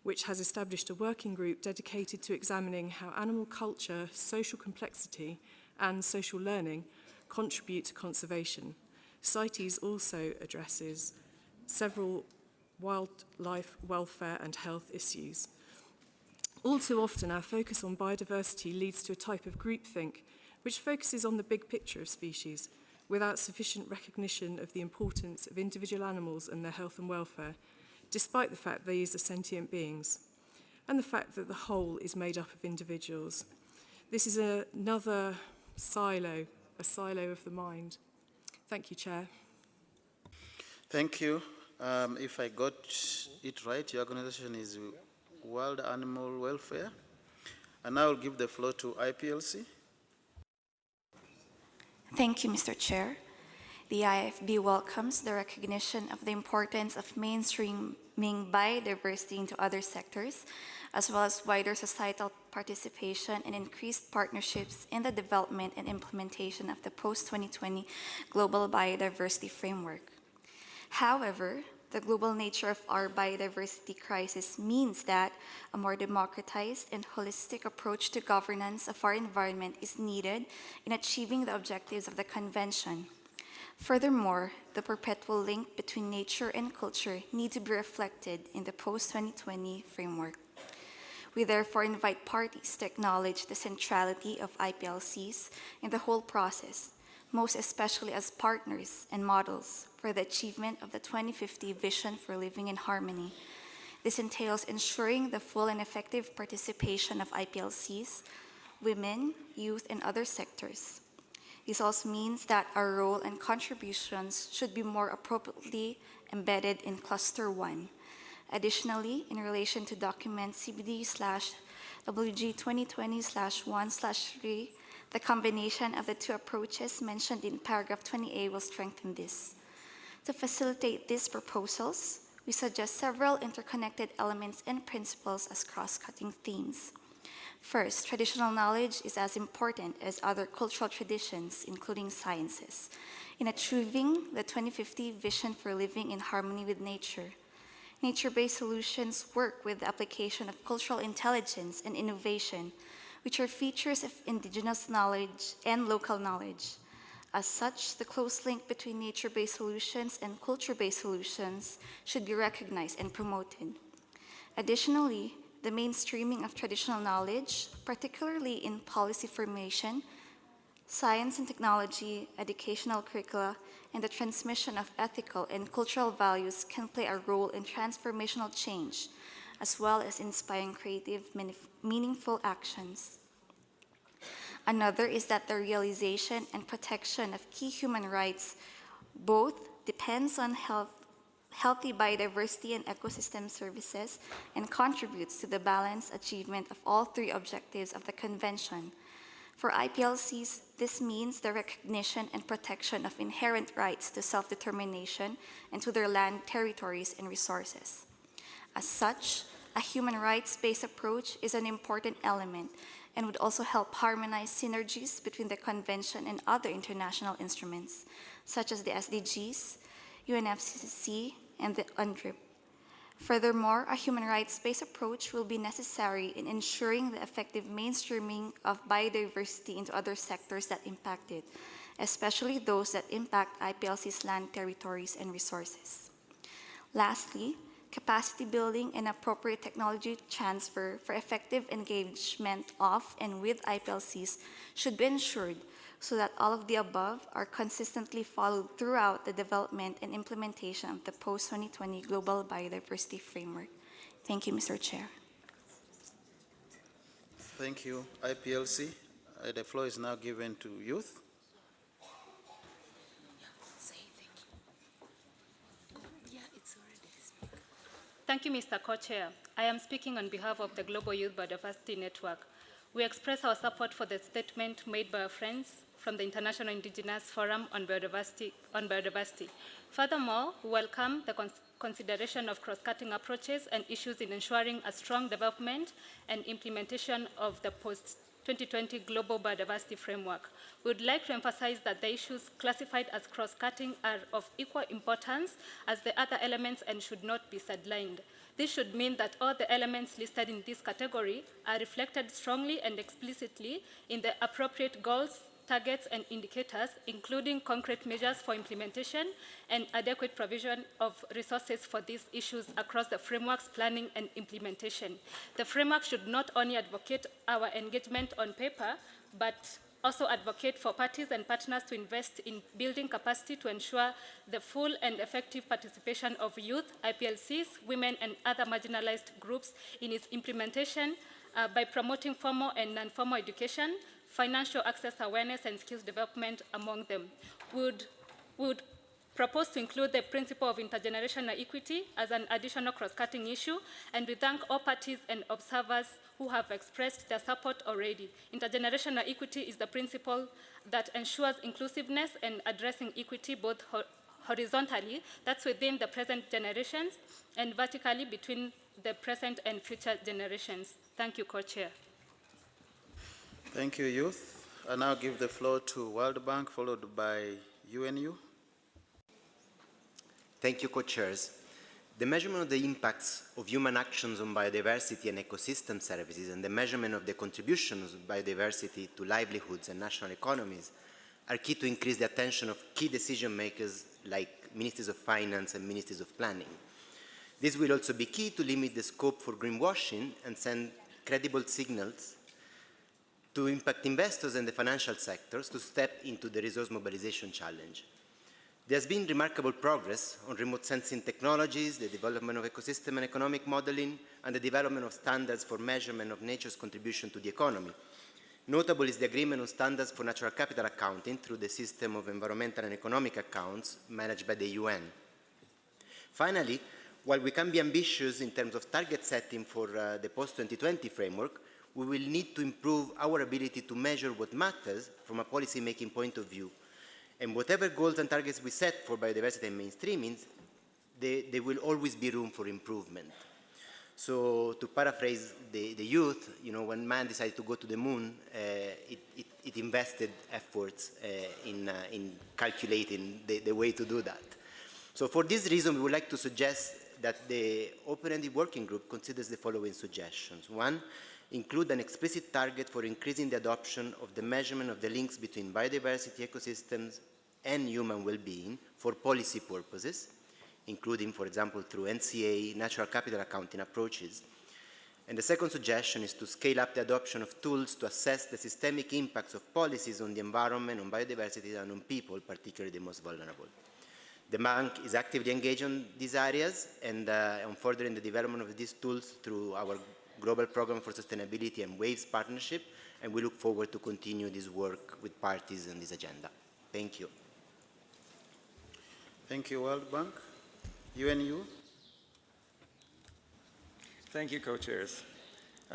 which has established a working group dedicated to examining how animal culture, social complexity, and social learning contribute to conservation. CITES also addresses several wildlife welfare and health issues. All too often, our focus on biodiversity leads to a type of groupthink, which focuses on the big picture of species, without sufficient recognition of the importance of individual animals and their health and welfare, despite the fact these are sentient beings, and the fact that the whole is made up of individuals. This is another silo, a silo of the mind. Thank you, Chair. Thank you. If I got it right, your organization is World Animal Welfare. And now I'll give the floor to IPLC. Thank you, Mr. Chair. The IFB welcomes the recognition of the importance of mainstreaming biodiversity into other sectors, as well as wider societal participation and increased partnerships in the development and implementation of the post-2020 Global Biodiversity Framework. However, the global nature of our biodiversity crisis means that a more democratized and holistic approach to governance of our environment is needed in achieving the objectives of the Convention. Furthermore, the perpetual link between nature and culture needs to be reflected in the post-2020 framework. We therefore invite parties to acknowledge the centrality of IPLCs in the whole process, most especially as partners and models for the achievement of the 2050 Vision for Living in Harmony. This entails ensuring the full and effective participation of IPLCs, women, youth, and other sectors. This also means that our role and contributions should be more appropriately embedded in Cluster 1. Additionally, in relation to document CBD/WG 2020/1/3, the combination of the two approaches mentioned in paragraph 20A will strengthen this. To facilitate these proposals, we suggest several interconnected elements and principles as cross-cutting themes. First, traditional knowledge is as important as other cultural traditions, including sciences, in achieving the 2050 vision for living in harmony with nature. Nature-based solutions work with the application of cultural intelligence and innovation, which are features of indigenous knowledge and local knowledge. As such, the close link between nature-based solutions and culture-based solutions should be recognized and promoted. Additionally, the mainstreaming of traditional knowledge, particularly in policy formation, science and technology, educational curricula, and the transmission of ethical and cultural values can play a role in transformational change, as well as inspiring creative, meaningful actions. Another is that the realization and protection of key human rights both depends on healthy biodiversity and ecosystem services and contributes to the balanced achievement of all three objectives of the Convention. For IPLCs, this means the recognition and protection of inherent rights to self-determination and to their land, territories, and resources. As such, a human rights-based approach is an important element and would also help harmonize synergies between the Convention and other international instruments, such as the SDGs, UNFCCC, and the UNDRIP. Furthermore, a human rights-based approach will be necessary in ensuring the effective mainstreaming of biodiversity into other sectors that impact it, especially those that impact IPLC's land, territories, and resources. Lastly, capacity building and appropriate technology transfer for effective engagement of and with IPLCs should be ensured so that all of the above are consistently followed throughout the development and implementation of the post-2020 Global Biodiversity Framework. Thank you, Mr. Chair. Thank you, IPLC. The floor is now given to youth. Thank you, Mr. Co-Chair. I am speaking on behalf of the Global Youth Biodiversity Network. We express our support for the statement made by our friends from the International Indigenous Forum on Biodiversity. Furthermore, we welcome the consideration of cross-cutting approaches and issues in ensuring a strong development and implementation of the post-2020 Global Biodiversity Framework. We would like to emphasize that the issues classified as cross-cutting are of equal importance as the other elements and should not be sidelined. This should mean that all the elements listed in this category are reflected strongly and explicitly in the appropriate goals, targets, and indicators, including concrete measures for implementation and adequate provision of resources for these issues across the framework's planning and implementation. The framework should not only advocate our engagement on paper, but also advocate for parties and partners to invest in building capacity to ensure the full and effective participation of youth, IPLCs, women, and other marginalized groups in its implementation by promoting formal and non-formal education, financial access awareness, and skills development among them. We would propose to include the principle of intergenerational equity as an additional cross-cutting issue, and we thank all parties and observers who have expressed their support already. Intergenerational equity is the principle that ensures inclusiveness and addressing equity both horizontally, that's within the present generations, and vertically between the present and future generations. Thank you, Co-Chair. Thank you, youth. I now give the floor to World Bank, followed by UNU. Thank you, co-chairs. The measurement of the impacts of human actions on biodiversity and ecosystem services and the measurement of the contributions of biodiversity to livelihoods and national economies are key to increase the attention of key decision makers like ministers of finance and ministers of planning. This will also be key to limit the scope for greenwashing and send credible signals to impact investors and the financial sectors to step into the resource mobilization challenge. There has been remarkable progress on remote sensing technologies, the development of ecosystem and economic modeling, and the development of standards for measurement of nature's contribution to the economy. Notable is the agreement on standards for natural capital accounting through the system of environmental and economic accounts managed by the UN. Finally, while we can be ambitious in terms of target setting for the post-2020 framework, we will need to improve our ability to measure what matters from a policy-making point of view. And whatever goals and targets we set for biodiversity and mainstreaming, there will always be room for improvement. So to paraphrase the youth, when man decided to go to the moon, it invested efforts in calculating the way to do that. So for this reason, we would like to suggest that the open-ended working group considers the following suggestions. One, include an explicit target for increasing the adoption of the measurement of the links between biodiversity, ecosystems, and human well-being for policy purposes, including, for example, through NCA, natural capital accounting approaches. And the second suggestion is to scale up the adoption of tools to assess the systemic impacts of policies on the environment, on biodiversity, and on people, particularly the most vulnerable. The bank is actively engaged on these areas and on furthering the development of these tools through our Global Program for Sustainability and WAVES partnership, and we look forward to continue this work with parties on this agenda. Thank you. Thank you, World Bank. UNU. Thank you, co-chairs.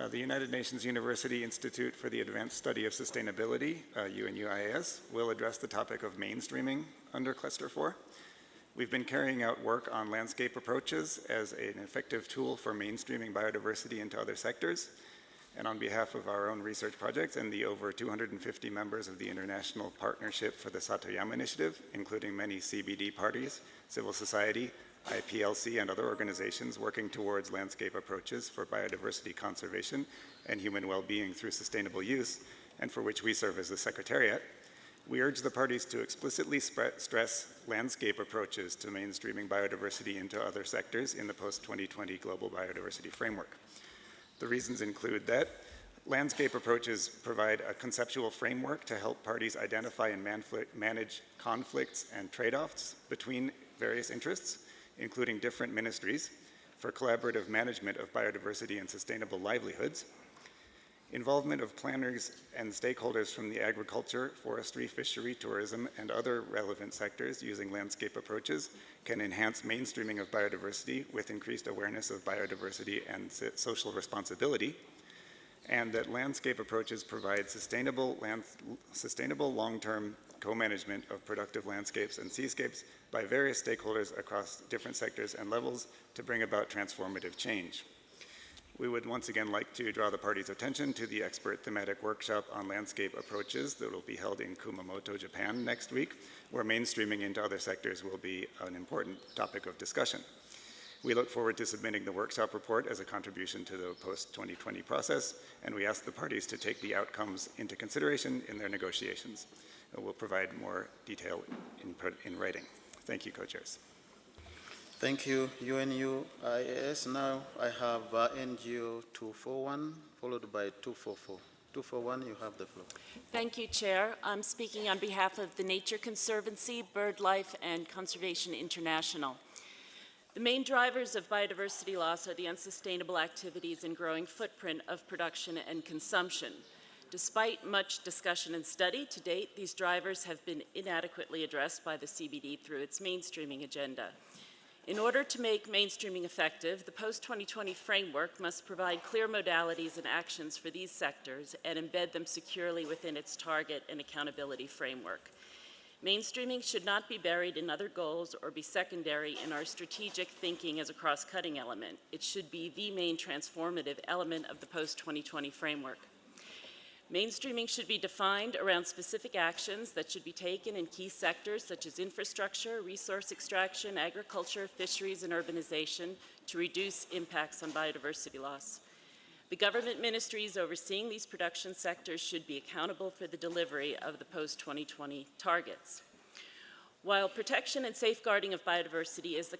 The United Nations University Institute for the Advanced Study of Sustainability, UNUIAS, will address the topic of mainstreaming under Cluster 4. We've been carrying out work on landscape approaches as an effective tool for mainstreaming biodiversity into other sectors. And on behalf of our own research projects and the over 250 members of the International Partnership for the Satoyama Initiative, including many CBD parties, civil society, IPLC, and other organizations working towards landscape approaches for biodiversity conservation and human well-being through sustainable use, and for which we serve as the Secretariat, we urge the parties to explicitly stress landscape approaches to mainstreaming biodiversity into other sectors in the post-2020 Global Biodiversity Framework. The reasons include that landscape approaches provide a conceptual framework to help parties identify and manage conflicts and trade-offs between various interests, including different ministries, for collaborative management of biodiversity and sustainable livelihoods. Involvement of planners and stakeholders from the agriculture, forestry, fishery, tourism, and other relevant sectors using landscape approaches can enhance mainstreaming of biodiversity with increased awareness of biodiversity and social responsibility, and that landscape approaches provide sustainable long-term co-management of productive landscapes and seascapes by various stakeholders across different sectors and levels to bring about transformative change. We would once again like to draw the parties' attention to the expert thematic workshop on landscape approaches that will be held in Kumamoto, Japan next week, where mainstreaming into other sectors will be an important topic of discussion. We look forward to submitting the workshop report as a contribution to the post-2020 process, and we ask the parties to take the outcomes into consideration in their negotiations. We'll provide more detailed input in writing. Thank you, co-chairs. Thank you, UNUIAS. Now I have NGO 241, followed by 244. 241, you have the floor. Thank you, Chair. I'm speaking on behalf of the Nature Conservancy, BirdLife, and Conservation International. The main drivers of biodiversity loss are the unsustainable activities and growing footprint of production and consumption. Despite much discussion and study, to date, these drivers have been inadequately addressed by the CBD through its mainstreaming agenda. In order to make mainstreaming effective, the post-2020 framework must provide clear modalities and actions for these sectors and embed them securely within its target and accountability framework. Mainstreaming should not be buried in other goals or be secondary in our strategic thinking as a cross-cutting element. It should be the main transformative element of the post-2020 framework. Mainstreaming should be defined around specific actions that should be taken in key sectors such as infrastructure, resource extraction, agriculture, fisheries, and urbanization to reduce impacts on biodiversity loss. The government ministries overseeing these production sectors should be accountable for the delivery of the post-2020 targets. While protection and safeguarding of biodiversity is the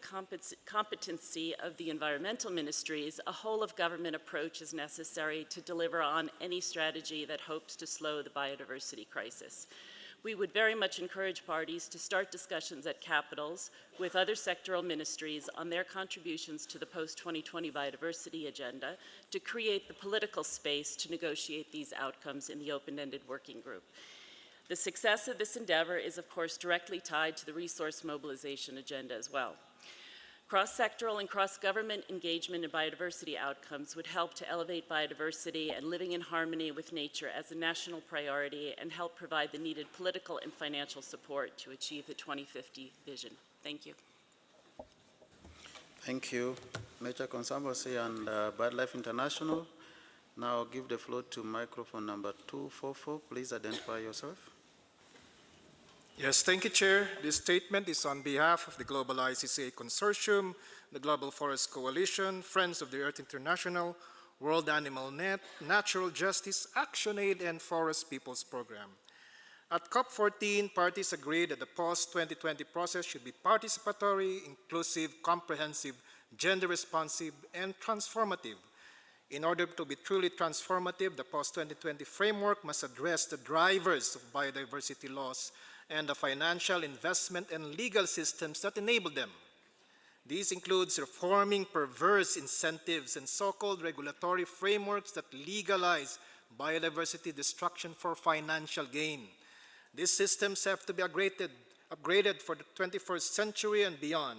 competency of the environmental ministries, a whole-of-government approach is necessary to deliver on any strategy that hopes to slow the biodiversity crisis. We would very much encourage parties to start discussions at capitals with other sectoral ministries on their contributions to the post-2020 biodiversity agenda to create the political space to negotiate these outcomes in the open-ended working group. The success of this endeavor is, of course, directly tied to the resource mobilization agenda as well. Cross-sectoral and cross-government engagement in biodiversity outcomes would help to elevate biodiversity and living in harmony with nature as a national priority and help provide the needed political and financial support to achieve the 2050 vision. Thank you. Thank you, Nature Conservancy and BirdLife International. Now give the floor to microphone number 244. Please identify yourself. Yes, thank you, Chair. This statement is on behalf of the Global ICCA Consortium, the Global Forest Coalition, Friends of the Earth International, World Animal Net, Natural Justice, ActionAid, and Forest Peoples Program. At COP14, parties agreed that the post-2020 process should be participatory, inclusive, comprehensive, gender-responsive, and transformative. In order to be truly transformative, the post-2020 framework must address the drivers of biodiversity loss and the financial investment and legal systems that enable them. This includes reforming perverse incentives and so-called regulatory frameworks that legalize biodiversity destruction for financial gain. These systems have to be upgraded for the 21st century and beyond.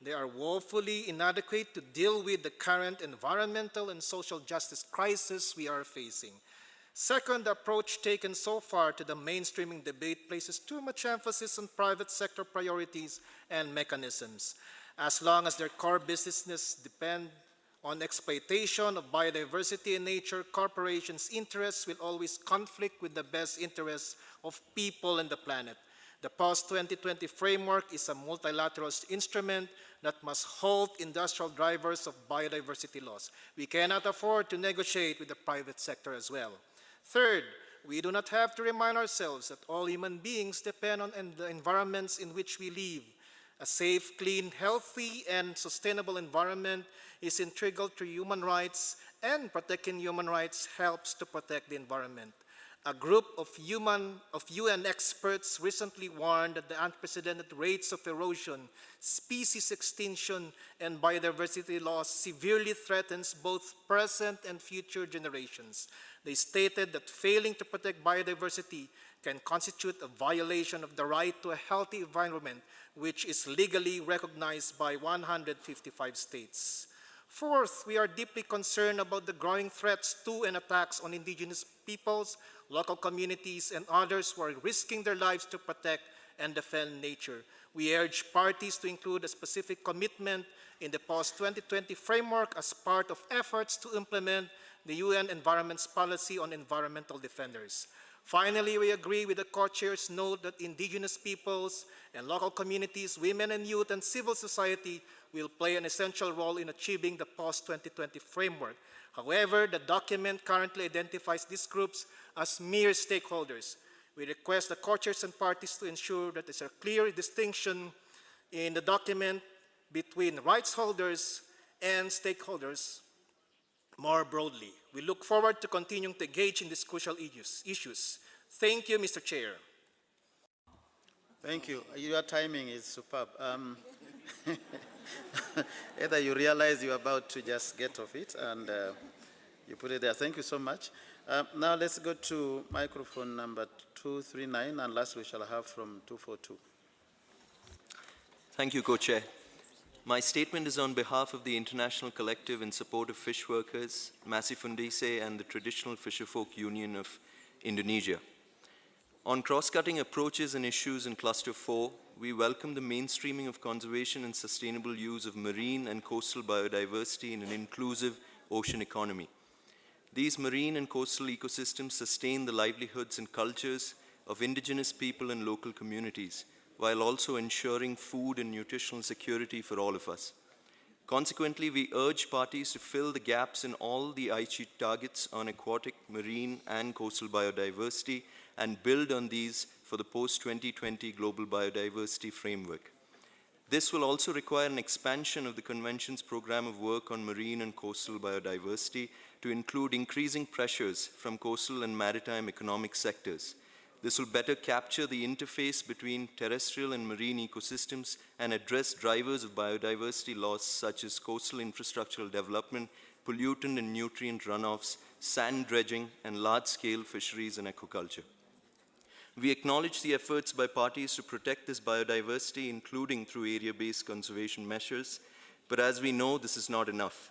They are woefully inadequate to deal with the current environmental and social justice crisis we are facing. Second, the approach taken so far to the mainstreaming debate places too much emphasis on private sector priorities and mechanisms. As long as their core businesses depend on exploitation of biodiversity and nature, corporations' interests will always conflict with the best interests of people and the planet. The post-2020 framework is a multilateral instrument that must halt industrial drivers of biodiversity loss. We cannot afford to negotiate with the private sector as well. Third, we do not have to remind ourselves that all human beings depend on the environments in which we live. A safe, clean, healthy, and sustainable environment is integral to human rights, and protecting human rights helps to protect the environment. A group of UN experts recently warned that the unprecedented rates of erosion, species extinction, and biodiversity loss severely threatens both present and future generations. They stated that failing to protect biodiversity can constitute a violation of the right to a healthy environment, which is legally recognized by 155 states. Fourth, we are deeply concerned about the growing threats to and attacks on indigenous peoples, local communities, and others who are risking their lives to protect and defend nature. We urge parties to include a specific commitment in the post-2020 framework as part of efforts to implement the UN Environment's policy on environmental defenders. Finally, we agree with the co-chair's note that indigenous peoples and local communities, women and youth, and civil society will play an essential role in achieving the post-2020 framework. However, the document currently identifies these groups as mere stakeholders. We request the co-chairs and parties to ensure that there's a clear distinction in the document between rights holders and stakeholders more broadly. We look forward to continuing to engage in these crucial issues. Thank you, Mr. Chair. Thank you. Your timing is superb. Either you realize you're about to just get off it and you put it there. Thank you so much. Now let's go to microphone number 239, and last we shall have from 242. Thank you, Co-Chair. My statement is on behalf of the International Collective in Support of Fish Workers, Masifundise, and the Traditional Fisherfolk Union of Indonesia. On cross-cutting approaches and issues in Cluster 4, we welcome the mainstreaming of conservation and sustainable use of marine and coastal biodiversity in an inclusive ocean economy. These marine and coastal ecosystems sustain the livelihoods and cultures of indigenous people and local communities, while also ensuring food and nutritional security for all of us. Consequently, we urge parties to fill the gaps in all the Aichi targets on aquatic, marine, and coastal biodiversity and build on these for the post-2020 Global Biodiversity Framework. This will also require an expansion of the Convention's program of work on marine and coastal biodiversity to include increasing pressures from coastal and maritime economic sectors. This will better capture the interface between terrestrial and marine ecosystems and address drivers of biodiversity loss such as coastal infrastructural development, pollutant and nutrient runoffs, sand dredging, and large-scale fisheries and aquaculture. We acknowledge the efforts by parties to protect this biodiversity, including through area-based conservation measures, but as we know, this is not enough.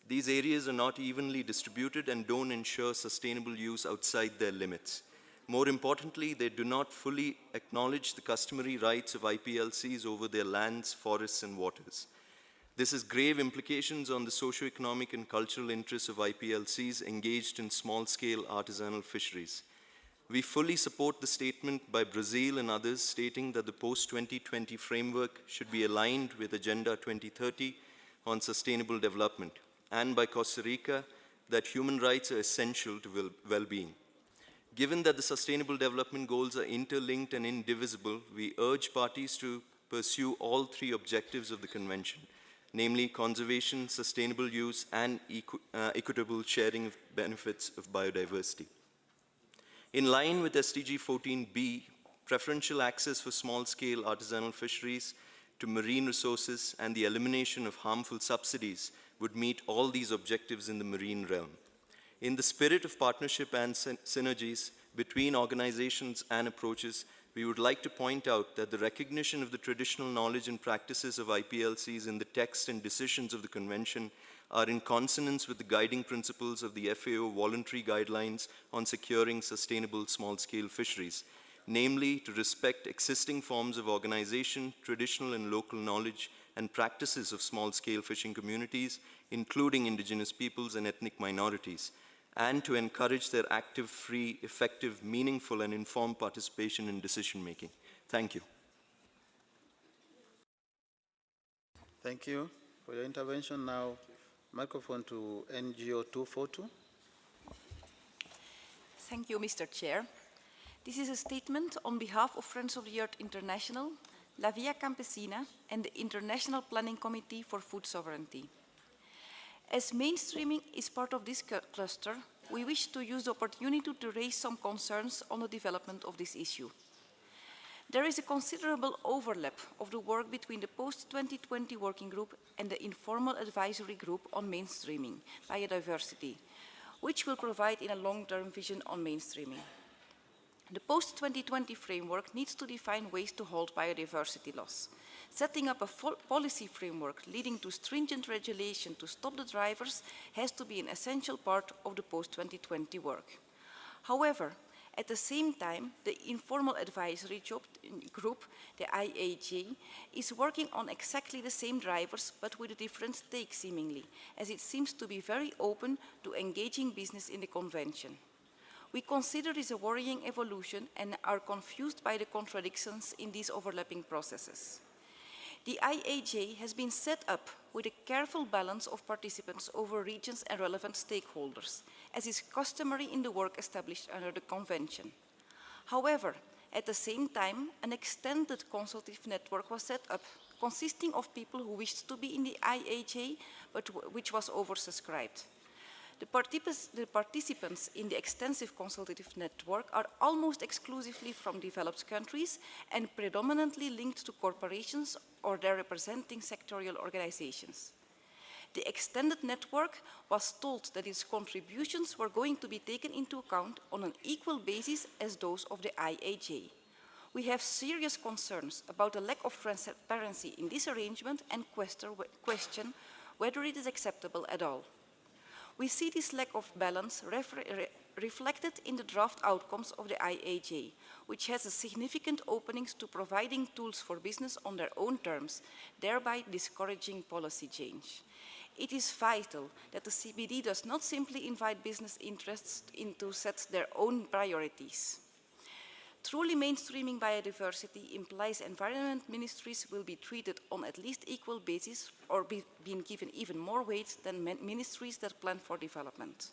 These areas are not evenly distributed and don't ensure sustainable use outside their limits. More importantly, they do not fully acknowledge the customary rights of IPLCs over their lands, forests, and waters. This has grave implications on the socio-economic and cultural interests of IPLCs engaged in small-scale artisanal fisheries. We fully support the statement by Brazil and others stating that the post-2020 framework should be aligned with Agenda 2030 on sustainable development, and by Costa Rica that human rights are essential to well-being. Given that the Sustainable Development Goals are interlinked and indivisible, we urge parties to pursue all three objectives of the Convention, namely conservation, sustainable use, and equitable sharing of benefits of biodiversity. In line with SDG 14B, preferential access for small-scale artisanal fisheries to marine resources and the elimination of harmful subsidies would meet all these objectives in the marine realm. In the spirit of partnership and synergies between organizations and approaches, we would like to point out that the recognition of the traditional knowledge and practices of IPLCs in the text and decisions of the Convention are in consonance with the guiding principles of the FAO voluntary guidelines on securing sustainable small-scale fisheries, namely to respect existing forms of organization, traditional and local knowledge, and practices of small-scale fishing communities, including indigenous peoples and ethnic minorities, and to encourage their active, free, effective, meaningful, and informed participation in decision-making. Thank you. Thank you for your intervention. Now, microphone to NGO 242. Thank you, Mr. Chair. This is a statement on behalf of Friends of the Earth International, La Via Campesina, and the International Planning Committee for Food Sovereignty. As mainstreaming is part of this cluster, we wish to use the opportunity to raise some concerns on the development of this issue. There is a considerable overlap of the work between the post-2020 working group and the informal advisory group on mainstreaming biodiversity, which will provide in a long-term vision on mainstreaming. The post-2020 framework needs to define ways to halt biodiversity loss. Setting up a policy framework leading to stringent regulation to stop the drivers has to be an essential part of the post-2020 work. However, at the same time, the informal advisory group, the IAJ, is working on exactly the same drivers, but with a different take seemingly, as it seems to be very open to engaging business in the convention. We consider this a worrying evolution and are confused by the contradictions in these overlapping processes. The IAJ has been set up with a careful balance of participants over regions and relevant stakeholders, as is customary in the work established under the Convention. However, at the same time, an extended consultative network was set up, consisting of people who wished to be in the IAJ, but which was oversubscribed. The participants in the extensive consultative network are almost exclusively from developed countries and predominantly linked to corporations or their representing sectorial organizations. The extended network was told that its contributions were going to be taken into account on an equal basis as those of the IAJ. We have serious concerns about the lack of transparency in this arrangement and question whether it is acceptable at all. We see this lack of balance reflected in the draft outcomes of the IAJ, which has a significant openings to providing tools for business on their own terms, thereby discouraging policy change. It is vital that the CBD does not simply invite business interests to set their own priorities. Truly mainstreaming biodiversity implies environment ministries will be treated on at least equal basis or being given even more weight than ministries that plan for development.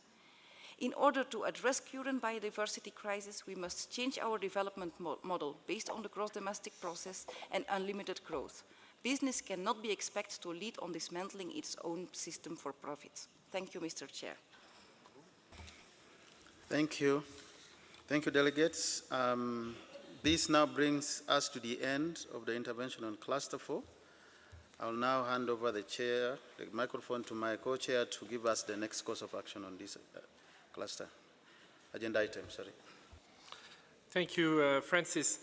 In order to address current biodiversity crisis, we must change our development model based on the gross domestic process and unlimited growth. Business cannot be expected to lead on dismantling its own system for profit. Thank you, Mr. Chair. Thank you. Thank you, delegates. This now brings us to the end of the intervention on Cluster 4. I'll now hand over the microphone to my co-chair to give us the next course of action on this cluster. Agenda item, sorry. Thank you, Francis.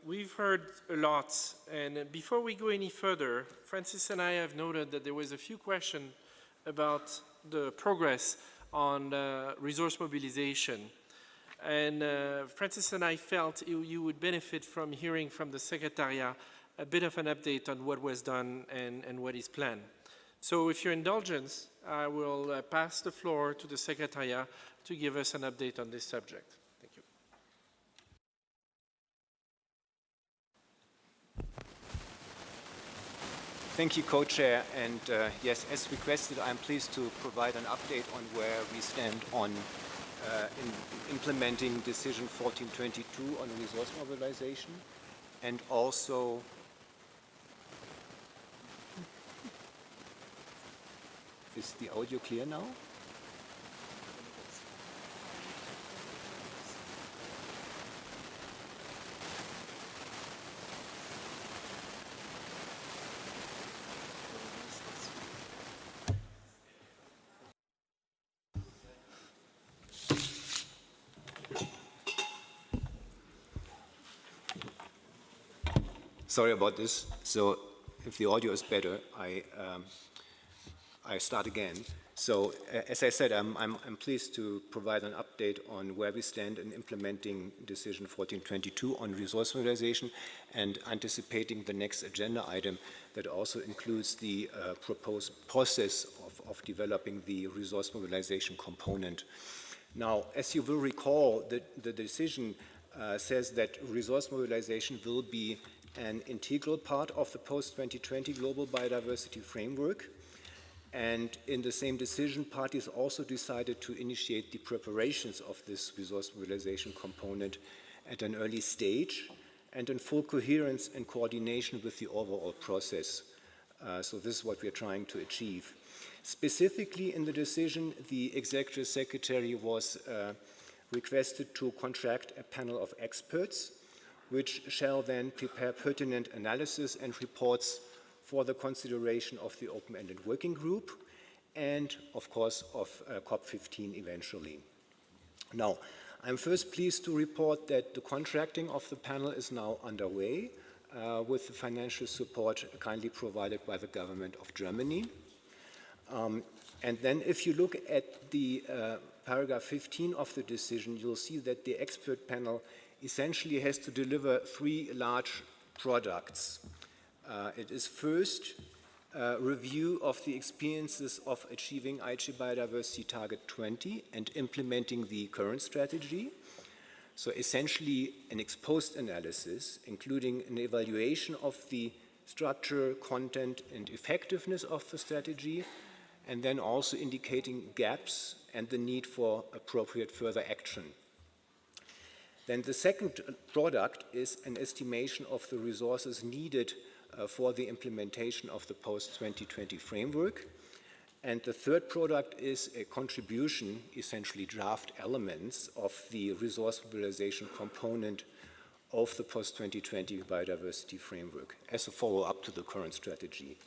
We've heard a lot, and before we go any further, Francis and I have noted that there was a few questions about the progress on resource mobilization. And Francis and I felt you would benefit from hearing from the Secretariat a bit of an update on what was done and what is planned. So with your indulgence, I will pass the floor to the Secretariat to give us an update on this subject. Thank you. Thank you, Co-Chair. And yes, as requested, I'm pleased to provide an update on where we stand on in implementing Decision 1422 on resource mobilization, and also is the audio clear now? Sorry about this. So if the audio is better, I start again. So as I said, I'm pleased to provide an update on where we stand in implementing Decision 1422 on resource mobilization and anticipating the next agenda item that also includes the proposed process of developing the resource mobilization component. Now, as you will recall, the decision says that resource mobilization will be an integral part of the post-2020 global biodiversity framework. And in the same decision, parties also decided to initiate the preparations of this resource mobilization component at an early stage and in full coherence and coordination with the overall process. So this is what we're trying to achieve. Specifically in the decision, the Executive Secretary was requested to contract a panel of experts which shall then prepare pertinent analysis and reports for the consideration of the open-ended working group and, of course, of COP15 eventually. Now, I'm first pleased to report that the contracting of the panel is now underway with the financial support kindly provided by the government of Germany. And then if you look at the paragraph 15 of the decision, you'll see that the expert panel essentially has to deliver three large products. It is first a review of the experiences of achieving Aichi Biodiversity Target 20 and implementing the current strategy. So essentially an ex-post analysis, including an evaluation of the structure, content, and effectiveness of the strategy, and then also indicating gaps and the need for appropriate further action. Then the second product is an estimation of the resources needed for the implementation of the post-2020 framework. And the third product is a contribution, essentially draft elements of the resource mobilization component of the post-2020 biodiversity framework as a follow-up to the current strategy.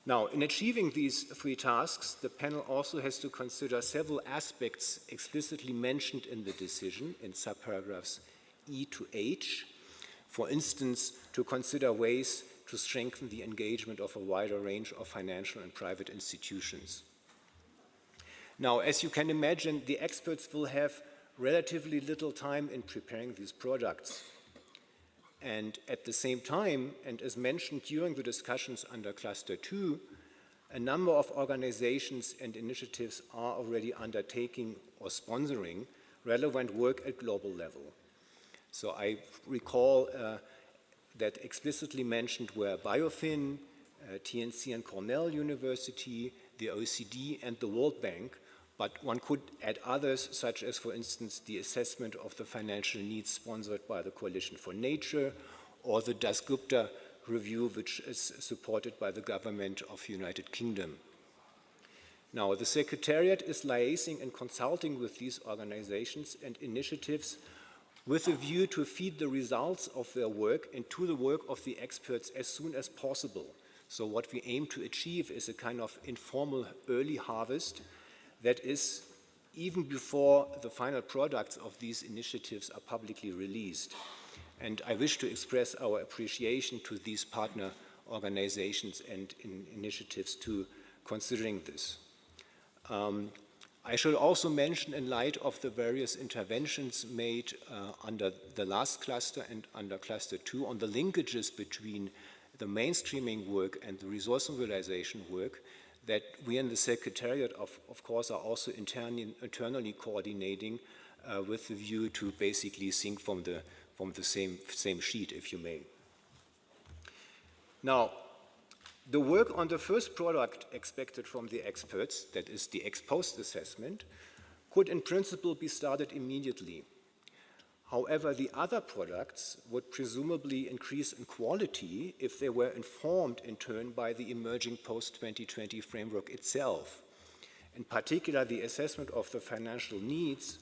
Now, in achieving these three tasks, the panel also has to consider several aspects explicitly mentioned in the decision in subparagraphs E to H. For instance, to consider ways to strengthen the engagement of a wider range of financial and private institutions. Now, as you can imagine, the experts will have relatively little time in preparing these products. And at the same time, and as mentioned during the discussions under Cluster 2, a number of organizations and initiatives are already undertaking or sponsoring relevant work at global level. So I recall that explicitly mentioned were BioFin, TNC and Cornell University, the OECD, and the World Bank, but one could add others, such as, for instance, the assessment of the financial needs sponsored by the Coalition for Nature, or the Dasgupta review, which is supported by the government of the United Kingdom. Now, the Secretariat is liaising and consulting with these organizations and initiatives with a view to feed the results of their work into the work of the experts as soon as possible. So what we aim to achieve is a kind of informal early harvest that is even before the final products of these initiatives are publicly released. And I wish to express our appreciation to these partner organizations and initiatives to considering this. I should also mention, in light of the various interventions made under the last cluster and under cluster 2 on the linkages between the mainstreaming work and the resource mobilization work, that we in the Secretariat, of course, are also internally coordinating with the view to basically think from the same sheet, if you may. Now, the work on the first product expected from the experts, that is the ex-post assessment, could in principle be started immediately. However, the other products would presumably increase in quality if they were informed in turn by the emerging post-2020 framework itself. In particular, the assessment of the financial needs,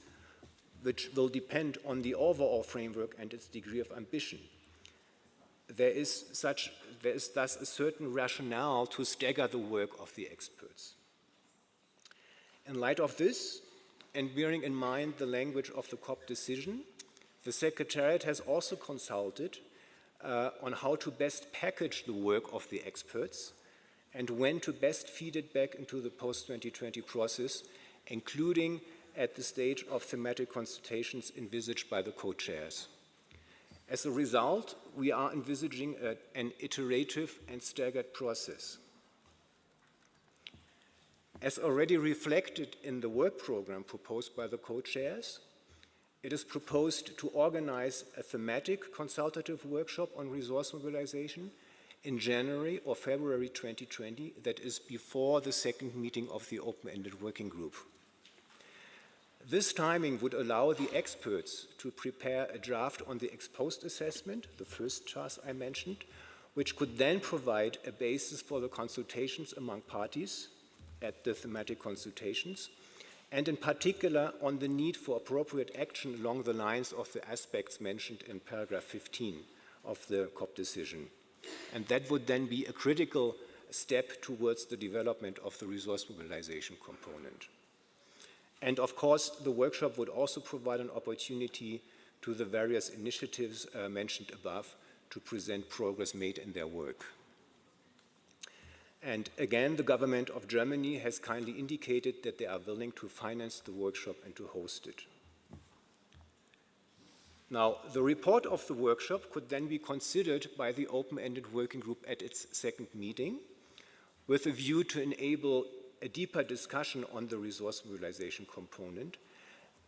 which will depend on the overall framework and its degree of ambition. There is thus a certain rationale to stagger the work of the experts. In light of this, and bearing in mind the language of the COP decision, the Secretariat has also consulted on how to best package the work of the experts and when to best feed it back into the post-2020 process, including at the stage of thematic consultations envisaged by the co-chairs. As a result, we are envisaging an iterative and staggered process. As already reflected in the work program proposed by the co-chairs, it is proposed to organize a thematic consultative workshop on resource mobilization in January or February 2020, that is before the second meeting of the open-ended working group. This timing would allow the experts to prepare a draft on the ex-post assessment, the first task I mentioned, which could then provide a basis for the consultations among parties at the thematic consultations, and in particular on the need for appropriate action along the lines of the aspects mentioned in paragraph 15 of the COP decision. And that would then be a critical step towards the development of the resource mobilization component. And of course, the workshop would also provide an opportunity to the various initiatives mentioned above to present progress made in their work. And again, the government of Germany has kindly indicated that they are willing to finance the workshop and to host it. Now, the report of the workshop could then be considered by the open-ended working group at its second meeting, with a view to enable a deeper discussion on the resource mobilization component,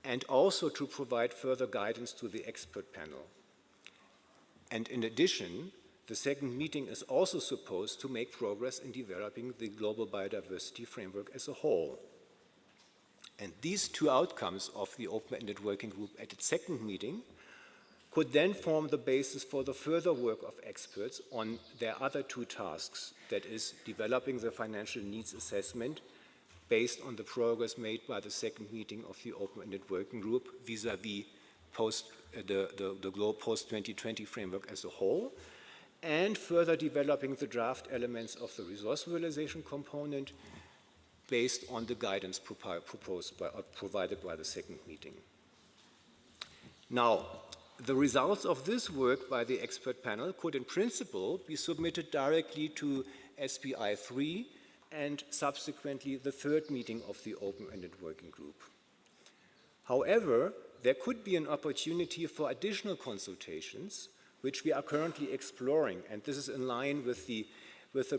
and also to provide further guidance to the expert panel. And in addition, the second meeting is also supposed to make progress in developing the global biodiversity framework as a whole. And these two outcomes of the open-ended working group at its second meeting could then form the basis for the further work of experts on their other two tasks, that is, developing the financial needs assessment based on the progress made by the second meeting of the open-ended working group vis-à-vis the global post-2020 framework as a whole, and further developing the draft elements of the resource mobilization component based on the guidance provided by the second meeting. Now, the results of this work by the expert panel could in principle be submitted directly to SPI 3 and subsequently the third meeting of the open-ended working group. However, there could be an opportunity for additional consultations, which we are currently exploring, and this is in line with the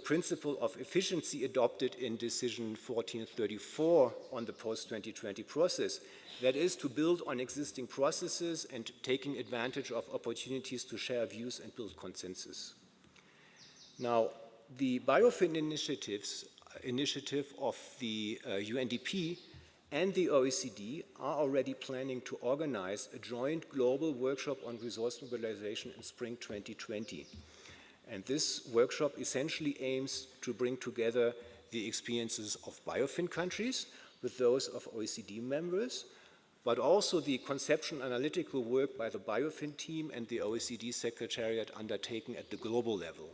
principle of efficiency adopted in Decision 1434 on the post-2020 process, that is to build on existing processes and taking advantage of opportunities to share views and build consensus. Now, the Biofin initiative of the UNDP and the OECD are already planning to organize a joint global workshop on resource mobilization in spring 2020. And this workshop essentially aims to bring together the experiences of Biofin countries with those of OECD members, but also the conceptual analytical work by the Biofin team and the OECD Secretariat undertaken at the global level.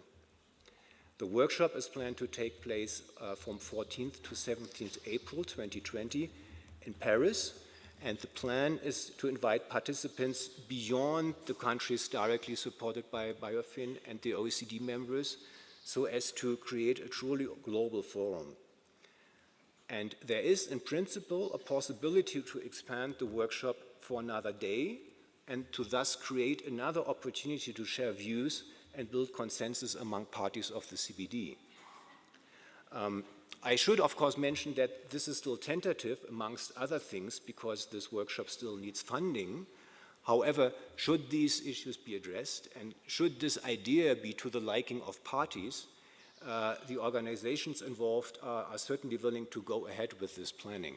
The workshop is planned to take place from 14th to 17th April 2020 in Paris, and the plan is to invite participants beyond the countries directly supported by Biofin and the OECD members, so as to create a truly global forum. And there is, in principle, a possibility to expand the workshop for another day and to thus create another opportunity to share views and build consensus among parties of the CBD. I should, of course, mention that this is still tentative, amongst other things, because this workshop still needs funding. However, should these issues be addressed, and should this idea be to the liking of parties, the organizations involved are certainly willing to go ahead with this planning.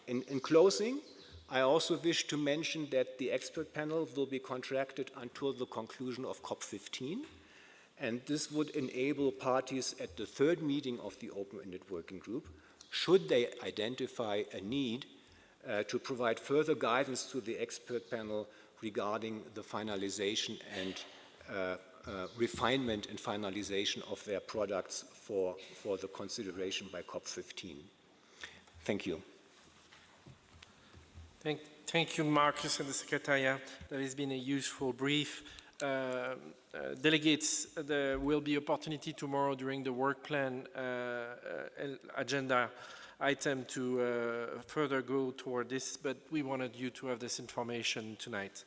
In closing, I also wish to mention that the expert panel will be contracted until the conclusion of COP15, and this would enable parties at the third meeting of the open-ended working group, should they identify a need, to provide further guidance to the expert panel regarding the finalization and refinement and finalization of their products for the consideration by COP15. Thank you. Thank you, Marcus and the Secretariat. That has been a useful brief. Delegates, there will be opportunity tomorrow during the work plan agenda item to further go toward this, but we wanted you to have this information tonight.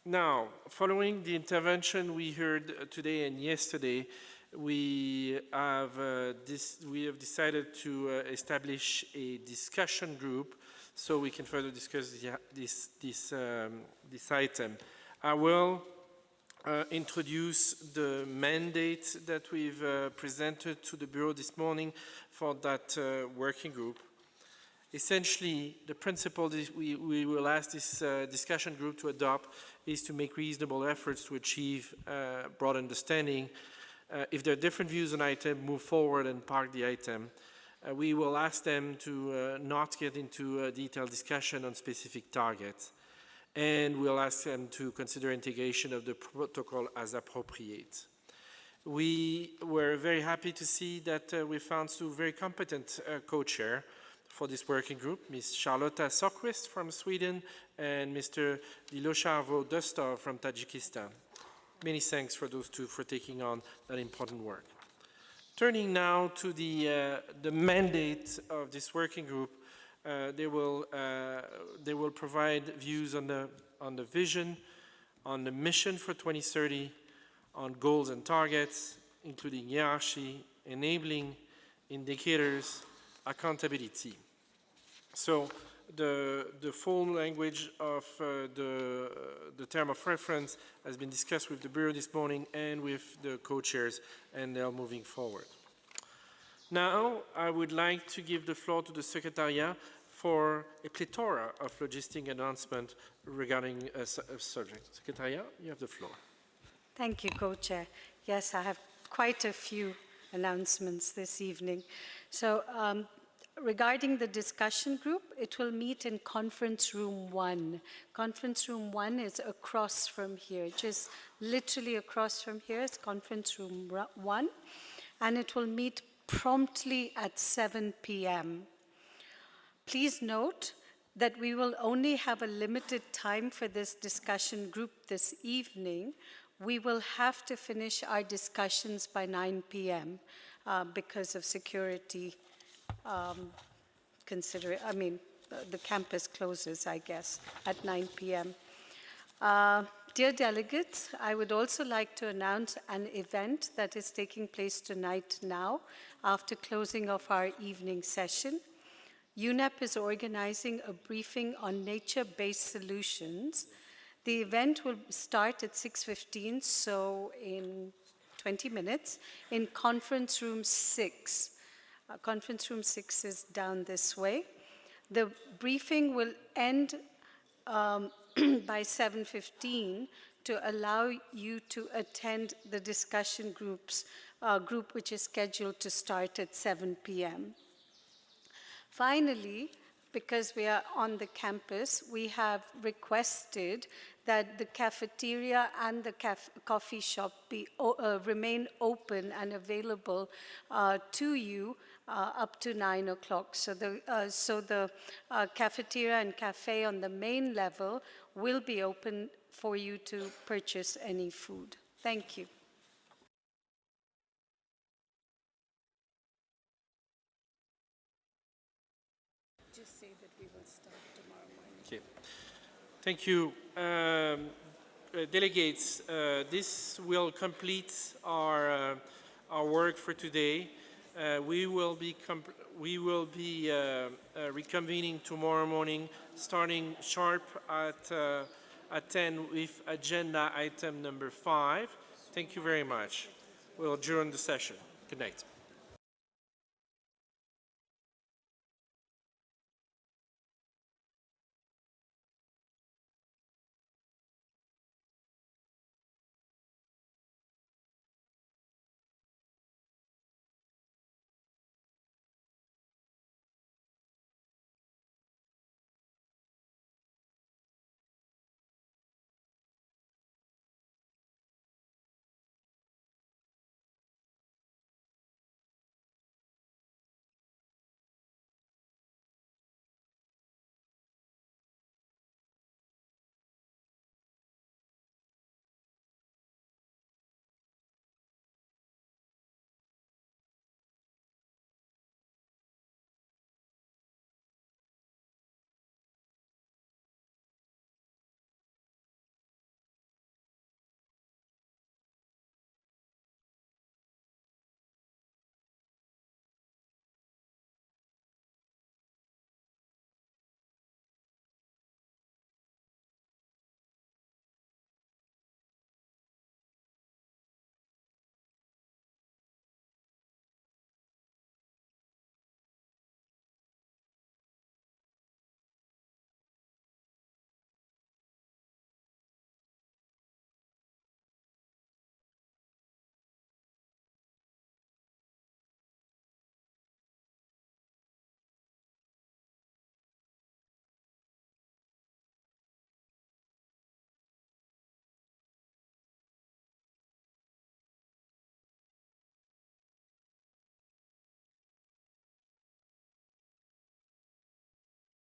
Now, following the intervention we heard today and yesterday, we have decided to establish a discussion group so we can further discuss this item. I will introduce the mandate that we've presented to the Bureau this morning for that working group. Essentially, the principle that we will ask this discussion group to adopt is to make reasonable efforts to achieve broad understanding. If there are different views on item, move forward and park the item. We will ask them to not get into a detailed discussion on specific targets. And we'll ask them to consider integration of the protocol as appropriate. We were very happy to see that we found two very competent co-chair for this working group, Ms. Charlotta Sokvist from Sweden and Mr. Dilosharvo Dostor from Tajikistan. Many thanks for those two for taking on that important work. Turning now to the mandate of this working group, they will provide views on the vision, on the mission for 2030, on goals and targets, including hierarchy, enabling, indicators, accountability. So the full language of the term of reference has been discussed with the Bureau this morning and with the co-chairs, and they are moving forward. Now, I would like to give the floor to the Secretariat for a plethora of logistic announcements regarding a subject. Secretariat, you have the floor. Thank you, Co-Chair. Yes, I have quite a few announcements this evening. So, regarding the discussion group, it will meet in Conference Room 1. Conference Room 1 is across from here, just literally across from here is Conference Room 1, and it will meet promptly at 7 p.m. Please note that we will only have a limited time for this discussion group this evening. We will have to finish our discussions by 9 p.m. Because of security the campus closes, I guess, at 9 p.m. Dear delegates, I would also like to announce an event that is taking place tonight now, after closing of our evening session. UNEP is organizing a briefing on nature-based solutions. The event will start at 6:15, so in 20 minutes, in Conference Room 6. Conference Room 6 is down this way. The briefing will end by 7:15 to allow you to attend the discussion group which is scheduled to start at 7 p.m. Finally, because we are on the campus, we have requested that the cafeteria and the coffee shop remain open and available to you up to 9 o'clock. So the cafeteria and cafe on the main level will be open for you to purchase any food. Thank you. Thank you. Delegates, this will complete our work for today. We will be reconvening tomorrow morning, starting sharp at 10 with agenda item number 5. Thank you very much. We'll adjourn the session. Good night.